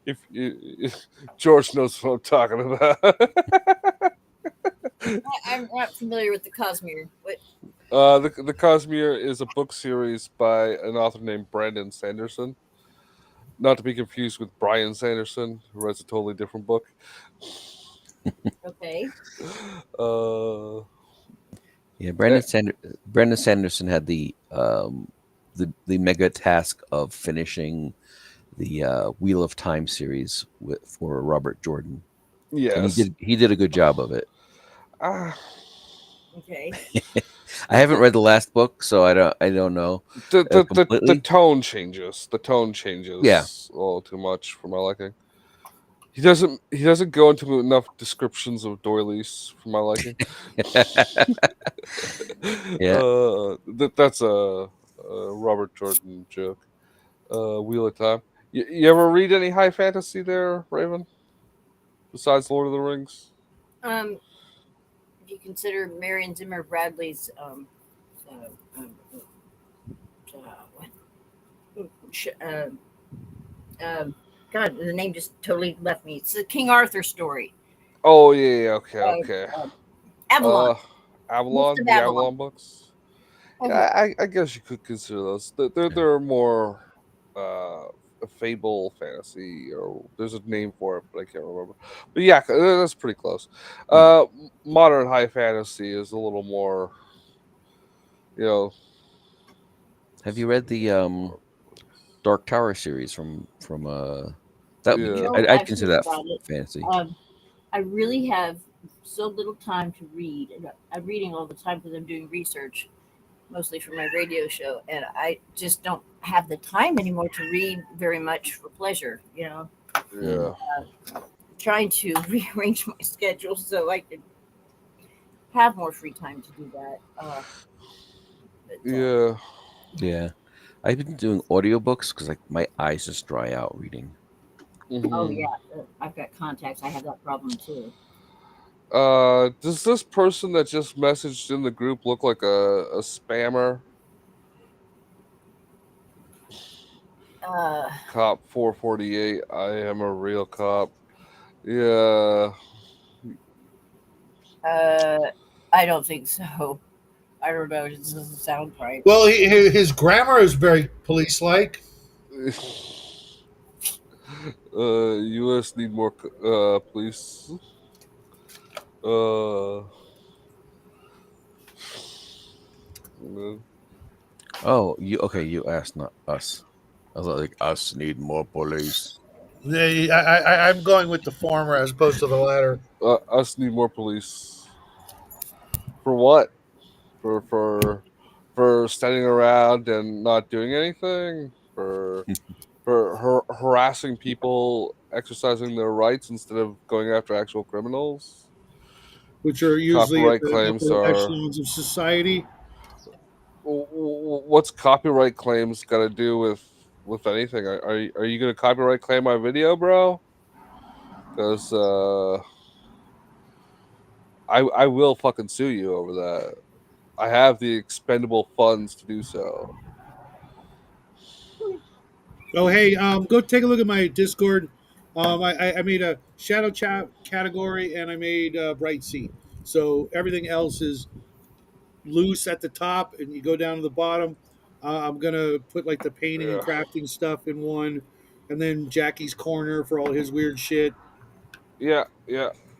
if George knows what I'm talking about. I'm not familiar with the Cosmere. What? The Cosmere is a book series by an author named Brandon Sanderson. Not to be confused with Brian Sanderson, who writes a totally different book. Okay. Yeah, Eh, Brandon Sanderson had the mega task of finishing the Wheel of Time series for Robert Jordan, and yes. he did a good job of it. Uh, Okay. I haven't read the last book, so I don't know the completely. tone changes. The tone changes Yeah. a little too much for my liking. He doesn't go into enough descriptions of doilies for my liking. Yeah. That's a Robert Jordan joke. Wheel of Time. You ever read any high fantasy there, Raven? Besides Lord of the Rings? Um, if you consider Marion Zimmer Bradley's uh, um, what? God, the name just totally left me. It's the King Arthur story. Oh yeah, okay, Uh, okay. uh, Avalon. Mist Avalon, of the Avalon. Avalon books. Oh Yeah, yeah. I guess you could consider those. They're more a fable fantasy, or there's a name for it, but I can't remember. But yeah, that's pretty close. Hmm. Modern high fantasy is a little more, you know. Have you read the Dark Tower series from that would be Yeah. No, I'd I've consider heard that about it. fantasy. I really have so little time to read. And I'm reading all the time because I'm doing research, mostly for my radio show, and I just don't have the time anymore to read very much for pleasure. Mm. Yeah. Trying to rearrange my schedule so I could have more free time to do that. But Yeah. Yeah, I've been doing audiobooks because like my eyes just dry out reading. oh Hmm. yeah, I've got contacts. I have that problem too. Does this person that just messaged in the group look like a spammer? Uh, Cop 448. I am a real cop. Yeah. uh, I don't think so. I don't know. It just doesn't sound right. Well, his grammar is very police-like. U.S. need more police. Uh, Oh, you okay? You asked, not us. I was like, us need more police. I'm going with the former as opposed to the latter. us need more police. For what? For standing around and not doing anything. For harassing people exercising their rights instead of going after actual criminals. Which are usually at Copyright the claims upper are. echelons of society. What's copyright claims got to do with anything? Are you going to copyright claim my video, bro? Because I will fucking sue you over that. I have the expendable funds to do so. Oh, hey, go take a look at my Discord. I made a shadow chat category and I made bright seat. So everything else is loose at the top, and you go down to the bottom. I'm gonna put like the painting and Yeah, crafting stuff in one, and then Jackie's corner for all his weird shit. yeah.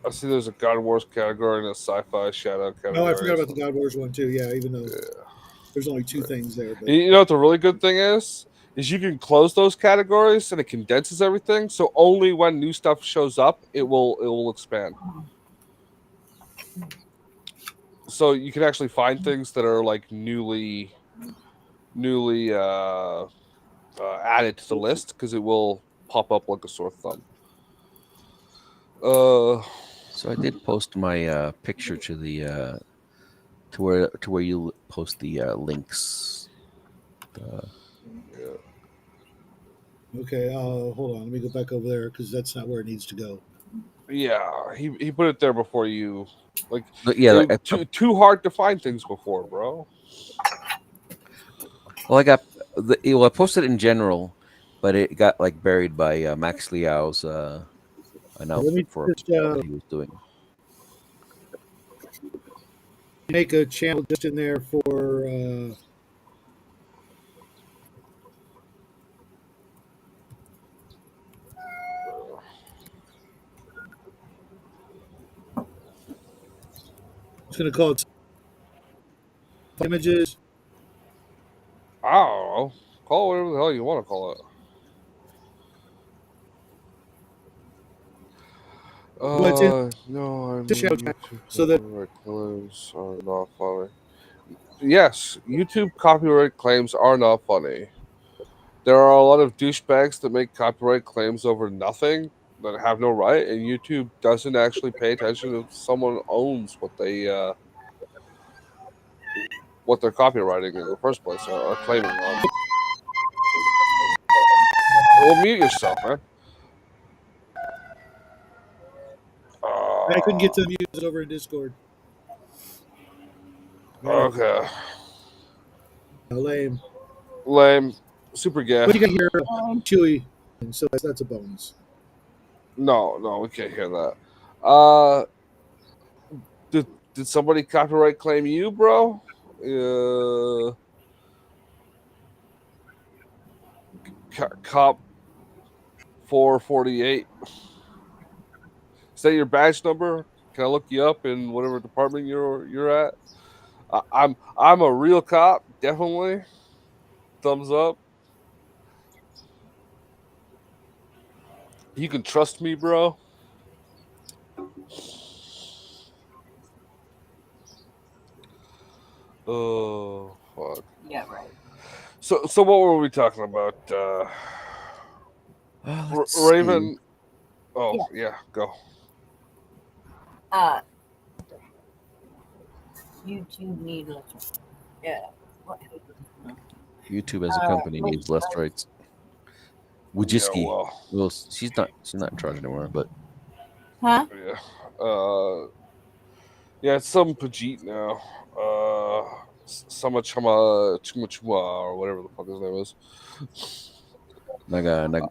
I see there's a God Wars category and a sci-fi shadow Oh, I forgot category. about the So God Wars one too. Yeah, even though yeah. there's only two things there, but You know what the really good thing is? is you can close those categories and it condenses everything. So only when new stuff shows up, it will expand. So you can actually find things that are like newly added to the list because it will pop up like a sore thumb. So I did post my picture to the to where you post the links. Yeah. Okay, hold on. Let me go back over there because that's not where it needs to go. Yeah, he put it there before you. Like, But yeah, like, too hard to find things before, bro. well, I got well, I posted it in general, but it got like buried by Max Liao's Let me announcement for just what he was doing. make a channel just in there for. It's going to call it images. I don't know. Call it whatever the hell you want to call it. But it's in No, I the show mean chat YouTube so that copyright claims are not funny. Yes, YouTube copyright claims are not funny. There are a lot of douchebags that make copyright claims over nothing that have no right, and YouTube doesn't actually pay attention if someone owns what they're copywriting in the first place or claiming on. Well, mute yourself, man. I couldn't get to the music over in Discord. Okay. Lame. Lame. Super gay. But you can hear Chewy, and so that's a bonus. No, we can't hear that. Did somebody copyright claim you, bro? Cop 448. Is that your badge number? Can I look you up in whatever department you're at? I'm a real cop, definitely. Thumbs up. You can trust me, bro. Oh fuck. Yeah, right. So what were we talking about? Let's Raven. see. Oh yeah, go. YouTube needless. Yeah. YouTube as a company needs less rights. Wujiski. Yeah, Well, she's not in charge anymore, but Huh? yeah. Yeah, it's some Pajit now. Sama Chama Chuma Chuma or whatever the fuck his name is.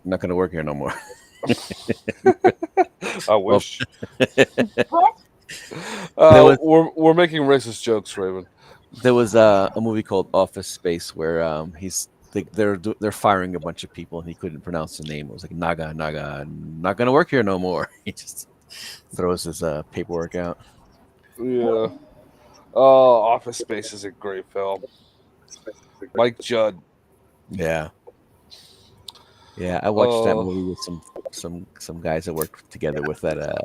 not gonna work here no more. I wish. What? was- We're making racist jokes, Raven. There was a movie called Office Space where they're firing a bunch of people and he couldn't pronounce the name. It was like Naga, not gonna work here no more. He just throws his paperwork out. Yeah. Office Space is a great film. Mike Judd. Yeah, I watched that movie with some guys that worked together with at a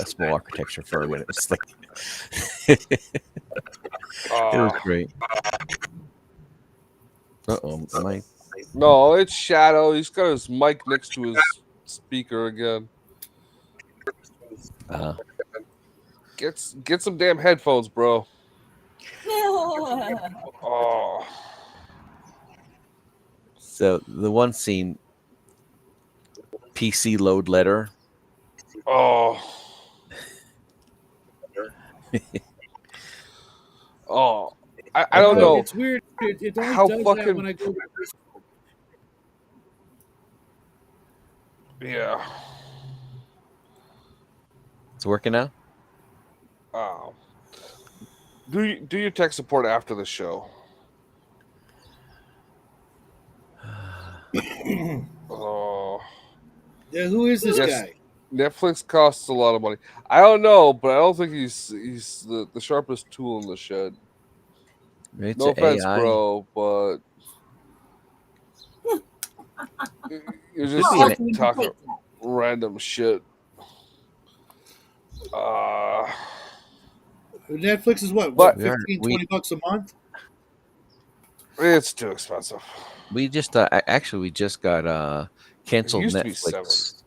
small architecture firm, and it was like it was great. Am I? No, it's Shadow. He's got his mic next to his speaker again. Get some damn headphones, bro. Oh. So the one scene, PC load letter. Oh. Oh. I don't know. It's weird. It always How does fucking- that when I go. Yeah. It's working now. Oh. Do your tech support after the show. Oh. Yeah, who is this Yes. guy? Netflix costs a lot of money. I don't know, but I don't think he's the sharpest tool in the shed. It's No offense, AI. bro, but You're Could just be How an- else do you talking complete that? random shit. Netflix is what But 15, $20 a month. it's too expensive. we just actually we just got It canceled used to be $7. Netflix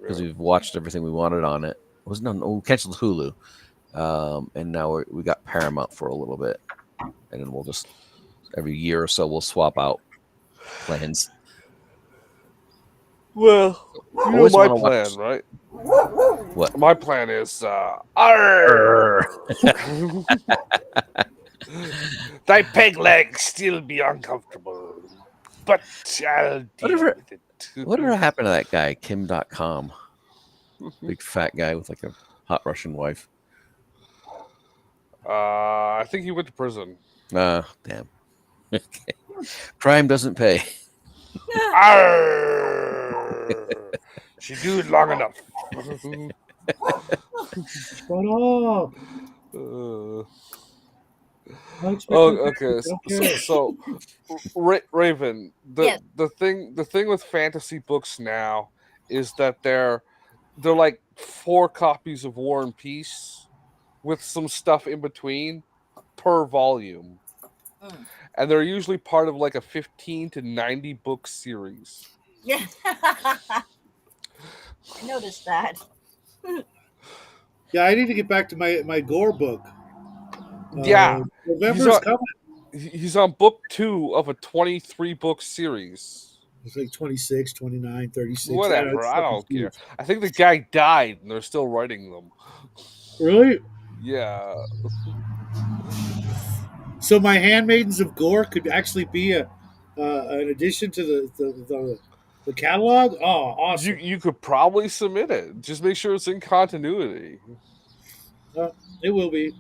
because Yeah. we've watched everything we wanted on it. Was no, we canceled Hulu, and now we got Paramount for a little bit, and then we'll just every year or so we'll swap out plans. Well, you know Always my want to plan, watch right? what? My plan is Arr! thy peg legs still be uncomfortable, but I'll deal Whatever. with it. Whatever happened to that guy, Kim.com? Big fat guy with like a hot Russian wife. I think he went to prison. Damn. Okay. Crime doesn't pay. Arr! She do it long enough. Shut up! Uh, I expect oh, you to okay. don't care. So Raven, Yes. the thing with fantasy books now is that they're like 4 copies of War and Peace with some stuff in between per volume, Mm. and they're usually part of like a 15 to 90 book series. Yeah. I noticed that. Yeah, I need to get back to my gore book. Yeah, November's coming. he's on book 2 of a 23 book series. It's like 26, 29, 36. Whatever, It's I fucking don't care. huge. I think the guy died and they're still writing them. Really? Yeah. So my Handmaidens of Gore could actually be an addition to the catalog. Oh, awesome! You could probably submit it. Just make sure it's in continuity. It will be.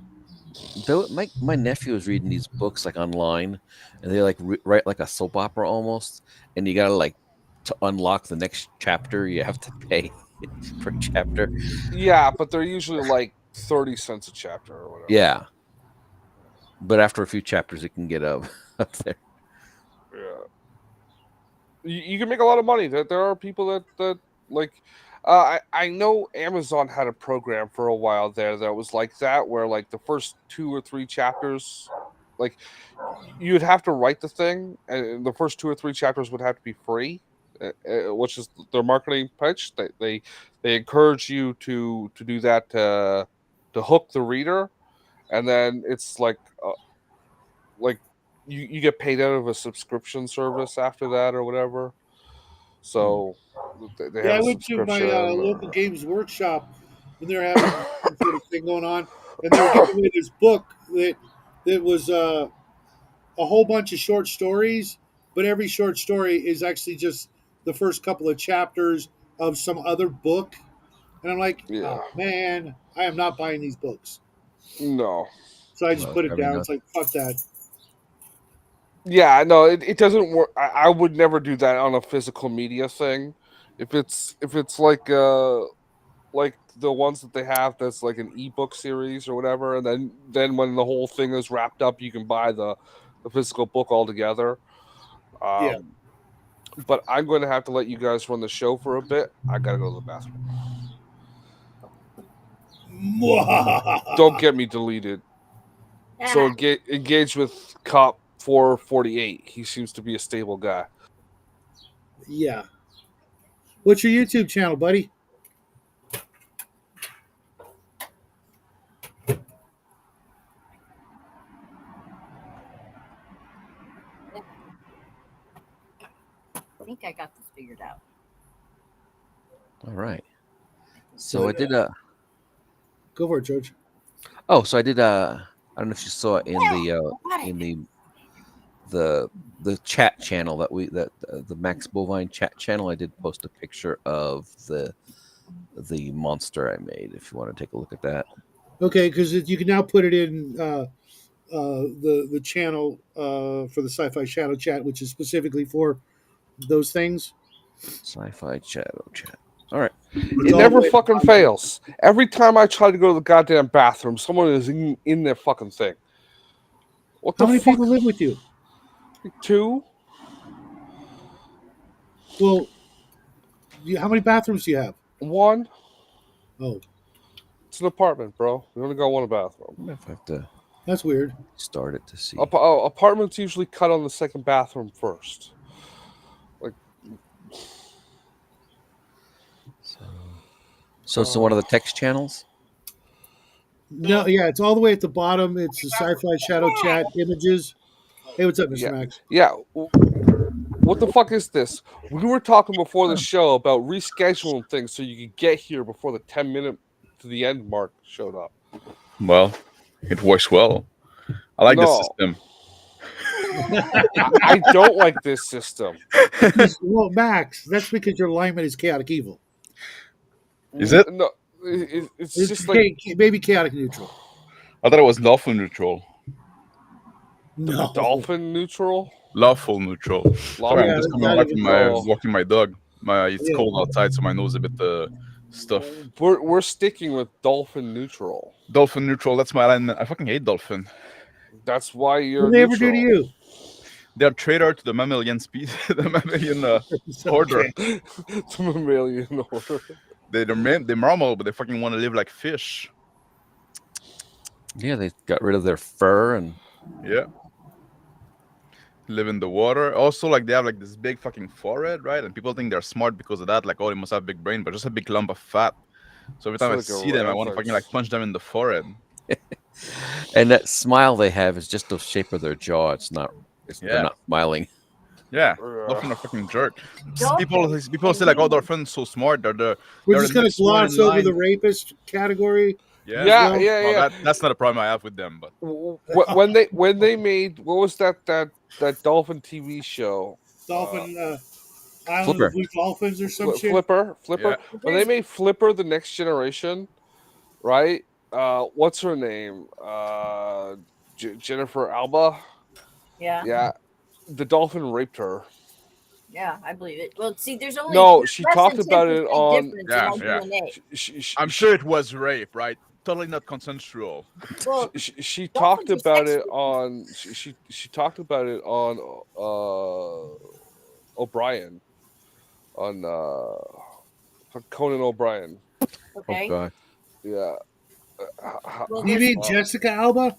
Though my nephew is reading these books like online, and they like write like a soap opera almost, and you gotta like to unlock the next chapter, you have to pay per chapter. Yeah, but they're usually like 30 cents a chapter or whatever. Yeah, but after a few chapters, it can get up there. Yeah. You can make a lot of money. There are people that like. I know Amazon had a program for a while there that was like that, where like the first 2 or 3 chapters, like you'd have to write the thing, and the first 2 or 3 chapters would have to be free, which is their marketing pitch. They encourage you to do that to hook the reader, and then it's like you get paid out of a subscription service after that or whatever. So they Yeah, have I a went to my subscription. local games workshop when they were having some sort of thing going on, and they were giving me this book that was a whole bunch of short stories, but every short story is actually just the first couple of chapters of some other book. And I'm like, Yeah, oh man, I am not buying these books. no, So I just No, put it probably down. not. It's like, fuck that. yeah, no, it doesn't work. I would never do that on a physical media thing. If it's like the ones that they have that's like an ebook series or whatever, and then when the whole thing is wrapped up, you can buy the physical book altogether. Yeah. But I'm going to have to let you guys run the show for a bit. I gotta go to the bathroom. Don't get me deleted. So engage with Cop 448. He seems to be a stable guy. Yeah. What's your YouTube channel, buddy? I think I got this figured out. All right. So I did a. Go for it, George. Oh, so I did a. I don't know if you saw it in the chat channel that the Max Bovine chat channel. I did post a picture of the monster I made. If you want to take a look at that. Okay, because you can now put it in the channel for the Sci-Fi Shadow Chat, which is specifically for those things. Sci-Fi Shadow Chat. All right. It all never the way- fucking fails. Every time I try to go to the goddamn bathroom, someone is in their fucking thing. What How the many fuck? people live with you? 2? Well, how many bathrooms do you have? One. Oh, It's an apartment, bro. We only got one bathroom. I have to that's weird. start it to see. Apartments usually cut on the second bathroom first. Like, So it's one of the text channels. No, yeah, it's all the way at the bottom. It's the Sci-Fi Shadow Chat images. Hey, what's up, Mr. yeah, Max? yeah. What the fuck is this? We were talking before the show about rescheduling things so you could get here before the 10-minute to the end mark showed up. Well, it works well. I like the No. system. I don't like this system. Well, Max, that's because your alignment is chaotic evil. Is it? No, it's just like maybe chaotic neutral. I thought it was lawful neutral. No, dolphin neutral. Lawful neutral. Sorry, Yeah, I'm just coming not back even from close. walking my dog. It's Yeah. cold outside, so my nose is a bit stuff. We're sticking with dolphin neutral. Dolphin neutral. That's my alignment. I fucking hate dolphin. That's why you're. What did they ever do to you? They're traitor to the mammalian species, the mammalian order. Okay. It's a mammalian order. They're normal, but they fucking want to live like fish. Yeah, they got rid of their fur and Yeah. Live in the water. Also, like they have like this big fucking forehead, right? And people think they're smart because of that. Like, oh, they must have a big brain, but just a big lump of fat. So every time It's I like a see them, I want to reflex. fucking like punch them in the forehead. and that smile they have is just the shape of their jaw. It's not. They're Yeah. not smiling. Yeah, Ugh. dolphin are fucking jerk. Dolphins People say like, oh, dolphins so smart. We're They're just the gonna next one gloss in over line. the rapist category. Yeah. Well, that's not a problem I have with them, but When they made, what was that dolphin TV show? Dolphin Island Flipper. of Blue Dolphins or some shit. Flipper. Yeah. When they made Flipper the Next Generation, right? What's her name? Jennifer Alba. Yeah, Yeah, the dolphin raped her. yeah, I believe it. Well, see, there's only No, she less talked than about it 10% on. difference Yeah, in yeah. our DNA. I'm sure it was rape, right? Totally not consensual. Well, She dolphins talked are about sex it on. She talked about it on O'Brien, on Conan O'Brien. okay. Oh God. Yeah. Well, You there's- mean Jessica Alba?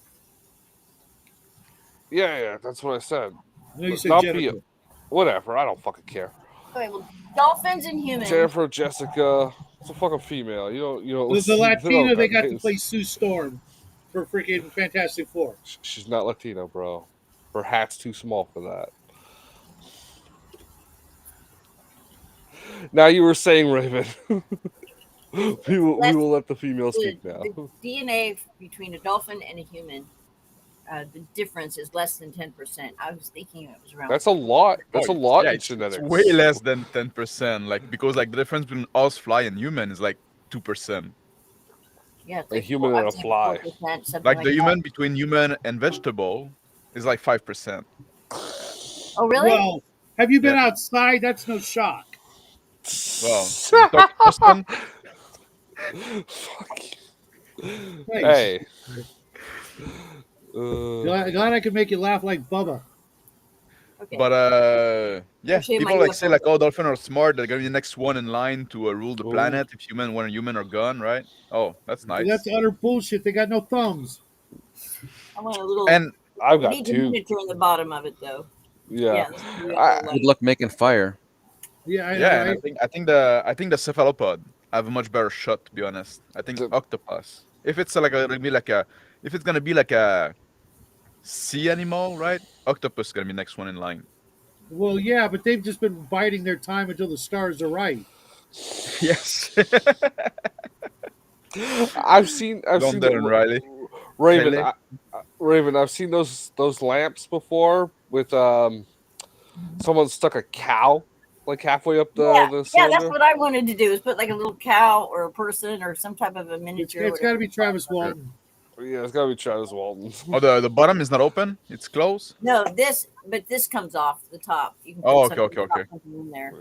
Yeah, that's what I said. No, you But said not Jennifer. be whatever. I don't fucking care. okay, well, dolphins and humans. Jennifer, Jessica, it's a fucking female. You don't. The listen to Latina, they that got to names. play Sue Storm for freaking Fantastic Four. She's not Latino, bro. Her hat's too small for that. Now you were saying, Raven. we will let the female speak now. The DNA between a dolphin and a human, the difference is less than 10%. I was thinking it was around. That's a lot. That's a lot in It's genetics. way less than 10%. Like because like the difference between us, fly, and human is like 2%. Yeah, it's A like human and a fly. 4%, something Like the that. human between human and vegetable is like 5%. Oh, really? Well, have you been Yeah. outside? That's no shock. Well, Dr. Justin, Fuck. Thanks. Hey. Glad I could make you laugh like Bubba. Okay. but yeah, Actually, people my like say UFO like, oh, dolphins are smart. They're gonna be the next one in line to rule the Ooh. planet if one human are gone, right? Oh, that's nice. That's utter bullshit. They got no thumbs. I want a little. And I've We got need the two. miniature in the bottom of it, though. Yeah. let's do I- that. Good luck making fire. Yeah, yeah, and I think the cephalopod have a much better shot, to be honest. I think The- octopus. If it's if it's gonna be like a sea animal, right? Octopus is gonna be next one in line. Well, yeah, but they've just been biding their time until the stars are right. Yes. I've seen London and Riley. Raven. Kelly. Raven, I've seen those lamps before with someone stuck a cow like halfway up the Yeah, that's cylinder. what I wanted to do is put like a little cow or a person or some type of a It's miniature. got to be Travis Walton. Yeah, it's gotta be Travis Walton. Oh, the bottom is not open. It's closed. No, but this comes off the top. You can put Oh, okay, something okay. in there.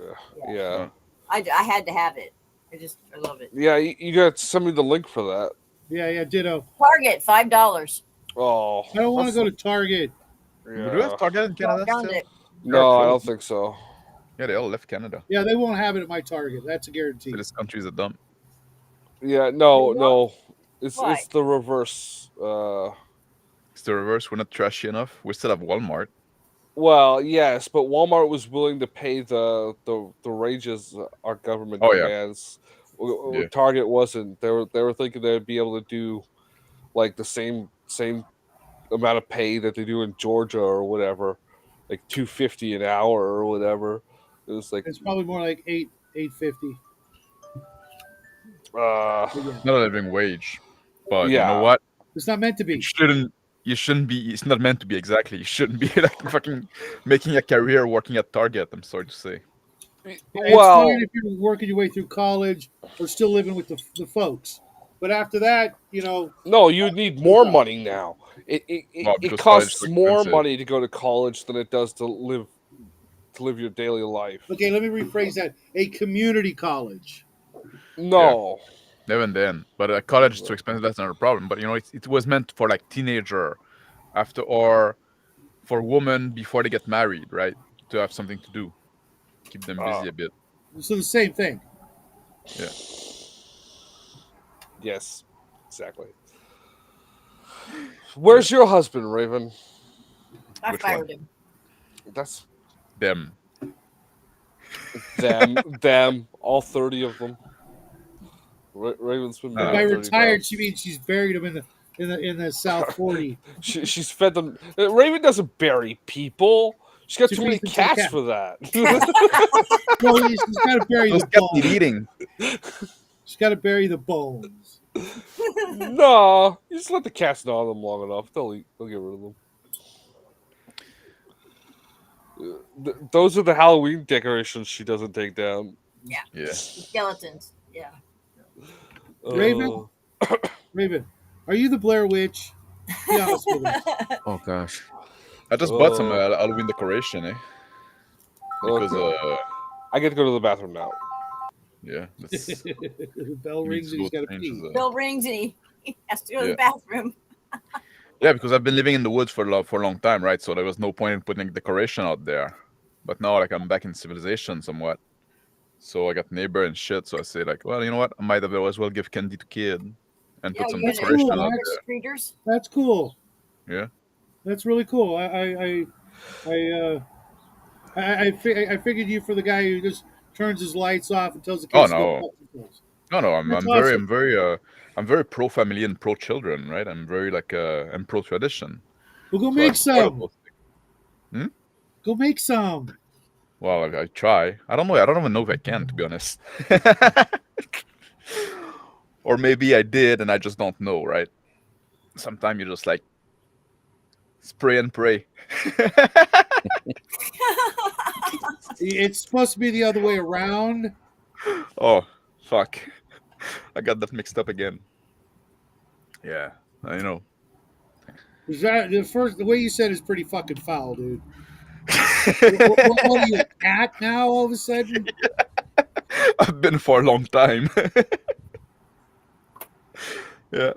Yeah. I had to have it. I love it. Yeah, you got to send me the link for that. Yeah, ditto. Target $5. Oh, I don't want to go to Target. We do have Target in Canada Found still? it. No, I don't think so. Yeah, they all left Canada. Yeah, they won't have it at my Target. That's a So guarantee. this country is a dump. Yeah, no, They no. It's Why? the reverse. It's the reverse. We're not trashy enough. We still have Walmart. Well, yes, but Walmart was willing to pay the wages our government Oh yeah, demands. yeah. Target wasn't. They were thinking they'd be able to do like the same amount of pay that they do in Georgia or whatever, like $2.50 an hour or whatever. It was like, It's probably more like 8.50. uh, Yeah, Not a living wage, but you know yeah. what? it's not meant to You be. shouldn't. You shouldn't be. It's not meant to be exactly. You shouldn't be like fucking making a career working at Target. I'm sorry to say. It's fine Well, if you're working your way through college or still living with the folks. But after that, no, you need no more job. money now. Well, It because college is costs so more expensive. money to go to college than it does to live your daily life. Okay, let me rephrase that. A community college. Yeah, No. even then. But college is too expensive. That's not a problem. But it was meant for like teenager, after or for women before they get married, right? To have something to do, keep them Uh, busy a bit. So the same thing. Yeah. yes, exactly. Yeah. Where's your husband, Raven? I Which one? fired him. That's Them. them, all 30 of them. Raven's been And Uh, by married 30 retired, she times. means she's buried him in the South 40. She's fed them. Raven doesn't bury people. She's got She too many feeds them to the cats cat. for that. No, she's got to bury those the cats need bones. eating. She's got to bury the bones. No, you just let the cats gnaw them long enough. They'll eat. They'll get rid of them. Those are the Halloween decorations she doesn't take down. Yeah. Yeah. Skeletons. Yeah. Raven, Raven, are you the Blair Witch? Be honest with us. Oh gosh. I just bought some Oh, Halloween decoration, because okay. I get to go to the bathroom now. yeah, that's The bell me rings just and he's go got to change pee. Bell rings and he has to go to Yeah. the bathroom. Yeah, because I've been living in the woods for a long time, right? So there was no point in putting decoration out there. But now, like, I'm back in civilization somewhat. So I got neighbor and shit. So I say, like, well, you know what? I might as well give candy to kid and Yeah, put some you're That's gonna decoration cool, out trick or Max. treaters. That's cool. there. Yeah. That's really cool. I figured you for the guy who just turns his lights off and tells the Oh kids to go no, fuck themselves. no. That's awesome. I'm very pro family and pro children, right? I'm very like I'm pro tradition. Well, go So I make support some. those things. Hmm? Go make some. Well, I try. I don't know. I don't even know if I can, to be honest. Or maybe I did and I just don't know, right? Sometimes you just like spray and pray. It's supposed to be the other way around. Oh, fuck. I got that mixed up again. Yeah, I know. The way you said is pretty fucking foul, dude. What are you, a cat now? All of a sudden, I've been for a long time. Yeah.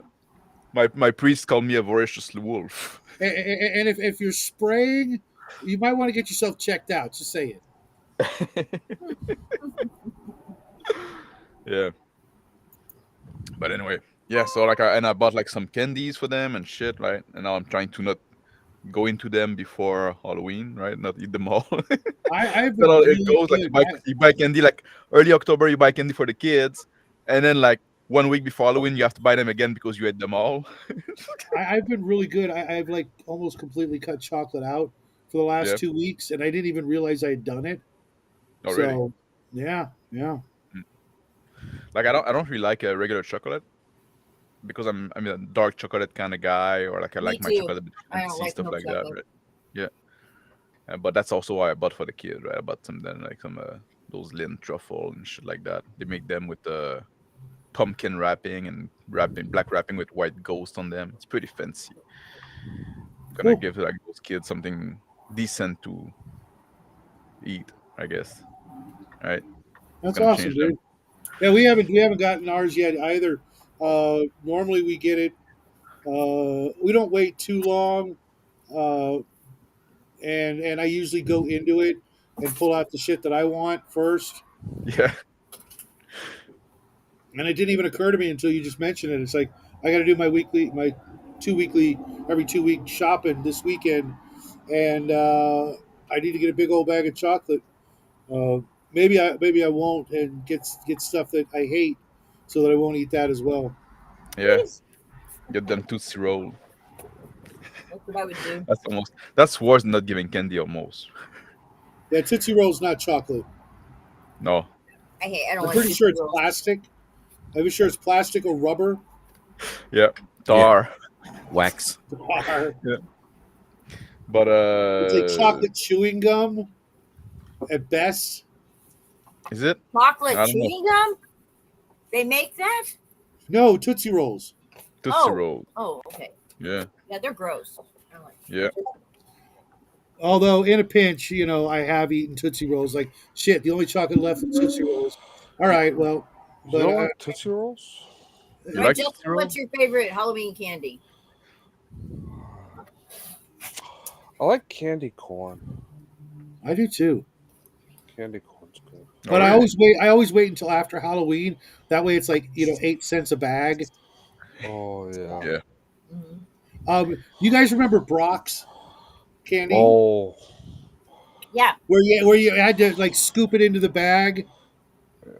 My priest called me a voracious wolf. and if you're spraying, you might want to get yourself checked out. Just say it. Yeah. But anyway, yeah. So like, I bought like some candies for them and shit, right? And now I'm trying to not go into them before Halloween, right? Not eat them all. I've That's been how it really goes. Like good. you buy candy like early October, you buy candy for the kids, and then like 1 week before Halloween, you have to buy them again because you ate them all. I've been really good. I've like almost completely cut chocolate out for the last Yeah. 2 weeks, and I didn't even realize I had done it. Already. So, yeah. Like I don't really like a regular chocolate because I'm a dark chocolate kind of guy, or like I Me like my too. chocolate a bit I don't fancy, like stuff milk like that, chocolate. right? Yeah. But that's also why I bought for the kid, right? I bought some then like some those Lindt truffle and shit like that. They make them with pumpkin wrapping and black wrapping with white ghost on them. It's pretty fancy. Gonna Cool. give like those kids something decent to eat, I guess. Right? That's Gonna awesome, change them. dude. Yeah, we haven't gotten ours yet either. Normally we get it. We don't wait too long, uh, and I usually go into it and pull out the shit that I want first. Yeah. And it didn't even occur to me until you just mentioned it. It's like I got to do my every 2 week shopping this weekend, and I need to get a big old bag of chocolate. Maybe I won't, and get stuff that I hate, so that I won't eat that as well. Yeah. Get them Tootsie Roll. That's what I would do. That's worse than not giving candy almost. Yeah, Tootsie Roll's not chocolate. No. I don't I'm like pretty sure Tootsie it's Rolls. plastic. I'm sure it's plastic or rubber. Yeah. Tar. Wax. Or But it's like chocolate chewing gum at best. is it? Chocolate I don't know. chewing gum? They make that? No, Tootsie Rolls. Tootsie Roll. Oh, okay. Yeah. Yeah, they're gross. I don't like Yeah. Although in a pinch, I have eaten Tootsie Rolls. Like shit, the only chocolate left is Tootsie Rolls. All right, well, You but don't like Tootsie Rolls? You All right, like Justin, Tootsie Roll? what's your favorite Halloween candy? I like candy corn. I do too. Candy corn's good. But I always wait until after Halloween. That way, it's like 8 cents a bag. Oh yeah. Yeah. You guys remember Brock's candy, Oh Yeah. where you had to like scoop it into the bag? yeah.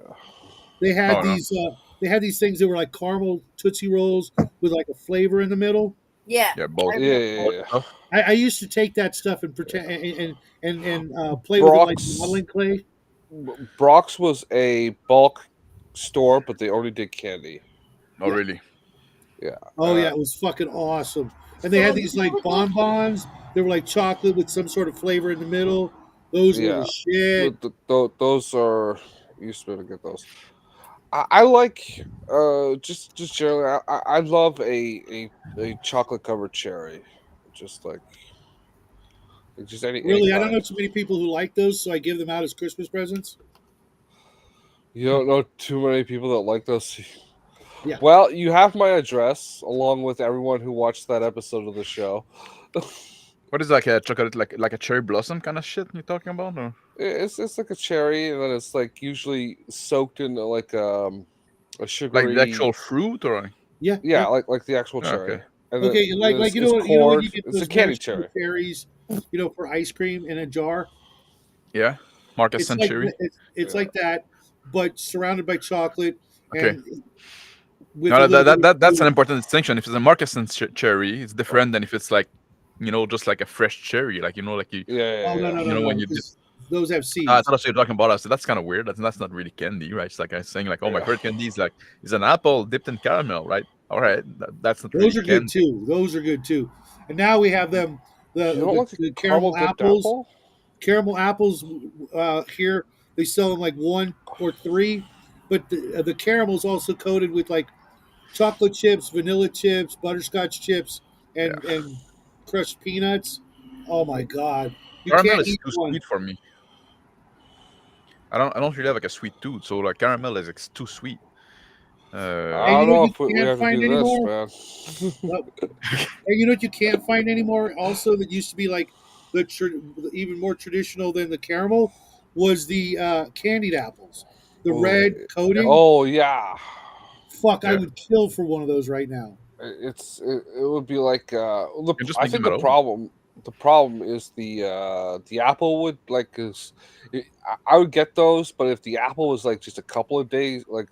They had Oh, no. these things that were like caramel Tootsie Rolls with like a flavor in the middle. Yeah. Yeah. Both. Yeah. I used to take that stuff and pretend and play with it like Brock's- modeling clay. Brock's was a bulk store, but they only did candy. Oh, Yeah. really? Yeah. Oh yeah, it was fucking awesome. And they had these like bonbons. They were like chocolate with some sort of flavor in the middle. Those were Yeah. the shit. Those are used to be able to get those. I like just generally. I love a chocolate covered cherry, just like just any Really, I don't kind. know too many people who like those, so I give them out as Christmas presents. You don't know too many people that like those. Yeah. Well, you have my address, along with everyone who watched that episode of the show. What is like a chocolate, like a cherry blossom kind of shit you're talking about? Or? It's like a cherry, and then it's like usually soaked in like a sugary, Like the actual fruit, or? Yeah. yeah, like the actual Oh, cherry. okay. And Okay, then like it's you know when cored. you get It's a those candy maraschino cherry. cherries, for ice cream in a jar. Yeah. Marcus It's like Century. it's Yeah. like that, but surrounded by chocolate Okay. and with No, a little bit of that's an fruit. important distinction. If it's a Marcus cherry, it's different than if it's like, just like a fresh cherry, like like you, Yeah. Oh no no no when no! you. 'Cause those have seeds. I thought you're talking about us. So that's kind of weird. That's not really candy, right? It's like I was saying, like, oh, my Yeah. favorite candy is an apple dipped in caramel, right? All right, that's not Those really are good candy. too. Those are good too. And now we have them You don't like the the caramel caramel dipped apples. apple? Caramel apples here they sell them like 1 or 3, but the caramel is also coated with like chocolate chips, vanilla chips, butterscotch chips, and crushed peanuts. Oh my god, you Caramel can't is eat too one. sweet for me. I don't really have like a sweet tooth, so like caramel is like, too sweet. I And you don't know what know you if we can't have to find do this, anymore? man. Well, and you know what you can't find anymore? Also, that used to be like even more traditional than the caramel was the candied apples, the red coating. Oh yeah. Fuck, I Yeah. would kill for one of those right now. It would be like You can just I make think them the at home. problem is the apple would like cause I would get those, but if the apple was like just a couple of days, like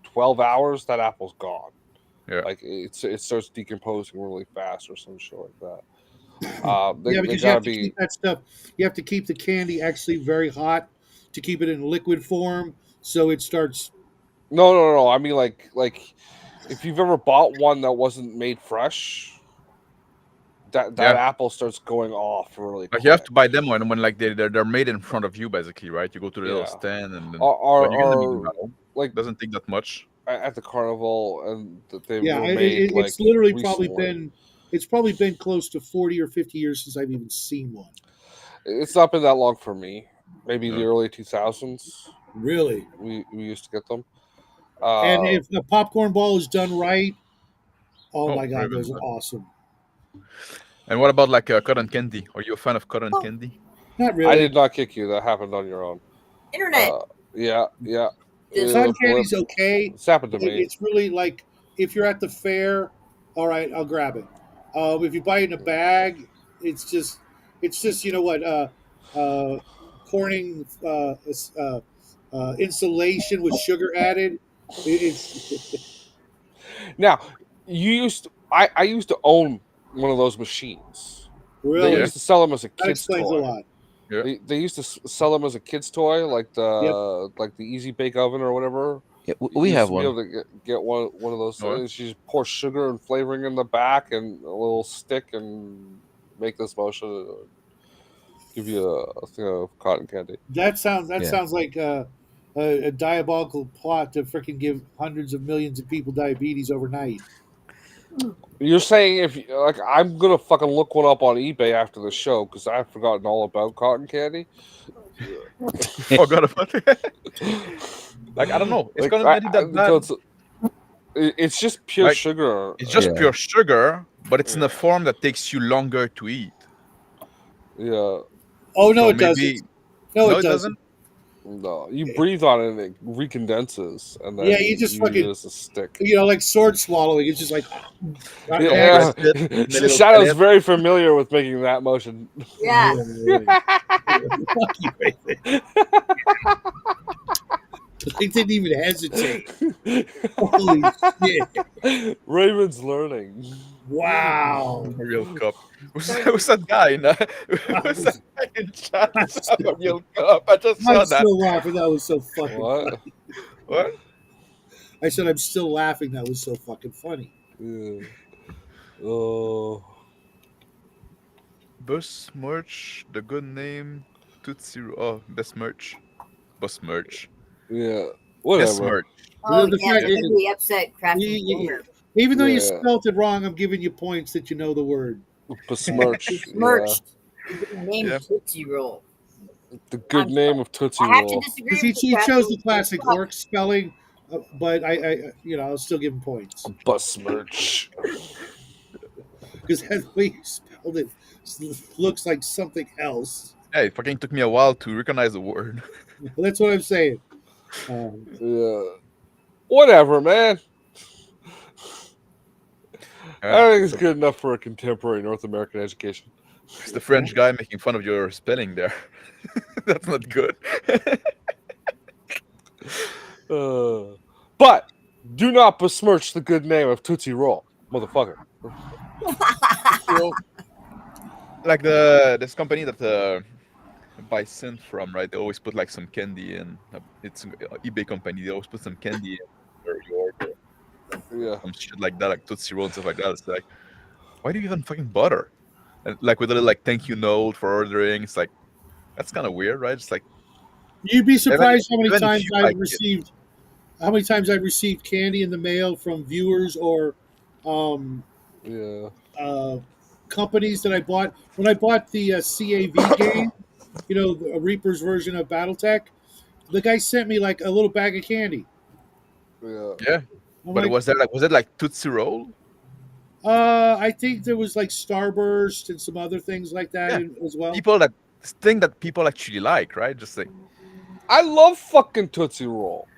12 hours, that apple's gone. Yeah. Like it starts decomposing really fast or some shit like that. They Yeah, because you gotta have to be keep that stuff. You have to keep the candy actually very hot to keep it in liquid form, so it starts. no. I mean like if you've ever bought one that wasn't made fresh, that Yeah. apple starts going off really Like quick. you have to buy them when like they're made in front of you, basically, right? You go to the little Yeah. stand and then Are but you're gonna make them at home. like Doesn't take that much. at the carnival, and that they Yeah, were made like it's literally recently. probably been close to 40 or 50 years since I've even seen one. It's not been that long for me. Maybe the Yeah. early 2000s. Really. We used to get them. And if the popcorn ball is done right, oh Oh, my god, very those good. are awesome. And what about like cotton candy? Are you a fan of cotton candy? Not really. I did not kick you. That happened on your own. Internet. Yeah. Just- Cotton blip. candy's okay. It's happened to me. It's really like if you're at the fair, all right, I'll grab it. If you buy it in a bag, it's just you know what, Corning insulation with sugar added. It's Now, I used to own one of those machines. They really used to sell them as a that kid's explains a toy. lot. Yeah. They used to sell them as a kid's toy, like the Easy Bake Oven or whatever. Yeah, You we used have to be one. able to get one of those. Oh, yeah? Things. You just pour sugar and flavoring in the back and a little stick and make this motion. And give you a thing of cotton candy. That sounds Yeah. like a diabolical plot to freaking give hundreds of millions of people diabetes overnight. You're saying if like I'm gonna fucking look one up on eBay after the show because I've forgotten all about cotton candy. Forgot about it. Like I don't know. It's gonna be that bad. because it's just pure Like, sugar. It's just Yeah. pure sugar, but it's in a form that takes you longer to eat. Yeah. Oh no, So it doesn't. No, No, it doesn't. No, you breathe on it and it recondenses, and then Yeah, you just use fucking- it as a stick. You know, like sword swallowing. It's just like Yeah, Press it in the little Shadow's pellet. very familiar with making that motion. Yeah. Fuck you right there. I didn't even hesitate. Holy shit! Raven's learning. Wow. A real cup. Who's that guy? Who's that guy in chat? A real cup. I just saw I'm that. still laughing. That was so fucking What? funny. What? I said I'm still laughing. That was so fucking funny. Yeah. Oh. Bus merch. The good name. Tootsie. Oh, best merch. Bus merch. Yeah. Best Whatever. merch. Oh, The yeah, fact they're is- gonna be upset crafting You- gamer. Even though you Yeah. spelt it wrong, I'm giving you points that you know the word. Besmirch. Merch. Name Yeah. Tootsie Roll. The good name of Tootsie I have to Roll. disagree Because with he the chose the crafting. classic orc spelling, but I I'll still give him points Besmirch. because the way you spelled it looks like something else. Yeah, it fucking took me a while to recognize the word. That's what I'm saying. Yeah. Whatever, man. I don't think it's good enough for a contemporary North American education. It's the French guy making fun of your spelling there. That's not good. But do not besmirch the good name of Tootsie Roll, motherfucker. So, like this company that buy synth from, right? They always put like some candy in. It's an eBay company. They always put some candy in where you order. Yeah. Some shit like that, like Tootsie Roll and stuff like that. It's like, why do you even fucking bother? And like with a little like thank you note for ordering. It's like that's kind of weird, right? It's like You'd be surprised how many even if times you I've like it. received candy in the mail from viewers or Yeah. companies that I bought when I bought the CAV game. You know, a Reaper's version of BattleTech. The guy sent me like a little bag of candy. Yeah. yeah. I'm But like, was it like Tootsie Roll? I think there was like Starburst and some other things like that Yeah. as well. People that thing that people actually like, right? Just like, I love fucking Tootsie Roll.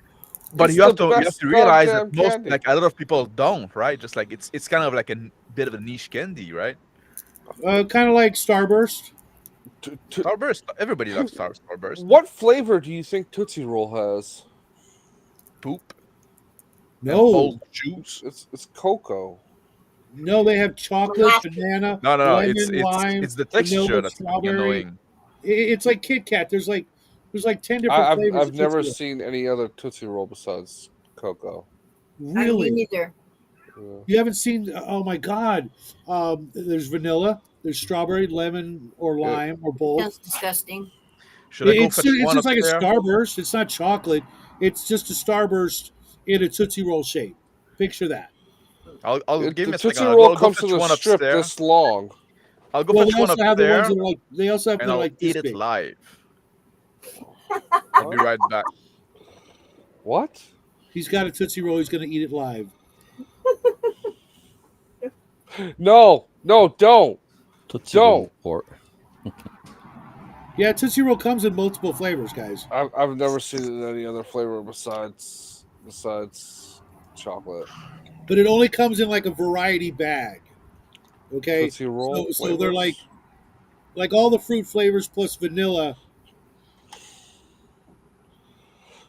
but It's you have the to best realize goddamn that most candy. like a lot of people don't, right? Just like it's kind of like a bit of a niche candy, right? Kind of like Starburst. Starburst, everybody loves Starburst. What flavor do you think Tootsie Roll has? Poop. No, Old juice. It's cocoa. no, they have chocolate, banana, No. lemon, It's lime, the vanilla, texture that's fucking strawberry. annoying. It's like Kit Kat. There's like 10 different I've flavors. I've of never Tootsie Roll. seen any other Tootsie Roll besides cocoa. Me Really. neither. Yeah. You haven't seen? Oh my God! There's vanilla. There's strawberry, lemon, or lime, or both. Sounds disgusting. Should I go It's fetch just one like a upstairs? Starburst. It's not chocolate. It's just a Starburst in a Tootsie Roll shape. Picture that. I'll give me The a Tootsie second. I'll Roll go comes fetch in a one strip upstairs. this long. I'll go Well, fetch they one also have the ones upstairs, that are like. They also have and the I'll like eat this it big. live. I'll be right back. What? He's got a Tootsie Roll. He's going to eat it live. No, don't. Tootsie Don't. Roll report. Yeah, Tootsie Roll comes in multiple flavors, guys. I've never seen it in any other flavor besides chocolate. But it only comes in like a variety bag. Okay, Tootsie Roll so they're flavors. like all the fruit flavors plus vanilla.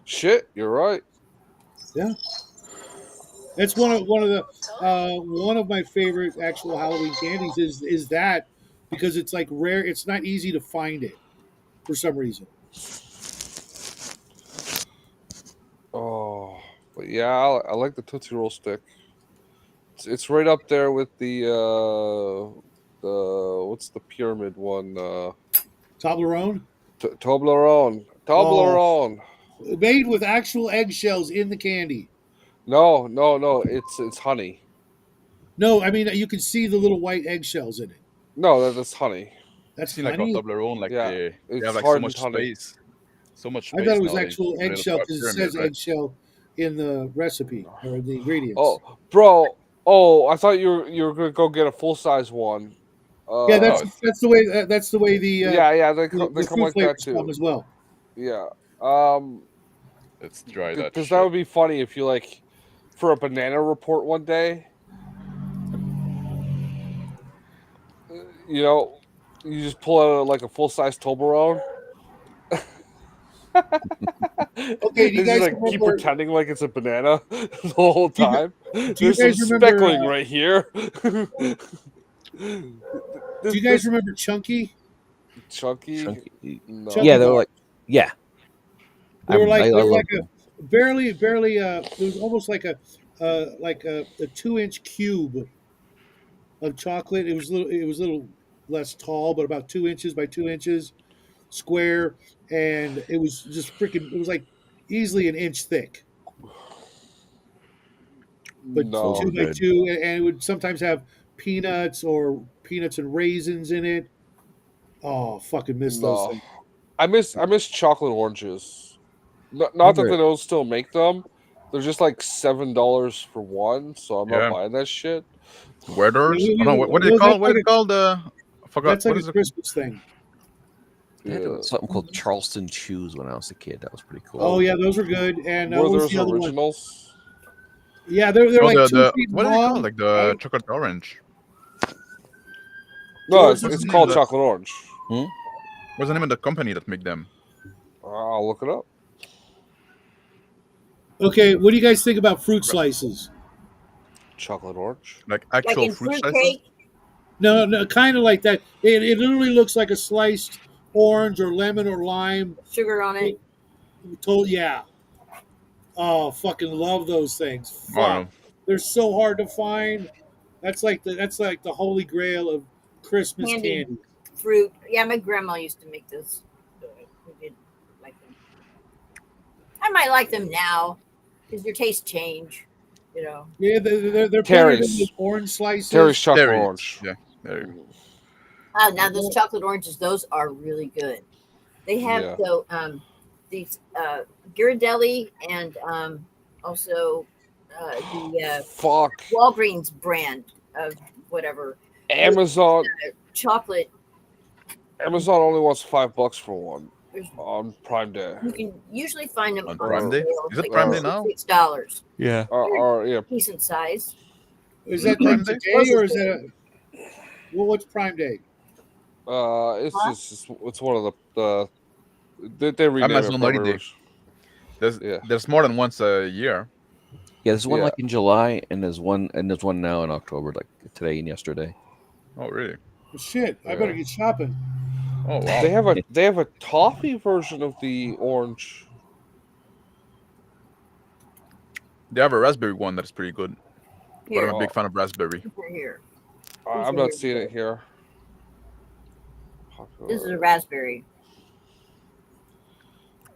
Shit, you're right. Yeah, it's one of my favorite actual Halloween candies is that because it's like rare. It's not easy to find it for some reason. Oh, but yeah, I like the Tootsie Roll stick. It's right up there with the what's the pyramid one? Toblerone, Toblerone. oh, Toblerone. made with actual eggshells in the candy. No. It's honey. No, I mean you can see the little white eggshells in it. No, that's honey. I've That's seen like on honey. Toblerone, like Yeah, they have it's like so hardened much honey. space, so much I thought space it was nowadays. actual Put it in eggshell a because it pyramid, says right? eggshell in the recipe or the ingredients. Oh, bro. Oh, I thought you were gonna go get a full size one. Yeah, No, Uh, that's the way yeah. They the come fruit like that flavors come too. as well. Yeah. Um, let's try that because that shit. would be funny if you like for a banana report one day. You know, you just pull out like a full size Toblerone. Okay, do you It's just guys like keep remember? pretending like it's a banana the whole Do you, time. do you There's some guys remember? speckling right here. Do you guys this remember Chunky? chunky. Chunky. Chunky Yeah, No. they were bar. like, yeah, They were I like love a them. barely. It was almost like a 2 inch cube of chocolate. It was a little less tall, but about 2 inches by 2 inches square, and it was just freaking. It was like easily an inch thick, but Those No. were two by good. two, and it would sometimes have peanuts and raisins in it. Oh, fucking miss those No. things. I miss chocolate oranges. Not that Remember, they don't still make them. They're just like $7 for one, so I'm not Yeah, buying that shit. Yeah, Weathers. Oh no, what do they call? What is it called? I forgot. that's like What a is it? Christmas thing. they had Yeah. something called Charleston Chews when I was a kid. That was pretty cool. Oh yeah, those were good. And what was Werther's the other one? originals. Yeah, they're No, like two the feet what are they called? long, Like the right? chocolate orange. No, George, What's it's the name? called chocolate orange. What's the name of the company that make them? I'll look it up. okay, what do you guys think about fruit slices? Chocolate orange. Like Like actual in fruit slices? fruitcake, No, kind of like that. It literally looks like a sliced orange or lemon or lime. sugar on it. Told yeah. Oh, fucking love those things. I don't Fuck, know. they're so hard to find. That's like the holy grail of Christmas Candy. candy. Fruit. Yeah, my grandma used to make those. We did like them. I might like them now because your tastes change. You know. Yeah, they're better than the Terry's. orange slices. Terry's chocolate There it is. orange. Yeah, there you go. Now those chocolate oranges, those are really good. They have Yeah. though these Ghirardelli and also the Fuck. Walgreens brand of whatever Amazon. chocolate. Amazon only wants $5 for one There's- on Prime Day. You can usually find them On on Prime Day? sale, Is it like Prime Day Or- now? $6. Yeah. Or yeah. Decent size. Is that Prime like Day? today or is that what's Prime Day? It's Huh? just it's one of the they rename Amazon it for holiday. every- Yeah. There's more than once a year. Yeah, there's one Yeah. like in July, and there's one now in October, like today and yesterday. Oh really? Well, shit, I Yeah. better get shopping. Oh They wow. have a toffee version of the orange. They have a raspberry one that's pretty good. But Here, I'm a big fan of raspberry. here. I'm not seeing it here. This is a raspberry.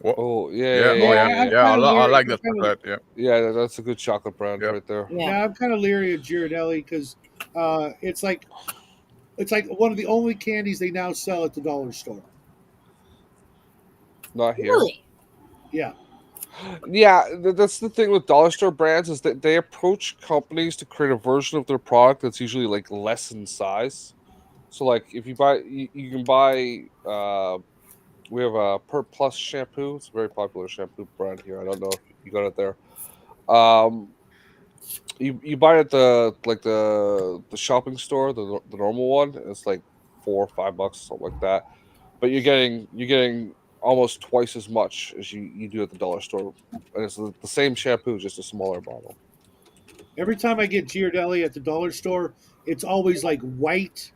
Oh yeah, Yeah, yeah, oh yeah, yeah, yeah. yeah. I kinda like weird. that chocolate. Yeah. Yeah, that's a good chocolate brand Yeah. right there. Yeah. Yeah, I'm kind of leery of Ghirardelli because it's like one of the only candies they now sell at the dollar store. Not here. Really? Yeah, Yeah, that's the thing with dollar store brands is that they approach companies to create a version of their product that's usually like less in size. So like if you buy, you can buy We have a Per Plus shampoo. It's a very popular shampoo brand here. I don't know if you got it there. Um, you buy it at the shopping store, the normal one. It's like $4 or $5, something like that. But you're getting almost twice as much as you do at the dollar store, and it's the same shampoo, just a smaller bottle. Every time I get Ghirardelli at the dollar store, it's always like white,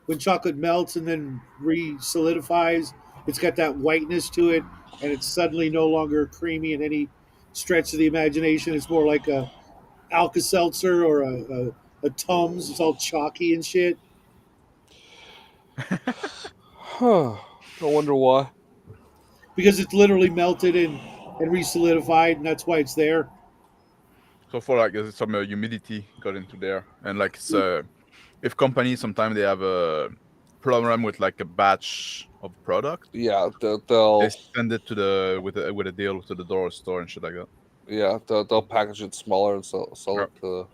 when chocolate melts and then re-solidifies. It's got that whiteness to it, and it's suddenly no longer creamy in any stretch of the imagination. It's more like a Alka-Seltzer or a Tums. It's all chalky and shit. Huh. I wonder why. Because it's literally melted and re-solidified, and that's why it's there. So for like some humidity got into there, and like it's if companies sometimes they have a problem with like a batch of product, Yeah, they they'll send it to the with a deal to the dollar store and shit like that. they'll package it smaller and sell Yeah. it to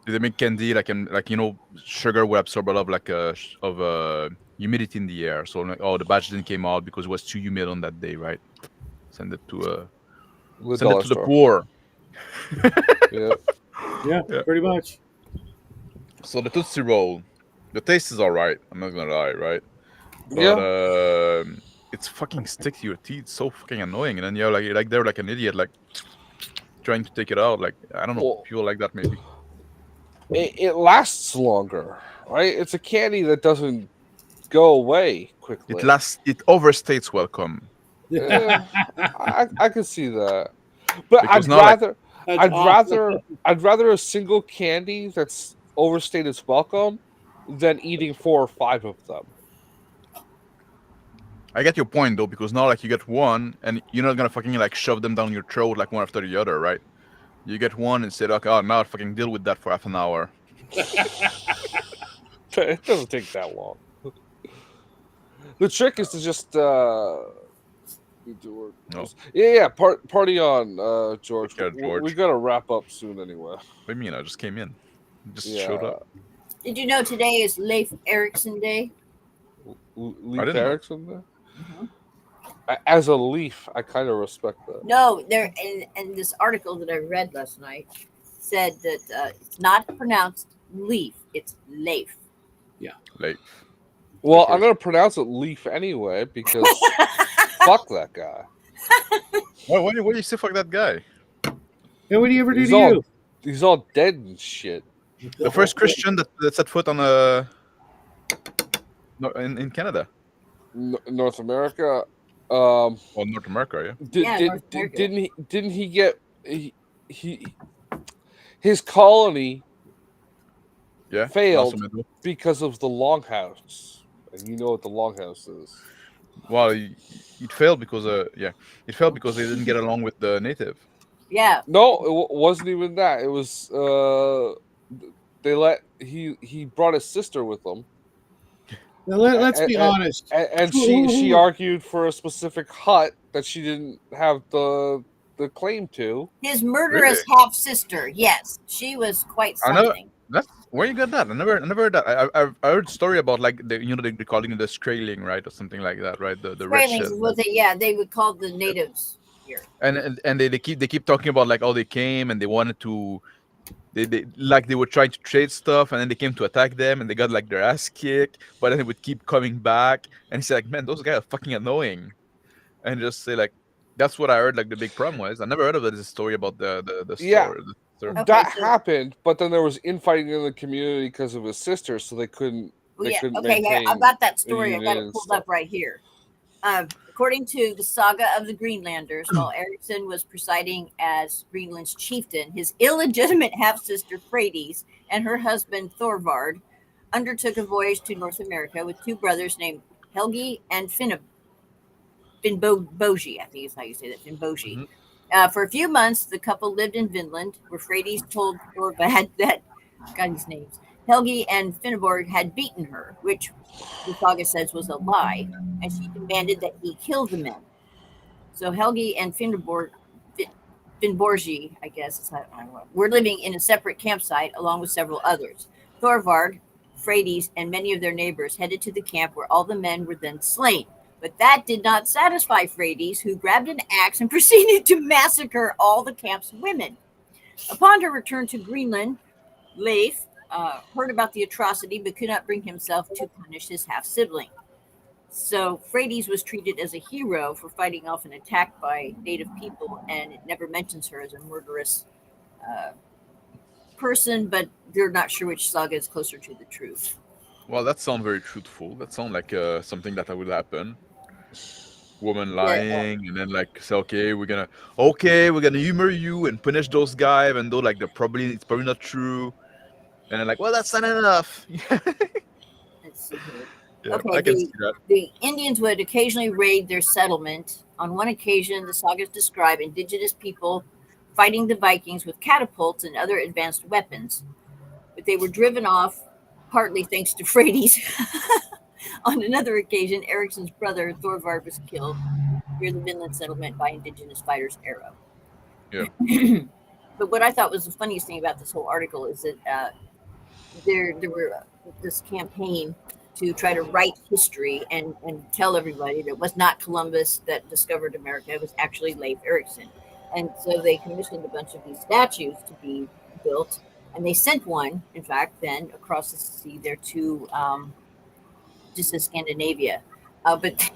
They make candy like sugar will absorb a lot of like humidity in the air. So like, the batch didn't came out because it was too humid on that day, right? Send it to the send it dollar to the store. poor. Yeah. Yeah, Yeah. pretty much. So the Tootsie Roll, the taste is alright. I'm not gonna lie, right? But Yeah. it's fucking stick to your teeth, so fucking annoying. And then you're like they're like an idiot, like trying to take it out. Like I don't know, Well, people like that maybe. it lasts longer, right? It's a candy that doesn't go away quickly. It overstates welcome Yeah, I can see that, but because now like That's I'd awesome. rather a single candy that's overstayed its welcome than eating 4 or 5 of them. I get your point though, because now like you get one and you're not gonna fucking like shove them down your throat like one after the other, right? You get one and say, okay, now fucking deal with that for half an hour. It doesn't take that long. The trick is to just do No. yeah. Party on, George. Yeah, George. We gotta wrap up soon anyway. What do you mean? I just came in, just Yeah. showed up. Did you know today is Leif Erikson Day? Leif didn't know. Erikson there. As a Leaf, I kind of respect that. No, there in this article that I read last night said that it's not pronounced Leaf, it's Leif. Late. Well, Okay. I'm gonna pronounce it Leaf anyway because fuck that guy. Why do you say fuck that guy? And what do you ever do He's to all you? he's all dead and shit. The first Christian that set foot on in Canada North America. or North America, yeah. North America. Didn't he get he his colony Yeah. failed Lasso Meadow. because of the longhouse, and you know what the longhouse is. Well, it failed because it failed because they didn't get along with the native. Yeah. No, it wasn't even that. It was he brought his sister with him. Now, let's be honest. And she argued for a specific hut that she didn't have the claim to. His murderous Really? half sister. Yes, she was quite I know. something. That's where you got that. I never heard that. I heard story about like they're calling it the Skraeling, right, or something like that, right? The red Railings shit. is what they would call the natives here. And they keep talking about like they came and they wanted to they were trying to trade stuff and then they came to attack them and they got like their ass kicked, but then they would keep coming back and he's like, man, those guys are fucking annoying. And just say like that's what I heard like the big problem was. I never heard of this story about the story. Yeah. Okay, That happened, but then there was infighting in the community because of his sister, so they couldn't. Well, they yeah, couldn't okay, maintain I've got that story. a I've got union it and pulled stuff. up right here. According to the saga of the Greenlanders, while Ericsson was presiding as Greenland's chieftain, his illegitimate half-sister Freydis and her husband Thorvard undertook a voyage to North America with 2 brothers named Helgi and Finnbogi, I think is how you say that, Finnbogi. For a few months, the couple lived in Vinland, where Freydis told Thorvald that, got these names, Helgi and Finnborg had beaten her, which the saga says was a lie, and she demanded that he kill the men. So Helgi and Finnborgi, I guess, is how, I don't know, were living in a separate campsite along with several others. Thorvard, Freydis, and many of their neighbors headed to the camp where all the men were then slain. But that did not satisfy Frades, who grabbed an axe and proceeded to massacre all the camp's women. Upon her return to Greenland, Leif heard about the atrocity but could not bring himself to punish his half-sibling. So Frades was treated as a hero for fighting off an attack by native people, and it never mentions her as a murderous person, but they're not sure which saga is closer to the truth. Well, that sounds very truthful. That sounds like something that would happen. Woman lying, and then like say, okay, we're gonna humor you and punish those guys, even though like it's probably not true. And then like, well, that's not enough. Let's see here. Yeah, Okay, I can see that. The Indians would occasionally raid their settlement. On one occasion, the sagas describe indigenous people fighting the Vikings with catapults and other advanced weapons. But they were driven off, partly thanks to Frades. On another occasion, Ericsson's brother, Thorvard, was killed near the Vinland settlement by indigenous fighters' arrow. Yeah. But what I thought was the funniest thing about this whole article is that there were this campaign to try to write history and tell everybody that it was not Columbus that discovered America. It was actually Leif Erikson. And so they commissioned a bunch of these statues to be built. And they sent one, in fact, then across the sea there to just to Scandinavia. But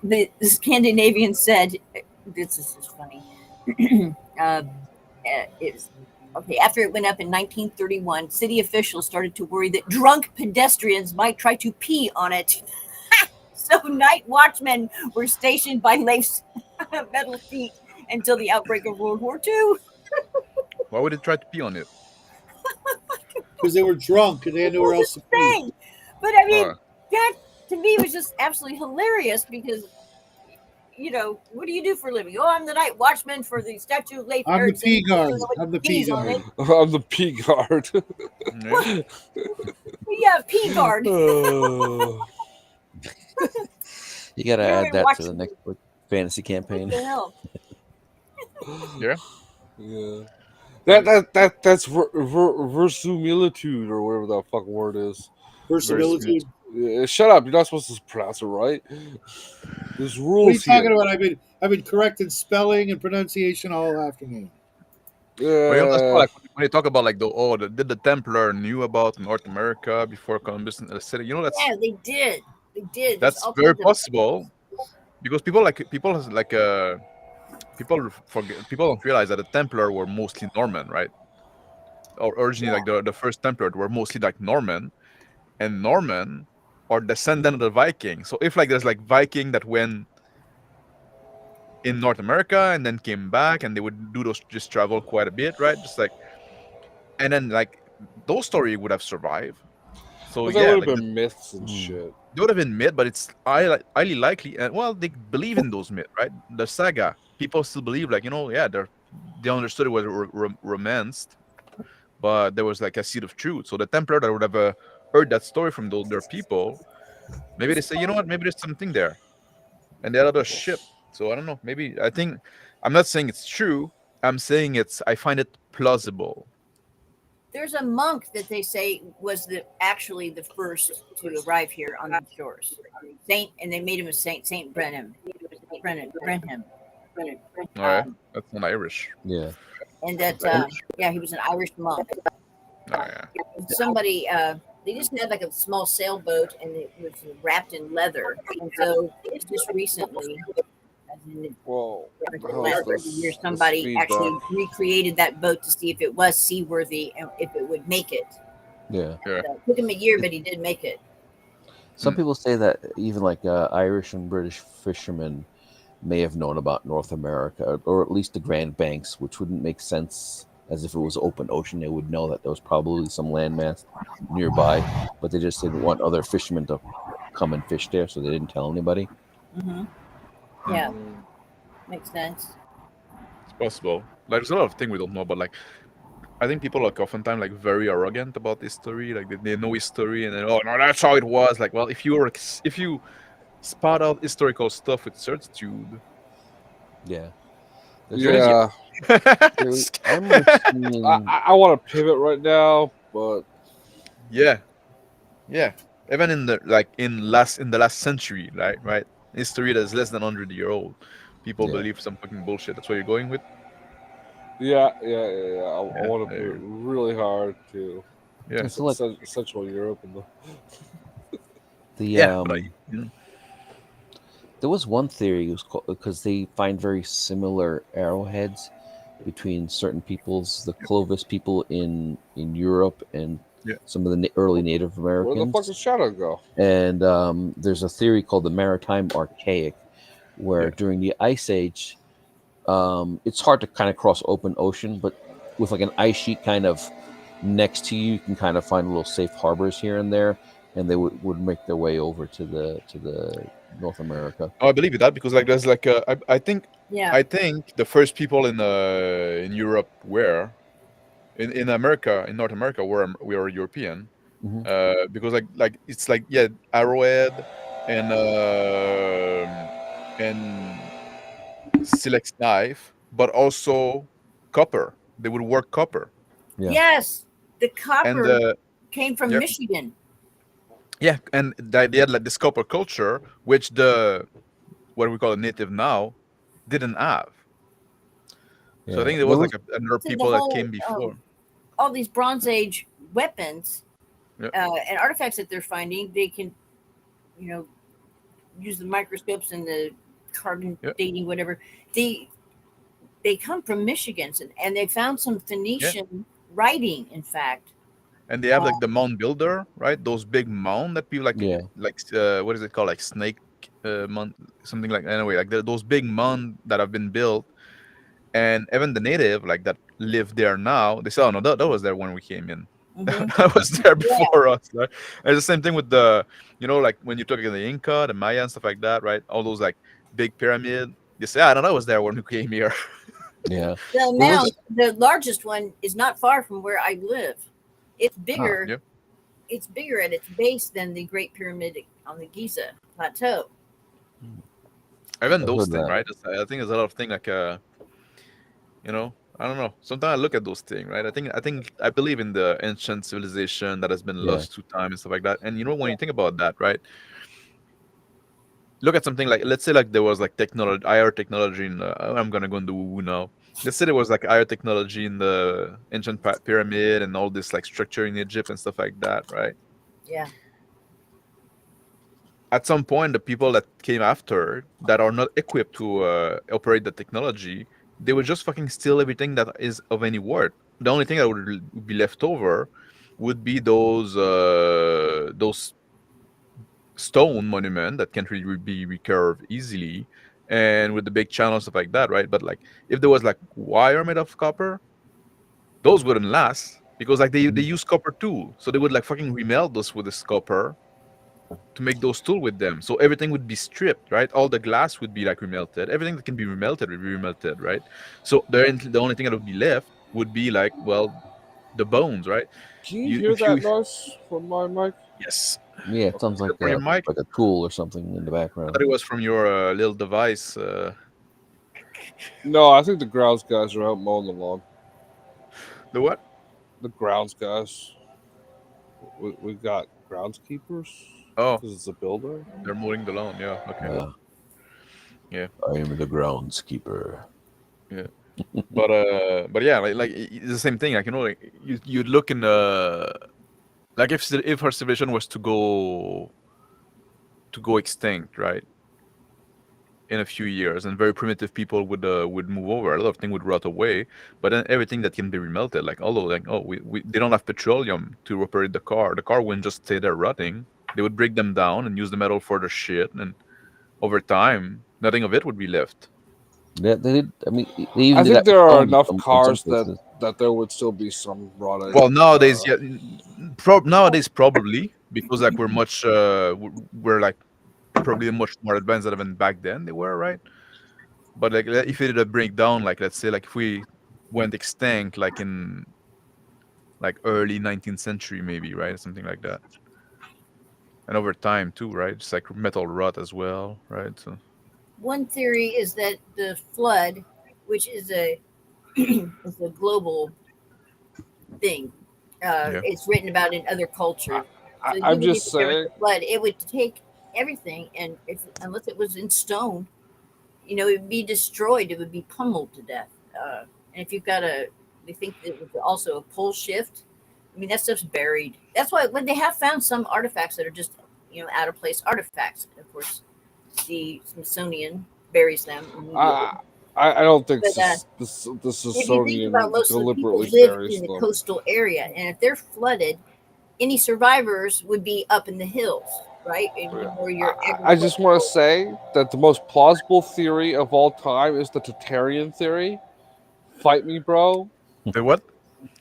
the Scandinavian said, this is just funny. It was, okay, after it went up in 1931, city officials started to worry that drunk pedestrians might try to pee on it. So night watchmen were stationed by Leif's metal feet until the outbreak of World War II. Why would they try to pee on it? Because they were drunk and they had nowhere else to pee. But I mean, that to me was just absolutely hilarious because, you know, what do you do for a living? Oh, I'm the night watchman for the statue of Leif I'm the Erikson. pee guard. You I'm the pee guard. I'm the pea guard. Yeah, pee guard. You got to You're add that to watching- the next fantasy campaign. What the hell? Yeah. Yeah. That's verisimilitude or whatever that fucking word is. Verisimilitude. Yeah, shut up! You're not supposed to pronounce it right. There's rules. What are you talking here. about? I've been correcting spelling and pronunciation all afternoon. But you know, that's why, like, when you talk about like did the Templar knew about North America before Columbus said, you know, that's Yeah, they did. They did. that's There's all very kinds of- possible because people don't realize that the Templar were mostly Norman, right? Or originally, like the first Templar were mostly like Norman, and Norman are descendant of the Viking. So if like there's like Viking that went in North America and then came back, and they would do those just travel quite a bit, right? Just like, and then like those stories would have survived. So But yeah, that would like, have been myths and shit. they would have been myth, but it's highly likely, and well, they believe in those myths, right? The saga, people still believe, like, you know, yeah, they understood it was romanced, but there was like a seed of truth. So the Templar that would have heard that story from their people, maybe they say, you know what, maybe there's something there, and they had other ship. So I don't know. Maybe I'm not saying it's true. I'm saying I find it plausible. There's a monk that they say was actually the first to arrive here on the shores. And they made him a saint, Saint Brenham. Brenham. All right, that's not Irish. Yeah. And that, he was an Irish monk. Oh yeah. Somebody, they just had like a small sailboat and it was wrapped in leather. And so just recently, Well, somebody actually recreated that boat to see if it was seaworthy and if it would make it. Yeah. It took him a year, but he did make it. Some people say that even like Irish and British fishermen may have known about North America, or at least the Grand Banks, which wouldn't make sense as if it was open ocean. They would know that there was probably some landmass nearby, but they just didn't want other fishermen to come and fish there, so they didn't tell anybody. Mm-hmm. Yeah, makes sense. It's possible. Like, there's a lot of things we don't know, but like, I think people are oftentimes like very arrogant about history. Like they know history, and then, oh no, that's how it was. Like, well, if you spot out historical stuff with certitude, Yeah. Yeah. I want to pivot right now, but yeah. even in the in the last century, right, history that's less than 100 year old, people Yeah. believe some fucking bullshit. That's where you're going with. Yeah. I Yeah, want to put really hard to yeah, It's like Central Europe and the yeah. But you know, there was one theory, it was called, because they find very similar arrowheads between certain peoples, the Clovis people in Europe and yeah, some of the early Native where the fuck Americans. does Shadow go? And there's a theory called the Maritime Archaic, where yeah. during the Ice Age, it's hard to kind of cross open ocean, but with like an ice sheet kind of next to you, you can kind of find little safe harbors here and there, and they would make their way over to the North America. Oh, I believe that because like there's like Yeah. I think the first people in Europe were in America, in North America, we are European. Hmm. Because like it's like, yeah, arrowhead and and silex knife, but also copper. They would work copper, Yeah, Yes, the and copper came from yeah, Michigan. yeah, and they had like this copper culture, which the what we call a native now didn't have. So I yeah. think there There was was like another So the people that whole came before. all these Bronze Age weapons Yeah, and artifacts that they're finding, they can, you know, use the microscopes and the carbon yeah, dating, whatever. They they come from Michigan, and they found some yeah. Phoenician writing. In fact, And they have like the mound builder, right? Those big mound that people yeah, what is it called? Like snake mound, something like, anyway, like those big mound that have been built. And even the native like that live there now, they say, oh no, that was there when we came in. hmm That was there yeah, before us, right? And it's the same thing with the, like when you talk about the Inca, the Maya and stuff like that, right? All those like big pyramid, they say, I don't know, that was there when we came here. yeah. the There was mound, the largest one, is not far from where I live. It's ah, bigger. Yeah, It's bigger at its base than the Great Pyramid on the Giza Plateau. even I've those heard things, that. right? I think there's a lot of things like I don't know. Sometimes I look at those things, right? I believe in the ancient civilization that has been Yeah, lost to time and stuff like that. And when you think about that, right? Look at something like, let's say like there was like technology, IR technology in I'm gonna go into woo now. Let's say there was like IR technology in the ancient pyramid and all this like structure in Egypt and stuff like that, right? Yeah. At some point, the people that came after that are not equipped to operate the technology, they would just fucking steal everything that is of any worth. The only thing that would be left over would be those stone monument that can't really be recurved easily, and with the big channels stuff like that, right? But like if there was like wire made of copper, those wouldn't last because like they mhm, use copper too, so they would like fucking remelt those with this copper to make those tools with them. So everything would be stripped, right? All the glass would be like remelted. Everything that can be remelted would be remelted, right? So the only thing that would be left would be like, well, the bones, right? Can you You hear if you that noise from my mic? Yes, yeah. It sounds is it from your mic? like a tool or something in the I background. thought it was from your little device. No, I think the grounds guys are out mowing the lawn. The what? The grounds guys. We got groundskeepers Oh, because it's a builder. they're mowing the lawn. Yeah. Okay. Uh, Yeah. I am the groundskeeper. Yeah. But yeah, it's the same thing. Like like you'd look in like if her civilization was to go extinct, right? In a few years, and very primitive people would move over. A lot of things would rot away, but then everything that can be remelted, like although like they don't have petroleum to operate the car wouldn't just stay there rotting. They would break them down and use the metal for the shit, and over time, nothing of it would be left. Yeah, they did. I mean, they even I did think that with there are phones enough in some cars places. that there would still be some rotted. Well, nowadays, yeah, nowadays probably because like we're like probably much more advanced than even back then they were, right? But like if it did a breakdown, like let's say like if we went extinct like in like early 19th century maybe, right? Something like that. And over time too, right? It's like metal rot as well, right? So One theory is that the flood, which is a is a global thing, yeah. it's written about in other cultures. So I'm even if just there was saying. a flood, it would take everything, and if unless it was in stone, it would be destroyed. It would be pummeled to death. And if you've got they think it was also a pole shift. I mean, that stuff's buried. That's why when they have found some artifacts that are just out of place artifacts. Of course, the Smithsonian buries them immediately. I I don't think But the if you think Smithsonian about most of the people deliberately live buries in the them. coastal area, and if they're flooded, any survivors would be up in the hills, right? And where your I just want to agricultural. say that the most plausible theory of all time is the Tartarian theory. Fight me, bro. The what?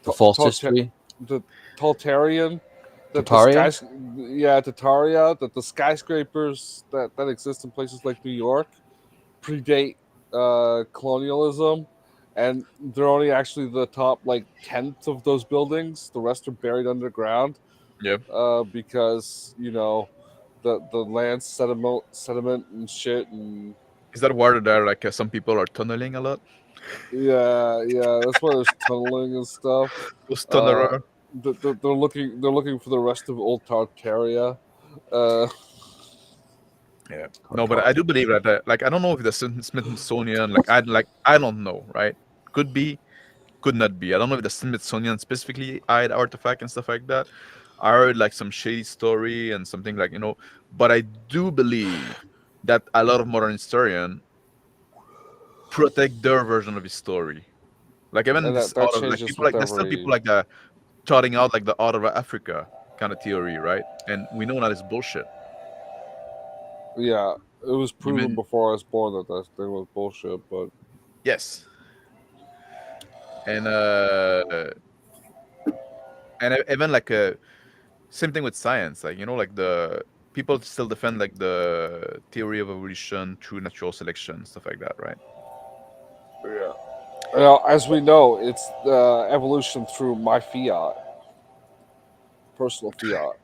The Ta- false ta- history, the Tartarian, that the Tartaria. skys, yeah, Tartaria, that the skyscrapers that exist in places like New York predate colonialism, and they're only actually the top like tenth of those buildings. The rest are buried underground, Yeah. because the land sediment and shit, and Is that water there? Like some people are tunneling a lot. yeah, that's why there's tunneling and stuff. Those Uh, tunneler. they're looking for the rest of old Tartaria. Uh, Yeah. No, but I do believe that. Like I don't know if the Smithsonian. I don't know. Right? Could be. Could not be. I don't know if the Smithsonian specifically eyed artifact and stuff like that. I heard like some shady story and something but I do believe that a lot of modern historians protect their version of his story. Like even and this that out of like changes people with like there's still people every. like that trotting out like the out of Africa kind of theory, right? And we know that is bullshit. Yeah, it was proven Even before I was born that thing was bullshit, but yes, and even like same thing with science, like like the people still defend like the theory of evolution through natural selection, stuff like that, right? yeah. Well, as we know, it's evolution through my fiat, personal fiat.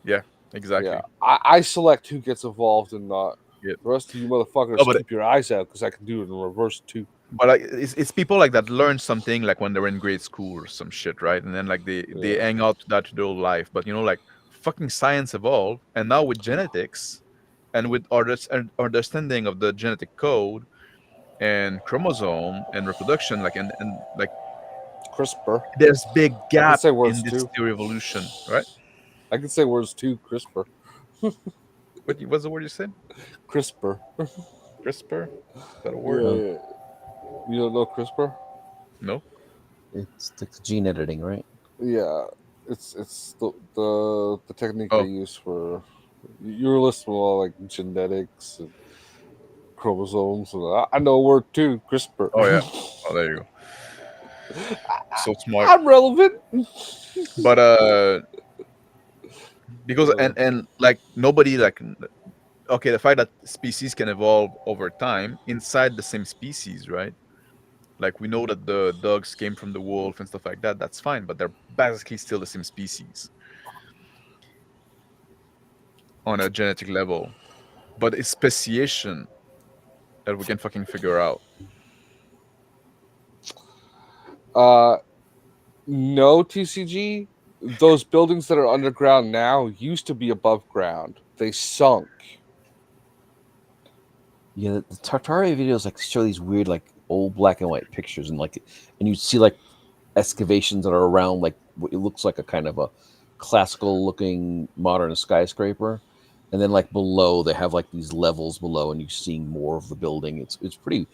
Yeah, Yeah, exactly. I select who gets involved and not. Yeah. The rest of you No, motherfuckers, but keep your eyes out because I can do it in reverse too. like it's people like that learn something like when they're in grade school or some shit, right? And then like they Yeah, hang out to that to their whole life. But like fucking science evolved, and now with genetics and with our understanding of the genetic code and chromosome and reproduction, like and like CRISPR. there's big I can gap say in words this too. theory of evolution, right? I can say words too. CRISPR. What's the word you said? CRISPR. CRISPR? Is that a word? No, Yeah, you don't know CRISPR? No. it's like the gene editing, right? Yeah, it's the technique they Oh, use for. You were listening to all like genetics and chromosomes, and I know a word too. CRISPR. oh yeah. Oh, there you go. So smart. I'm relevant. But because Uh, and like nobody like okay, the fact that species can evolve over time inside the same species, right? Like we know that the dogs came from the wolf and stuff like that. That's fine, but they're basically still the same species on a genetic level. But it's speciation that we can fucking figure out. uh, no, TCG. Those buildings that are underground now used to be above ground. They sunk. Yeah, the Tartaria videos like show these weird like old black and white pictures, and you see like excavations that are around like what it looks like a kind of a classical looking modern skyscraper, and then like below they have like these levels below, and you're seeing more of the building. It's pretty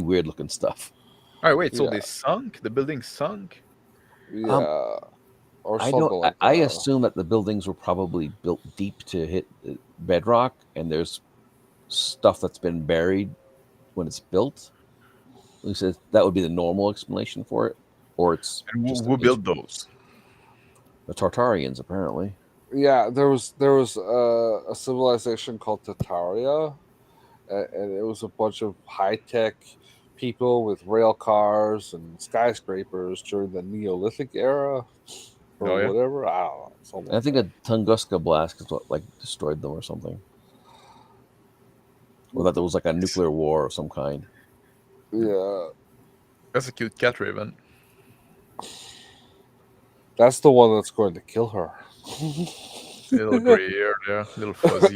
weird looking stuff. All right, wait. So Yeah, they sunk? The building sunk? Um, yeah, or I don't. something like I that. assume that the buildings were probably built deep to hit bedrock, and there's stuff that's been buried when it's built. At least that would be the normal explanation for it, or it's And just who built those? the Tartarians apparently. Yeah, there was a civilization called Tataria, and it was a bunch of high tech people with rail cars and skyscrapers during the Neolithic era or Oh yeah. whatever. I don't know, something And I like think that. a Tunguska blast is what like destroyed them or something, or that there was like a nuclear war of some kind. Yeah, That's a cute cat, Raven. that's the one that's going to kill her. little gray hair there, a little fuzzy.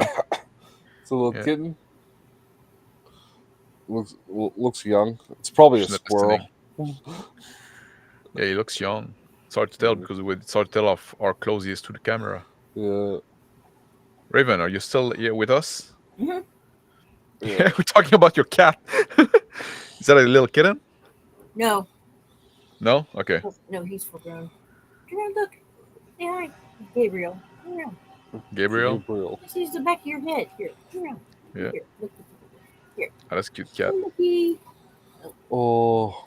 It's a little Yeah. kitten. Looks young. It's probably a She's not squirrel. listening. Yeah, he looks young. It's hard to tell because it's hard to tell off our close he is to the camera. Yeah. Raven, are you still here with us? Mhm. Yeah, we're talking about your cat. Is that a little kitten? No, No? Okay. no, he's full grown. Come here, look. Say hi, Gabriel. Come around. Gabriel? Gabriel. This is the back of your head. Here, come around. Yeah. Here, look. Oh, that's a cute cat. Looky. Oh,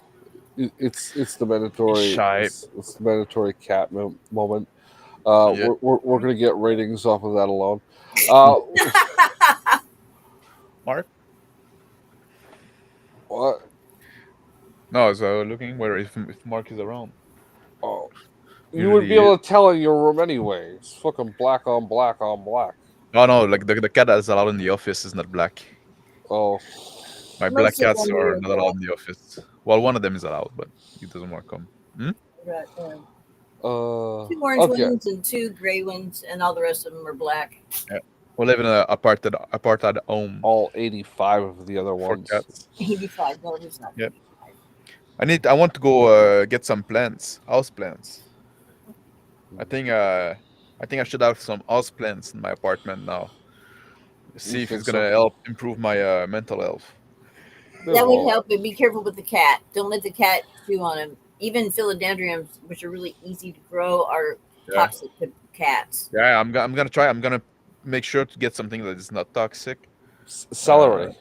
it's the mandatory. Shy. It's the mandatory cat moment. Yeah. We're gonna get ratings off of that alone. Mark? What? No, I was looking where if Mark is around. Oh, you would be able to tell in your room anyway. It's fucking black on black on black. Oh no, like the cat that's allowed in the office is not black. Oh, My black Most of cats them are are not allowed in the office. Well, one of them is allowed, but he doesn't want to come. Right, uh, 2 orange okay. ones and 2 gray ones, and all the rest of them are black. We live in an apartheid home All 85 of the other for ones. cats. 85. No, it's not. Yep. I want to go get some plants, house plants. I think I should have some house plants in my apartment now. See if it's think gonna so? help improve my mental health. That would help, but be careful with the cat. Don't let the cat chew on them. Even philodendrons, which are really easy to grow, are toxic to cats. Yeah, I'm gonna try. I'm gonna make sure to get something that is not toxic. Celery.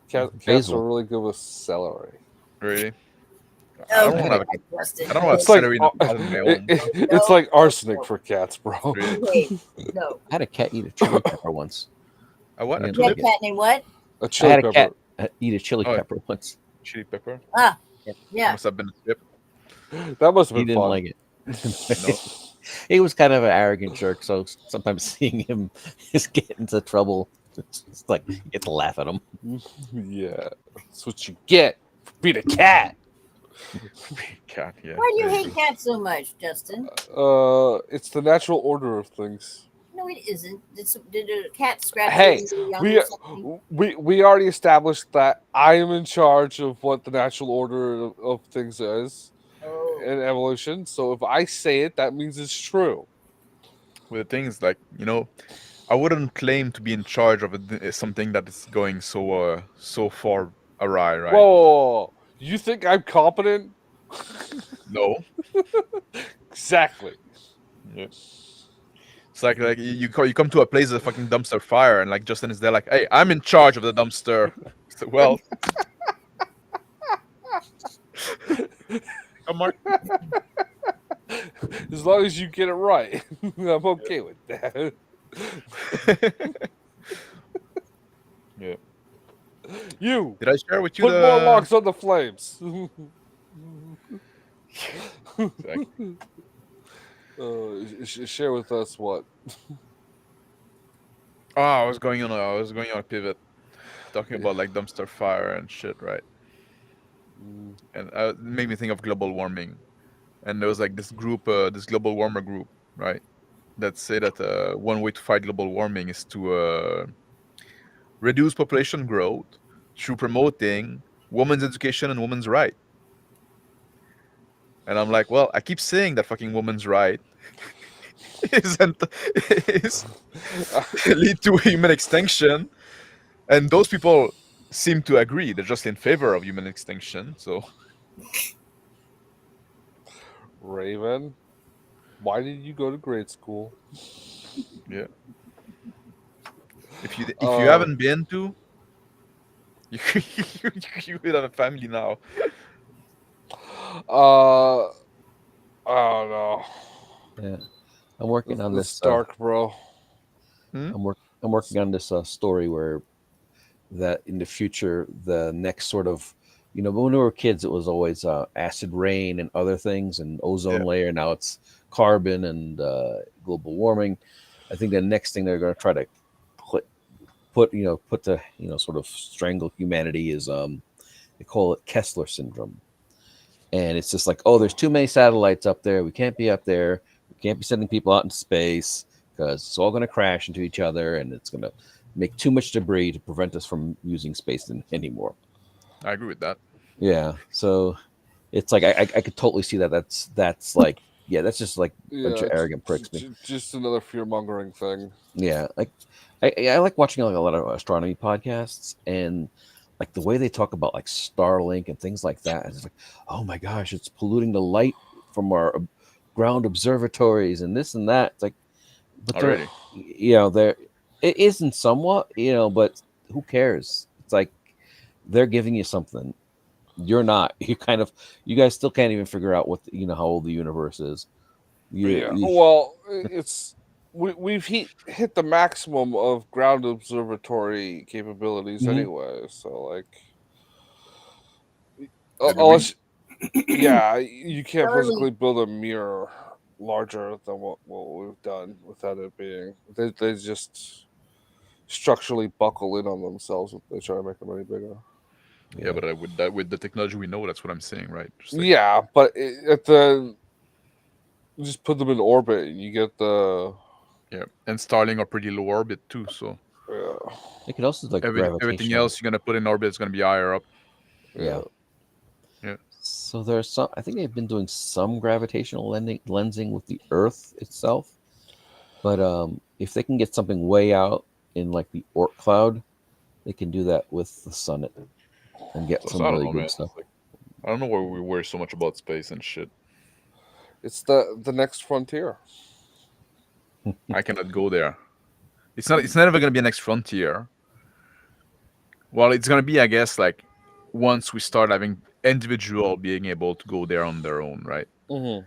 Cats Basil. are really good with celery. Really. I don't want to have a Justin. I don't want It's like celery in my home. it's like arsenic for cats, bro. Really. Hey, no. I had a cat eat a chili pepper once. A what? A Yeah. You had a tulip? cat named what? A I chili had a pepper. cat eat a chili Oh, yeah. pepper once. Chili pepper. Yeah. Must have been a tip. That must have He been didn't fun. like it. He was kind of an arrogant jerk, so sometimes seeing him just get into trouble, it's like you get to laugh at him. Yeah, that's what you get for being a cat. Cat. Yeah. Why do you very hate good. cats so much, Justin? It's the natural order of things. No, it isn't. Did a cat scratch Hey, you when you were young or something? we already established that I am in charge of what the natural order of things is Oh. in evolution. So if I say it, that means it's true. With the things like I wouldn't claim to be in charge of something that is going so far awry, right? Whoa, you think I'm competent? No. Exactly. Yeah. It's like you come to a place that's a fucking dumpster fire, and like Justin is there, like, hey, I'm in charge of the dumpster. So, well, come Mark. As long as you get it right, I'm okay with that. Yeah. You Did I share with you put more logs on the flames. Exactly. Share with us what? Oh, I was going on a pivot, talking about like dumpster fire and shit, right? And it made me think of global warming. And there was like this group, this global warmer group, right? That say that one way to fight global warming is to reduce population growth through promoting women's education and women's right. And I'm like, well, I keep saying that fucking women's right isn't lead to human extinction, and those people seem to agree. They're just in favor of human extinction. So, Raven, why did you go to grade school? yeah. If you haven't been to, you would have a family now. I don't know. Yeah, I'm working on It's this. dark, bro. I'm working on this story where that in the future, the next sort of, when we were kids, it was always acid rain and other things and ozone layer. Now it's carbon and global warming. I think the next thing they're going to try to put to sort of strangle humanity is they call it Kessler syndrome. And it's just like, oh, there's too many satellites up there. We can't be up there. We can't be sending people out into space. because it's all going to crash into each other, and it's going to make too much debris to prevent us from using space anymore. I agree with that. Yeah, so it's like I could totally see that. That's like, yeah, that's just like a bunch of arrogant pricks. Just another fear mongering thing. Yeah, like I like watching like a lot of astronomy podcasts, and like the way they talk about like Starlink and things like that. It's like, oh my gosh, it's polluting the light from our ground observatories and this and that. It's like, but Already. there it isn't somewhat, but who cares? It's like they're giving you something. You're not. You guys still can't even figure out what how old the universe is. Well, we've hit the maximum of ground observatory capabilities anyway. So like, unless you can't physically build a mirror larger than what we've done without it being. They just structurally buckle in on themselves if they try to make them any bigger. Yeah, but with the technology we know, that's what I'm saying, right? But just put them in orbit and you get the and Starlink are pretty low orbit too, so it could also like everything else you're gonna put in orbit is gonna be higher up. Yeah. So there's some. I think they've been doing some gravitational lensing with the Earth itself, but if they can get something way out in like the Oort cloud, they can do that with the sun and get some really good stuff. I don't know why we worry so much about space and shit. It's the next frontier. I cannot go there. It's never gonna be a next frontier. Well, it's gonna be, I guess, like once we start having individual being able to go there on their own, right? Mm-hmm.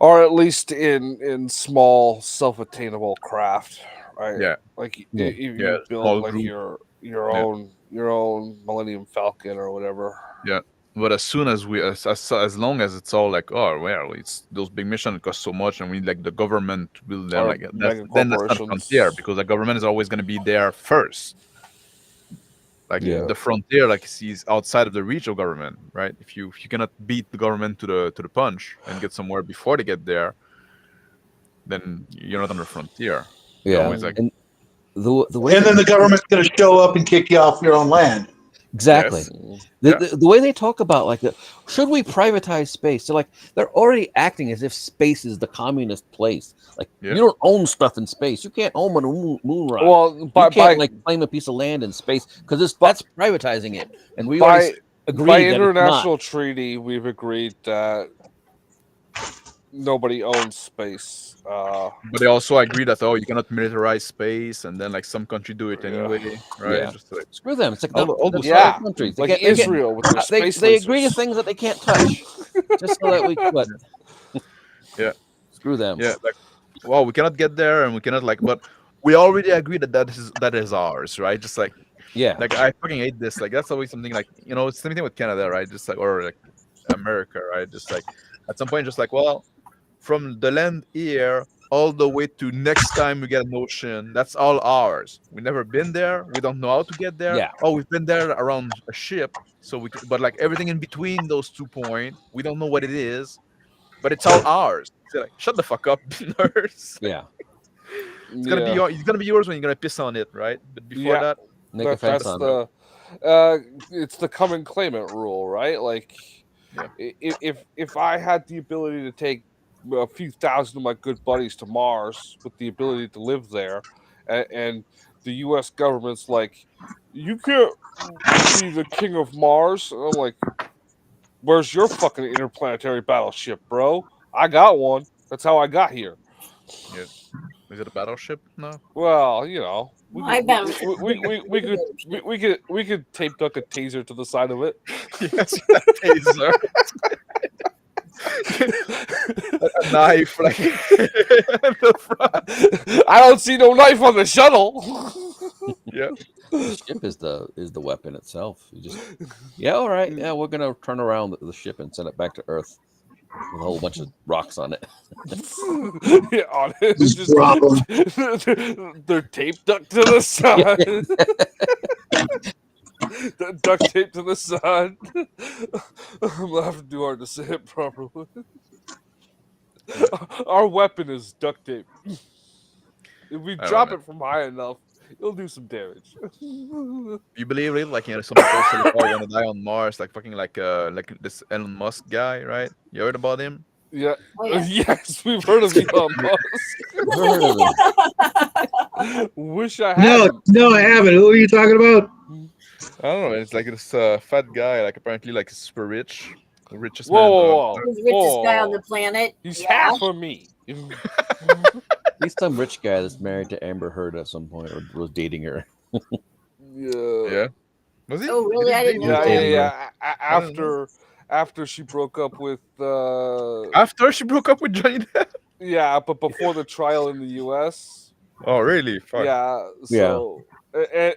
Or at least in small self-attainable craft, right? Yeah. Like you build like your own Millennium Falcon or whatever. Yeah. But as soon as as long as it's all like, oh well, it's those big missions cost so much, and we need like the government to build them, like then that's not a frontier, because the government is always going to be there first. Like the frontier, like is outside of the reach of government, right? If you cannot beat the government to the punch and get somewhere before they get there, then you're not on the frontier. Yeah, like, and the way and then the government's going to show up and kick you off your own land. Exactly. Yes. The way they talk about like should we privatize space? They're already acting as if space is the communist place. Like you don't own stuff in space. You can't own a moon rock. Well, you can't claim a piece of land in space because that's privatizing it. And we already agreed by that international treaty, we've agreed that nobody owns space. But they also agree that you cannot militarize space, and then like some country do it anyway, right? Yeah. Just like, screw them. It's like all those countries, like Israel with their space they agree to things that they can't touch, just so that we could. Yeah. Screw them. Yeah. Like, well, we cannot get there, and we cannot but we already agree that is ours, right? Just like like I fucking hate this. Like that's always something like it's the same thing with Canada, right? Just like or like America, right? Just like at some point, just like from the land here all the way to next time we get an ocean, that's all ours. We've never been there. We don't know how to get there. Yeah. Oh, we've been there around a ship, so but like everything in between those 2 points, we don't know what it is, but it's all ours. So like, shut the fuck up, nurse. Yeah. It's gonna be yours when you're gonna piss on it, right? But before that, make a fence on it. It's the come and claim it rule, right? Like, if I had the ability to take a few thousand of my good buddies to Mars with the ability to live there, and the U.S. government's like, you can't be the king of Mars, and I'm like, where's your fucking interplanetary battleship, bro? I got one. That's how I got here. Yeah. Is it a battleship? No. Well, we could tape duck a taser to the side of it. Yes, taser. A knife, like in the front. I don't see no knife on the shuttle. Yeah. The ship is the weapon itself. You just all right. Yeah, we're gonna turn around the ship and send it back to Earth with a whole bunch of rocks on it. On it. They're taped duct to the side. Duct tape to the side. I'm laughing too hard to say it properly. Our weapon is duct tape. If we I don't drop know. it from high enough, it'll do some damage. You believe it? Like, some people say, like, "Oh, I want to die on Mars," like fucking like this Elon Musk guy, right? You heard about him? Yeah. Oh, yeah. Yes, we've heard of Elon Musk. Never heard of them. Wish I No, hadn't. no, I haven't. Who are you talking about? I don't know. It's like this fat guy, like apparently like super rich, the richest Whoa, man. whoa, whoa. He's the richest guy on Whoa. the planet. He's Yeah. half of me. He's some rich guy that's married to Amber Heard at some point, or was dating her. Yeah. Was he? Oh, really? I didn't know Yeah, that. yeah, dating yeah. I don't know. After she broke up with After she broke up with Johnny Depp. yeah, but before the trial in the US. Oh, really? Fuck. Yeah, so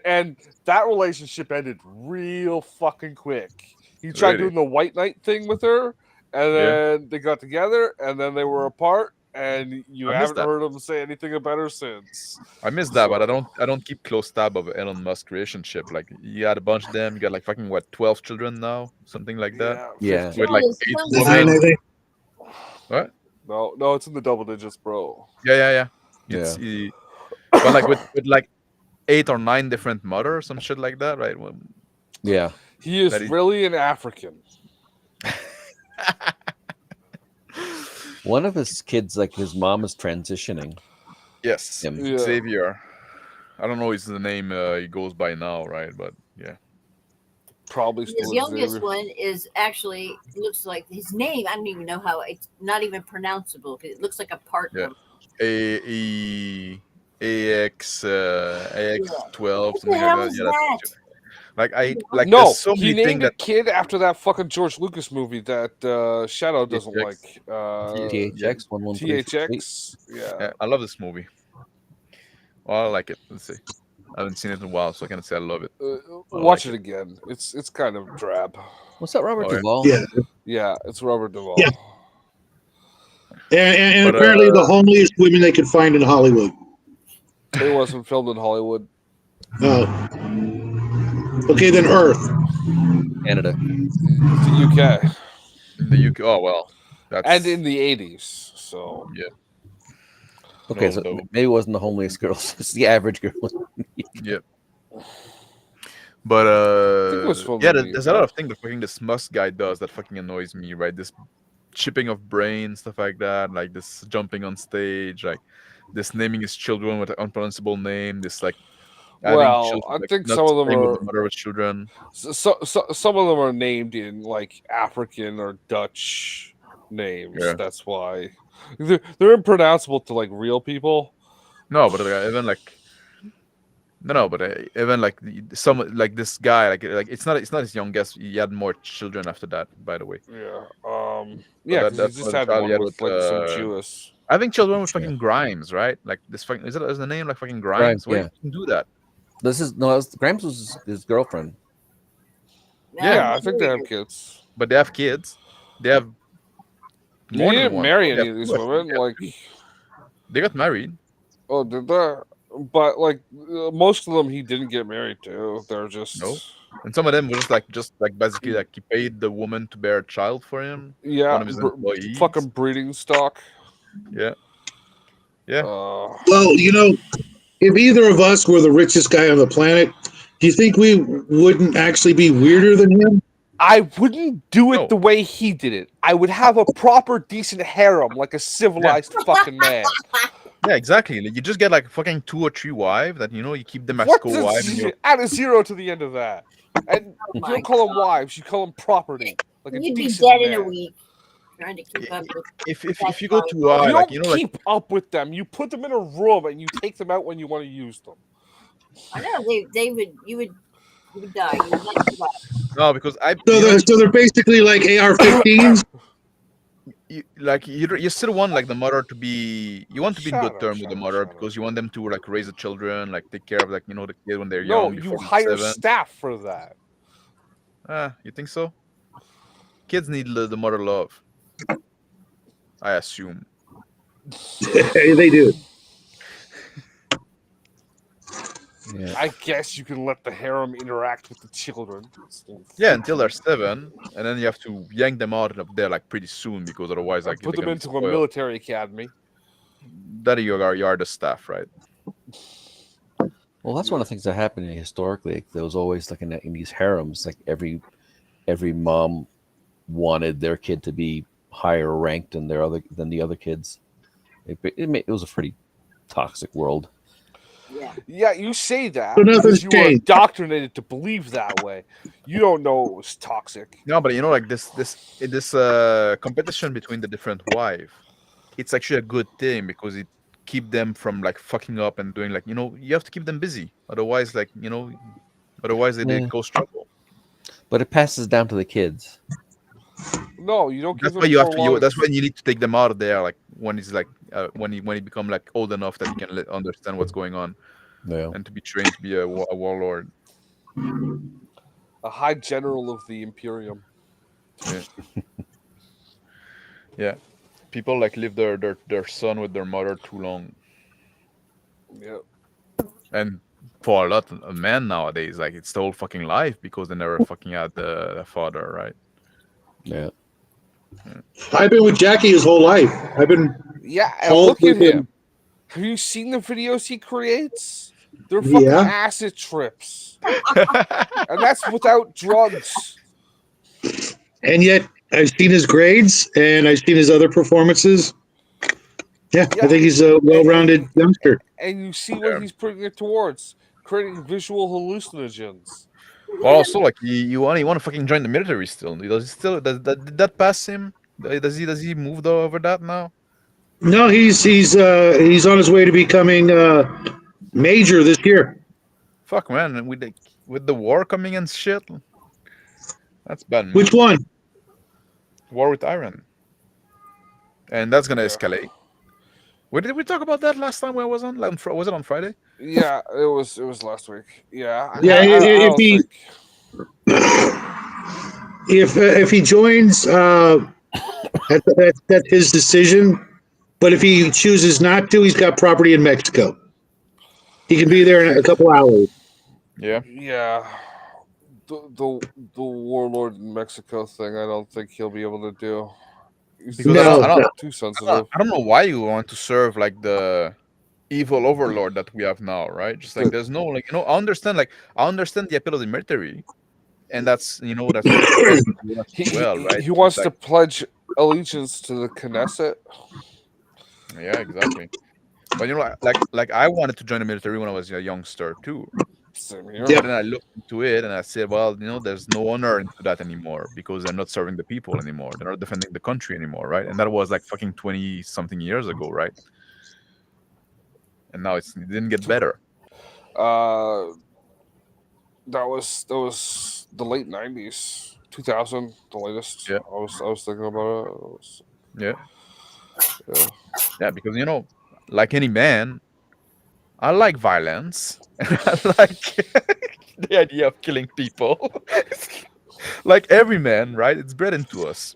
and that relationship ended real fucking quick. He tried Really? doing the white knight thing with her, and then they got together, and then they were apart, and you I missed haven't that. heard him say anything about her since. I missed that, but I don't keep close tab of Elon Musk relationship. Like, you had a bunch of them. You got like fucking what, 12 children now, something like that. Yeah. 15. With like Well, 8 well, Nine, I women. think. What? No, it's in the double digits, bro. Yeah. It's but like with like 8 or 9 different mothers, some shit like that, right? Well, Yeah. He is That is- really an African. One of his kids, like his mom, is transitioning. yes, Him. Yeah. Xavier. I don't know his the name he goes by now, right? But yeah. Probably His still youngest Xavier. one is actually looks like his name. I don't even know how it's not even pronounceable. It looks like a part Yeah. number. AX12, What something the hell like is that. Yeah, that? like No, there's so he many things named a that kid after that fucking George Lucas movie that Shadow doesn't THX. like. THX 113. THX. Yeah. yeah, I love this movie. Well, I like it. Let's see. I haven't seen it in a while, so I can't say I love it. Watch like it again. It's kind of drab. What's that, Robert Oh, yeah. Duvall? Yeah. Yeah, it's Robert Duvall. Yeah. And But, apparently the homeliest women they could find in Hollywood. It wasn't filmed in Hollywood. Oh. Okay, then Earth. Canada. It's the UK. in the UK, oh well, that's And in the 80s. So yeah. Okay, No, so no. maybe it wasn't the homeliest girls. It's the average girl. Yep. But think it was filmed yeah, in the there's UK. a lot of things that fucking this Musk guy does that fucking annoys me, right? This chipping of brains, stuff like that, like this jumping on stage, like this naming his children with an unpronounceable name, this like having well, children, I like, think not some of them staying with are the mother with children. so some of them are named in like African or Dutch names. Yeah. That's why they're impronounceable to like real people. No, but even like no, but even like some like this guy, like it's not his youngest. He had more children after that, by the way. Yeah. Yeah, that- because that's he just one of the had child one he had with with, like some Jewess. I think children with Yeah. fucking Grimes, right? Like this fucking is the name like fucking Grimes, Grimes? Why yeah. you can do that? Grimes was his girlfriend. Yeah, I think they have kids. But they have kids. They have You more than didn't one. marry They any have of these two, I think. women. Like, They got married. oh, did they? But like most of them, he didn't get married to. They're just No. And some of them were just like basically like he paid the woman to bear a child for him. yeah, One of his employees. fucking breeding stock. Yeah. Yeah. Well, you know, if either of us were the richest guy on the planet, do you think we wouldn't actually be weirder than him? I wouldn't do it No. the way he did it. I would have a proper, decent harem, like a civilized fucking man. Yeah, exactly. Like, you just get like fucking 2 or 3 wives that you keep them as What co-wives. does add a 0 to the end of that? And Oh you my don't call them wives, you call them property. Like a You'd be decent dead in a man. week trying to keep up with. If you go too You high, don't like like keep up with them. You put them in a room and you take them out when you want to use them. I know you would die. You would not survive. no, because So they're basically like AR-15s. you still want like the mother to be you want to be in Shut good up, terms shut with the up, mother shut up. because you want them to like raise the children, like take care of like the kid when they're No, young. you before hire 7. staff for that. You think so? Kids need the mother love. I assume. They do. Yeah. I guess you can let the harem interact with the children. Yeah, until they're 7, and then you have to yank them out of there like pretty soon because otherwise, like Put they're them gonna be into a spoiled. military academy. That you are the staff, right? Well, that's one of the things that happened historically. Like, there was always like in these harems, like every mom wanted their kid to be higher ranked than the other kids. It was a pretty toxic world. Yeah. Yeah, you say So that nothing's because you were changed. indoctrinated to believe that way. You don't know it was toxic. No, but like this competition between the different wife, it's actually a good thing because it keep them from like fucking up and doing like you have to keep them busy. Otherwise, otherwise they Yeah. cause trouble. But it passes down to the kids. No, you don't give That's why them you have to. prolonged. That's when you need to take them out of there, like when he's like when he become like old enough that he can understand what's going on Yeah. and to be trained to be a warlord. A high general of the Imperium. Yeah, yeah. People like leave their son with their mother too long, Yeah. and for a lot of men nowadays, like it's the whole fucking life because they never fucking had the father, right? Yeah. I've been with Jackie his whole life. I've been Yeah, and all look at with him. him. Have you seen the videos he creates? They're fucking Yeah. acid trips. And that's without drugs. And yet I've seen his grades and I've seen his other performances. Yeah, I think he's a well-rounded youngster. And you see what he's putting it towards, creating visual hallucinogens. Well, also like you want to fucking join the military still? Does he still did that pass him? Does he move over that now? No, he's on his way to becoming major this year. Fuck man, and with the war coming and shit, that's bad Which news. one? War with Iran, and that's gonna Yeah. escalate. Where did we talk about that last time? Where I was on? Like, was it on Friday? Yeah, it was last week. Yeah, Yeah, I if don't he think. if he joins, that's his decision. But if he chooses not to, he's got property in Mexico. He can be there in a couple hours. Yeah. Yeah, the warlord in Mexico thing. I don't think he'll be able to do. He's Because I don't, I don't, too I don't, sensitive. I don't know why you want to serve like the evil overlord that we have now, right? Just like The- there's no like I understand the appeal of the military, and that's fucking works well, right? He It's wants like to pledge allegiance to the Knesset. yeah, exactly. But like I wanted to join the military when I was a youngster too. Same here. Yep. But then I looked into it and I said, well, there's no honor into that anymore because they're not serving the people anymore. They're not defending the country anymore, right? And that was like fucking 20 something years ago, right? And now it didn't get better. Uh, that was the late '90s, 2000, the latest. Yeah. I was thinking about it. Yeah. Yeah. Yeah, because like any man, I like violence and I like the idea of killing people. Like every man, right? It's bred into us.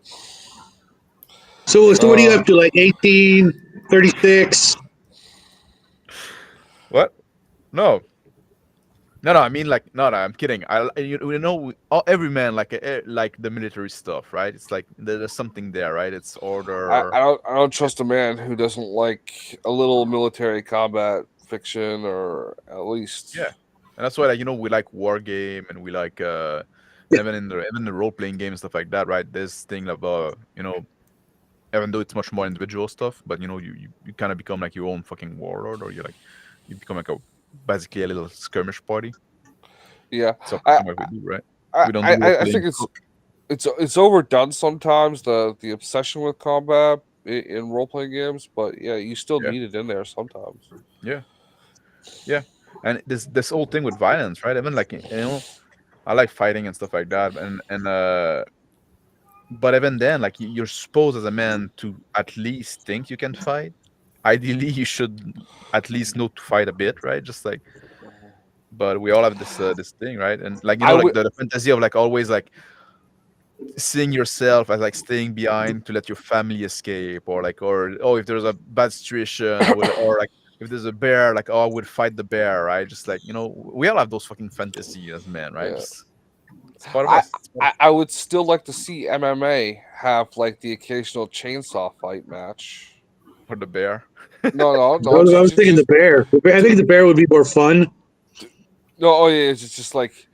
So what are you up to? Like 18, 36? What? No. No, I mean like no, I'm kidding. Every man like the military stuff, right? It's like there's something there, right? It's order. I don't trust a man who doesn't like a little military combat fiction, or at least Yeah, and that's why we like war game and we like and even the role playing game and stuff like that, right? This thing about even though it's much more individual stuff, but you kind of become like your own fucking warlord, or you become like basically a little skirmish party. yeah. So I what we do, right? I, We don't do role I playing. think it's overdone sometimes, the obsession with combat in role playing games, but yeah, you still Yeah. need it in there sometimes. Yeah. Yeah, and this whole thing with violence, right? Even like I like fighting and stuff like that, and but even then, like you're supposed as a man to at least think you can fight. Ideally, you should at least know to fight a bit, right? Just like, but we all have this thing, right? And like I like would the fantasy of like always like seeing yourself as like staying behind to let your family escape, or like or oh if there's a bad situation, or like if there's a bear, like, oh, I would fight the bear, right? Just like, we all have those fucking fantasies as men, right? Yeah. It's part of I, us. It's part I would still like to see MMA have like the occasional chainsaw fight match. for the bear. No. I was thinking the bear. I think the bear would be more fun. No, oh yeah, it's just like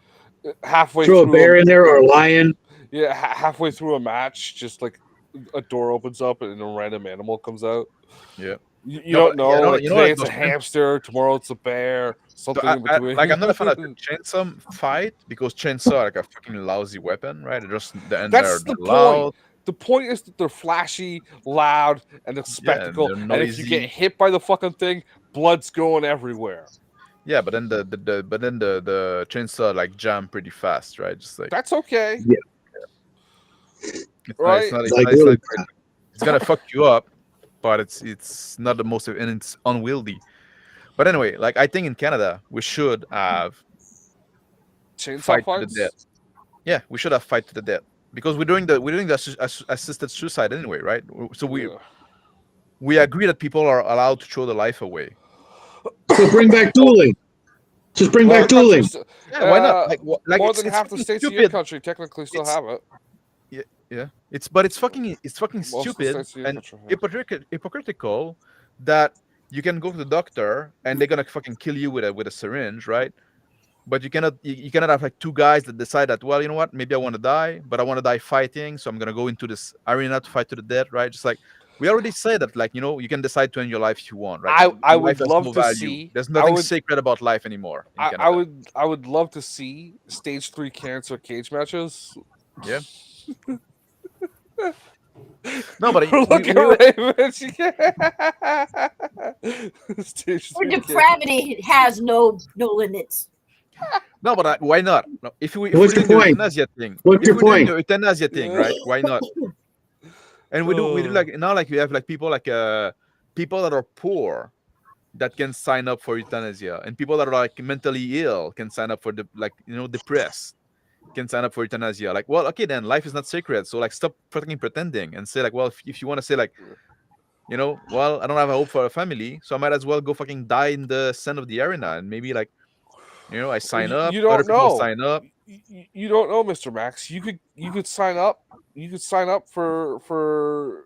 halfway Throw a through bear in there or a lion. Yeah, halfway through a match, just like a door opens up and a random animal comes out. Yeah. You don't know. Like today like it's a those hamster, tomorrow it's a bear, something in between. I'm not a fan of the chainsaw fight because chainsaw are like a fucking lousy weapon, right? And That's they're the loud. point. The point is that they're flashy, loud, and a spectacle. they're And if you get noisy. hit by the fucking thing, blood's going everywhere. Yeah, but then the chainsaw like jam pretty fast, right? Just like That's okay. Yeah. Right? It's gonna fuck you up, but it's not the most, and it's unwieldy. But anyway, like I think in Canada we should have Chainsaw fight to fights? the death. Yeah, we should have fight to the death because we're doing the assisted suicide anyway, right? So we agree that people are allowed to throw their life away. So bring back dueling. Just bring back dueling. Yeah, why not? Like more it's than half the fucking states in your stupid. country technically still have it. Yeah. It's fucking Most of the stupid states in your and country, yeah. hypocritical that you can go to the doctor and they're gonna fucking kill you with a syringe, right? But you cannot have like two guys that decide that, well, you know what, maybe I want to die, but I want to die fighting, so I'm gonna go into this arena to fight to the death, right? Just like we already said that, like, you can decide to end your life if you want, right? I Life would has love no to value. see. There's nothing sacred about life anymore in Canada. I would love to see stage 3 cancer cage matches. Yeah. No, but Look at Raven. Stage Or 3 cancer. depravity has no limits. No, but why not? No, if What's we're your doing the point? euthanasia thing, What's your if we're doing point? the euthanasia thing, right? Why not? And we do like now, like we have like people people that are poor that can sign up for euthanasia, and people that are like mentally ill can sign up for depressed can sign up for euthanasia. Like, well, okay, then life is not sacred, so like stop fucking pretending and say like, well, if you want to say like, well, I don't have a hope for a family, so I might as well go fucking die in the center of the arena, and maybe like, I sign up. You don't other people know. sign up. You don't know, Mr. Max. You could sign up. You could sign up for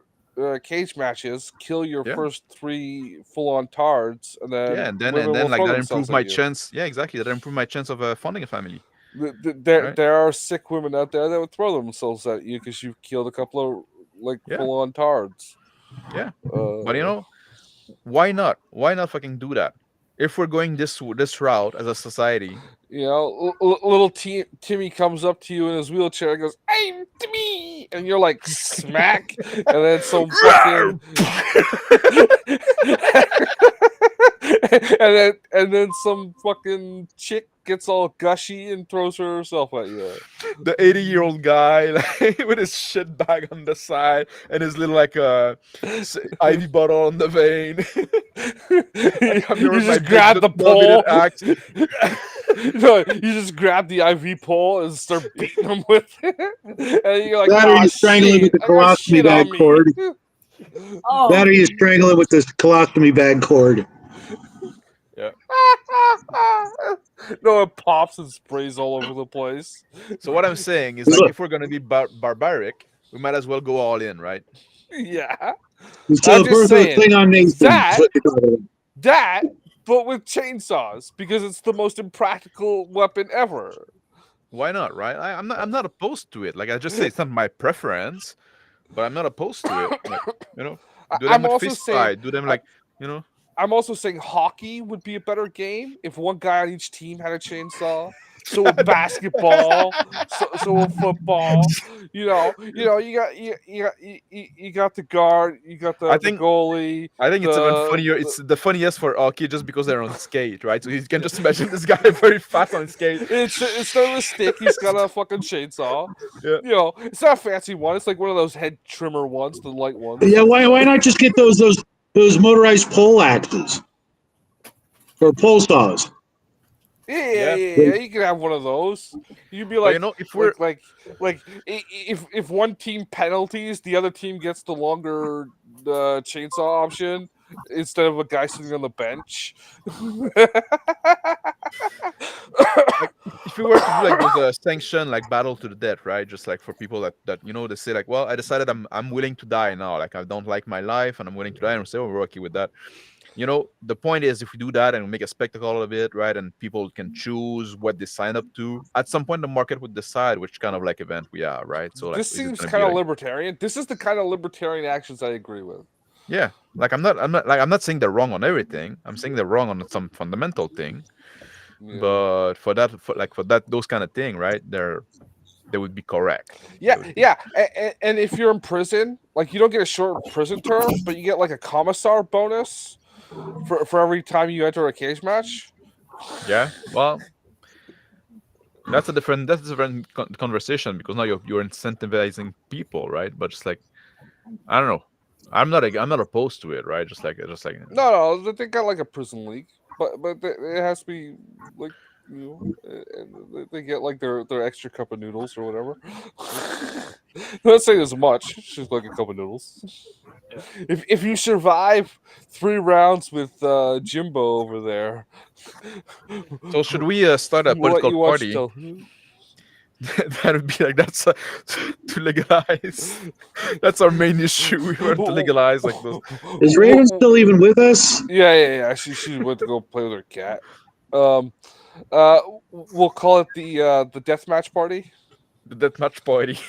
cage matches. Kill your first 3 full-on tards, and then and then will like throw that themselves improve at my you. chance. Yeah, exactly. That improve my chance of funding a family. There are sick women out there that would throw themselves at you because you've killed a couple of like full-on tards. Yeah, but why not? Why not fucking do that? If we're going this route as a society, little Timmy comes up to you in his wheelchair and goes, "I'm Timmy," and you're like, smack, and then some fucking, and then some fucking chick gets all gushy and throws herself at you. The 80-year-old guy, like, with his shit bag on the side and his little like IV bottle on the vein. You just grab the pole. No, you just grab the IV pole and start beating him with it. And you're like, that or you strangle him with the colostomy bag cord. Oh. That or you strangle him with this colostomy bag cord. Yeah. No, it pops and sprays all over the place. So what I'm saying is, like, if we're gonna be barbaric, we might as well go all in, right? Yeah. So the birth of a thing on Nathan. That, but with chainsaws, because it's the most impractical weapon ever. Why not, right? I'm not opposed to it. Like I just say, it's not my preference, but I'm not opposed to it. Like, do them with fist fight. Do them like, I'm also saying hockey would be a better game if one guy on each team had a chainsaw. So with basketball, so with football, you got the guard, you got the goalie. I think it's even funnier. It's the funniest for hockey just because they're on skate, right? So you can just imagine this guy very fast on skate. Instead of a stick, he's got a fucking chainsaw. Yeah. It's not a fancy one. It's like one of those head trimmer ones, the light ones. Yeah, why not just get those motorized pole axes or pole saws? Yeah, you can have one of those. You'd be like, if we're if one team penalties, the other team gets the longer chainsaw option instead of a guy sitting on the bench. Like if you were to do like those sanctioned like battle to the death, right? Just like for people that they say like, well, I decided I'm willing to die now. Like I don't like my life and I'm willing to die, and we say, oh, we're okay with that. The point is, if we do that and we make a spectacle of it, right, and people can choose what they sign up to, at some point the market would decide which kind of like event we are, right? So like, This is it seems going to be kind of like, libertarian. This is the kind of libertarian actions I agree with. yeah, like I'm not saying they're wrong on everything. I'm saying they're wrong on some fundamental thing. Yeah. But for that those kind of thing, right? They would be correct. Yeah, They would be- yeah. And if you're in prison, like you don't get a short prison term, but you get like a commissar bonus for every time you enter a cage match. Yeah. Well, that's a different conversation because now you're incentivizing people, right? But just like I don't know. I'm not opposed to it, right? Just like No, they got like a prison league, but it has to be like they get like their extra cup of noodles or whatever. I'm not saying as much, it's just like a cup of noodles. If you survive 3 rounds with Jimbo over there, So should we start a we'll let political you watch party? till. That would be like that's to legalize. That's our main issue. We want to legalize like those. Is Raven still even with us? Yeah. She went to go play with her cat. We'll call it the deathmatch party. The deathmatch party.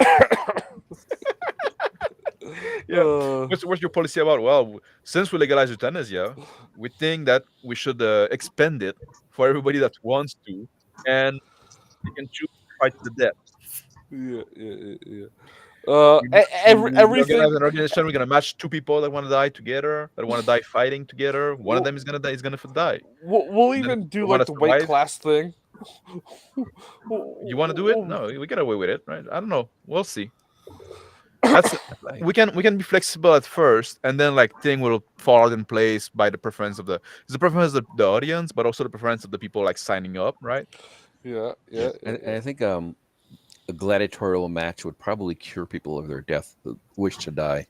Yeah. What's your policy about? Well, since we legalize euthanasia, we think that we should expend it for everybody that wants to, and they can choose to fight to the death. Yeah. We Everything. organize an organization. We're gonna match 2 people that want to die together, that want to die fighting together. One of them is gonna die. Is gonna die. We'll And then even do who like wanna the weight survive? class thing. You want to do it? No, we get away with it, right? I don't know. We'll see. That's we can be flexible at first, and then like thing will fall out in place by the preference of the preference of the audience, but also the preference of the people like signing up, right? Yeah. And I think a gladiatorial match would probably cure people of their death, wish to die.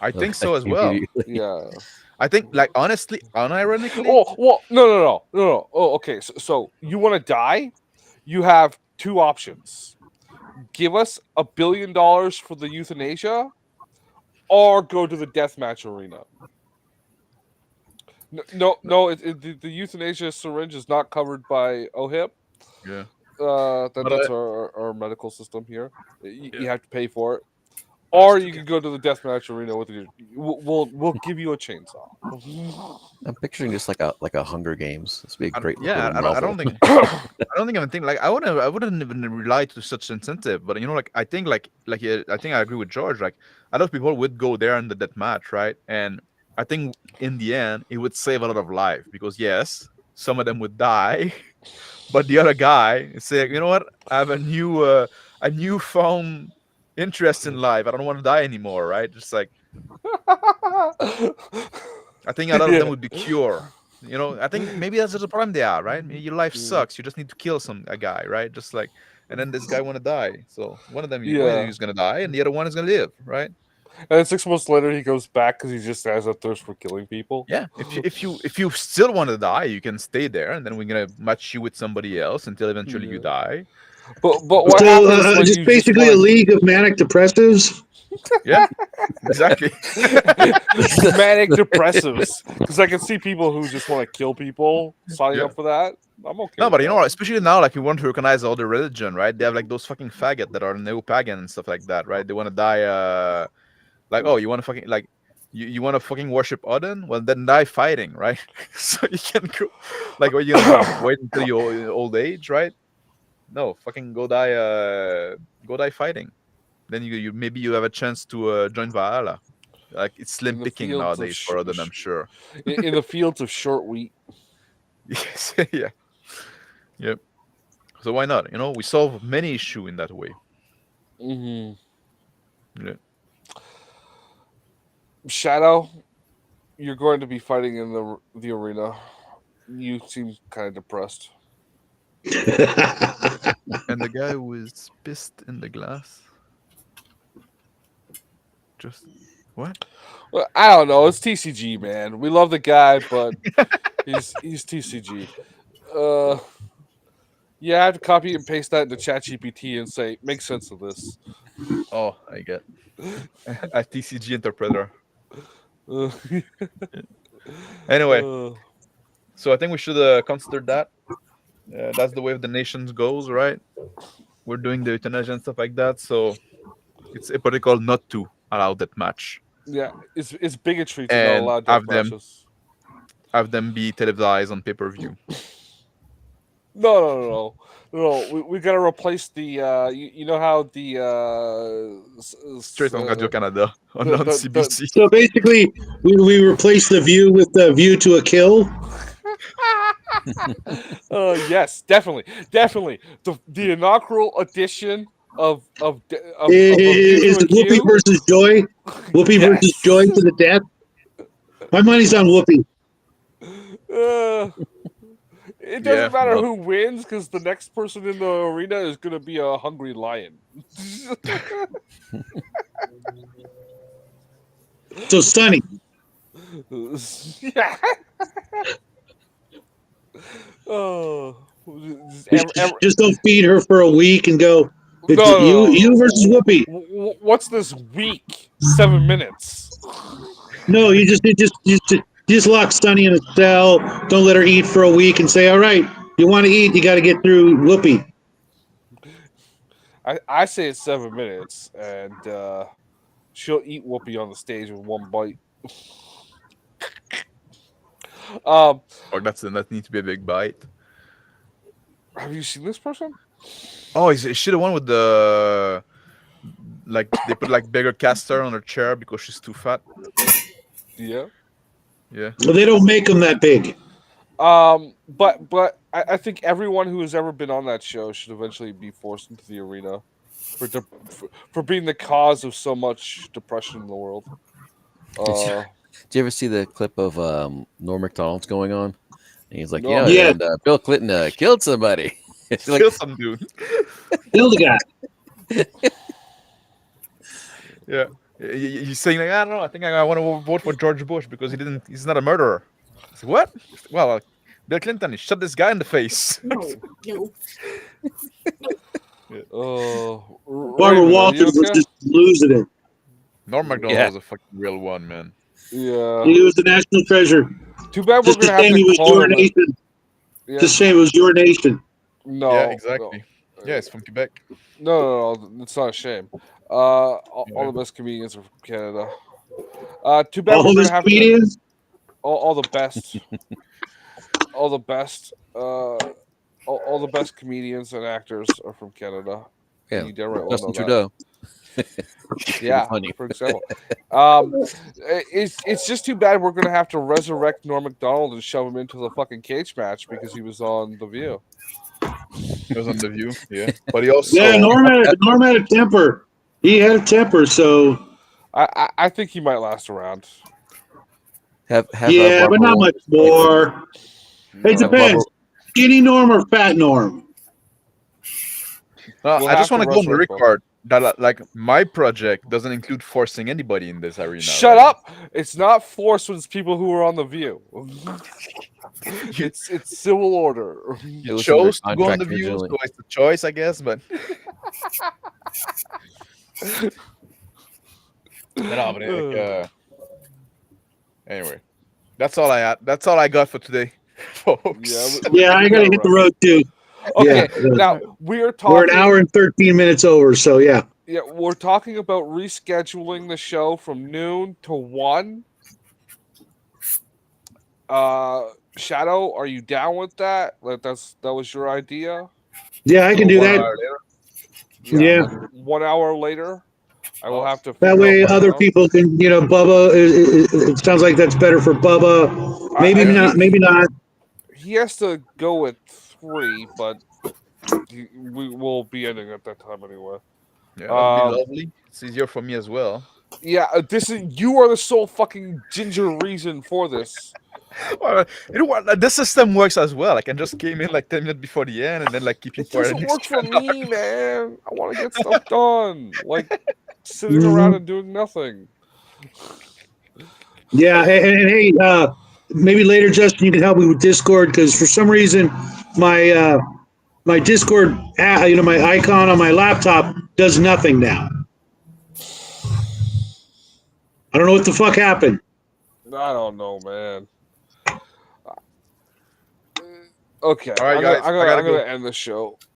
I think so as well. Immediately. Yeah. I think like honestly, unironically, Oh well, no. Oh, okay. So you want to die? You have 2 options: give us $1 billion for the euthanasia, or go to the deathmatch arena. No. The euthanasia syringe is not covered by OHIP. yeah. That's our medical system here. You Yeah. have to pay for it, I or still you can go to the deathmatch arena with your. We'll give you a chainsaw. I'm picturing just like a Hunger Games. This would be a great yeah, little I novel. don't think I don't think I'm thinking like I wouldn't even rely to such incentive. But like I think I think I agree with George. Like a lot of people would go there in that match, right? And I think in the end it would save a lot of life because yes, some of them would die, but the other guy say, you know what? I have a newfound interest in life. I don't want to die anymore, right? Just like I think a lot of them would be cured. I think maybe that's just the problem they are, right? Your life sucks. You just need to kill a guy, right? Just like, and then this guy want to die. So one of you is gonna die, and the other one is gonna live, right? And then 6 months later, he goes back because he just has a thirst for killing people. Yeah. If you still want to die, you can stay there, and then we're gonna match you with somebody else until eventually you die. But what So happens when just you basically a league of manic depressives. Yeah, exactly. manic depressives? Because I can see people who just want to kill people signing Yeah. up for that. I'm okay. No, with but that. especially now, like you want to recognize all the religion, right? They have like those fucking faggot that are neo-pagan and stuff like that, right? They want to die. Like, oh, you want to fucking like, you want to fucking worship Odin? Well, then die fighting, right? So you can go, like, what you gonna do? Wait until your old age, right? No, fucking go die. Go die fighting. Then you maybe you have a chance to join Valhalla. Like it's slim In the picking fields of nowadays for Odin, I'm sure. in the fields of short wheat. Yes, yeah, yep. So why not? We solve many issues in that way. Mm-hmm. Yeah. Shadow, you're going to be fighting in the arena. You seem kind of depressed. And the guy who is pissed in the glass. Just What? Well, I don't know. It's TCG, man. We love the guy, but he's TCG. Uh, yeah, I have to copy and paste that into ChatGPT and say, make sense of this. Oh, I get a TCG interpreter. Uh, Anyway, uh, so I think we should consider that. That's the way of the nations goes, right? We're doing the euthanasia and stuff like that, so it's hypocritical not to allow that match yeah, it's bigotry to not and allow death matches. have them be televised on pay-per-view. No. We gotta replace the. You know how the Straight on Radio Canada on the CBC. So basically, we replace the view with the view to a kill. yes, definitely. The inaugural edition of A View Is to a it Whoopi Q. versus Joy? Whoopi versus Yes. Joy to the death. My money's on Whoopi. It doesn't matter well, who wins because the next person in the arena is going to be a hungry lion. So stunning. Yeah. Oh, Just don't feed her for a week and go. It's no. you versus Whoopi. What's this week? 7 minutes. No, you just lock Stunny in a cell. Don't let her eat for a week, and say, "All right, you want to eat? You got to get through Whoopi." I say it's 7 minutes, and she'll eat Whoopi on the stage with one bite. or that needs to be a big bite. Have you seen this person? Oh, is she the one with the like they put like bigger caster on her chair because she's too fat? Yeah. Yeah. Well, they don't make them that big. But I think everyone who has ever been on that show should eventually be forced into the arena for being the cause of so much depression in the world. Did you ever see the clip of Norm Macdonald's going on? And he's like, No. Yeah. and Bill Clinton killed somebody. It's like, Kill some dude. Kill the guy. Yeah. He's saying like, I don't know. I think I want to vote for George Bush because he's not a murderer. It's like, what? Well, Bill Clinton, he shot this guy in the face. No. Barbara Raven, are Walters you was okay? just losing it. Norm Macdonald Yeah. was a fucking real one, man. Yeah. He was the national treasure. Too bad we're Just a gonna have shame he to was call your him. nation. Yeah. Just a shame it was your nation. No. Yeah, exactly. Yeah, it's from Quebec. No. It's not a shame. All the best comedians are from Canada. Too bad All we're of gonna his have to. comedians. All the best. All the best. All the best comedians and actors are from Canada. yeah, You damn right well Justin know that. Trudeau. Yeah, funny. for example. It's just too bad we're gonna have to resurrect Norm Macdonald and shove him into the fucking cage match because he was on The View. He was on The View, yeah. But he also Yeah, Norm had a temper. He had a temper, so I think he might last around. Have yeah, but Barbara not Walters- much more. It Have depends. Skinny Norm or fat Norm? We'll I just have want to to go on the resurrect both. record that like my project doesn't include forcing anybody in this arena. Shut right? up! It's not forced when it's people who are on The View. It's civil order. It You was in their chose to go on contract The View, originally. so it's a choice, I guess. But anyway, that's all I had. That's all I got for today, folks. Yeah, I gotta hit the road too. Okay, Yeah. now we're We're talking. an hour and 13 minutes over, so yeah. Yeah, we're talking about rescheduling the show from noon to 1. Shadow, are you down with that? Like that was your idea? Yeah, I can do 1 that. hour later. Yeah. Like 1 hour later, I will have to. That figure way out my other own. people can, Bubba, it sounds like that's better for Bubba. Maybe not, maybe not. He has to go at 3, but we will be ending at that time anyway. Yeah, that'd be lovely. It's easier for me as well. Yeah, you are the sole fucking ginger reason for this. Well, you know what? This system works as well. I can just came in like 10 minutes before the end and then like keep you It for an doesn't work extra for me, man. I want to get stuff done. Like sitting around and doing nothing. Yeah, and hey, maybe later, Justin, you can help me with Discord because for some reason my my Discord, my icon on my laptop does nothing now. I don't know what the fuck happened. I don't know, man. Okay, All right, I'm guys, I gotta gonna go. end the show.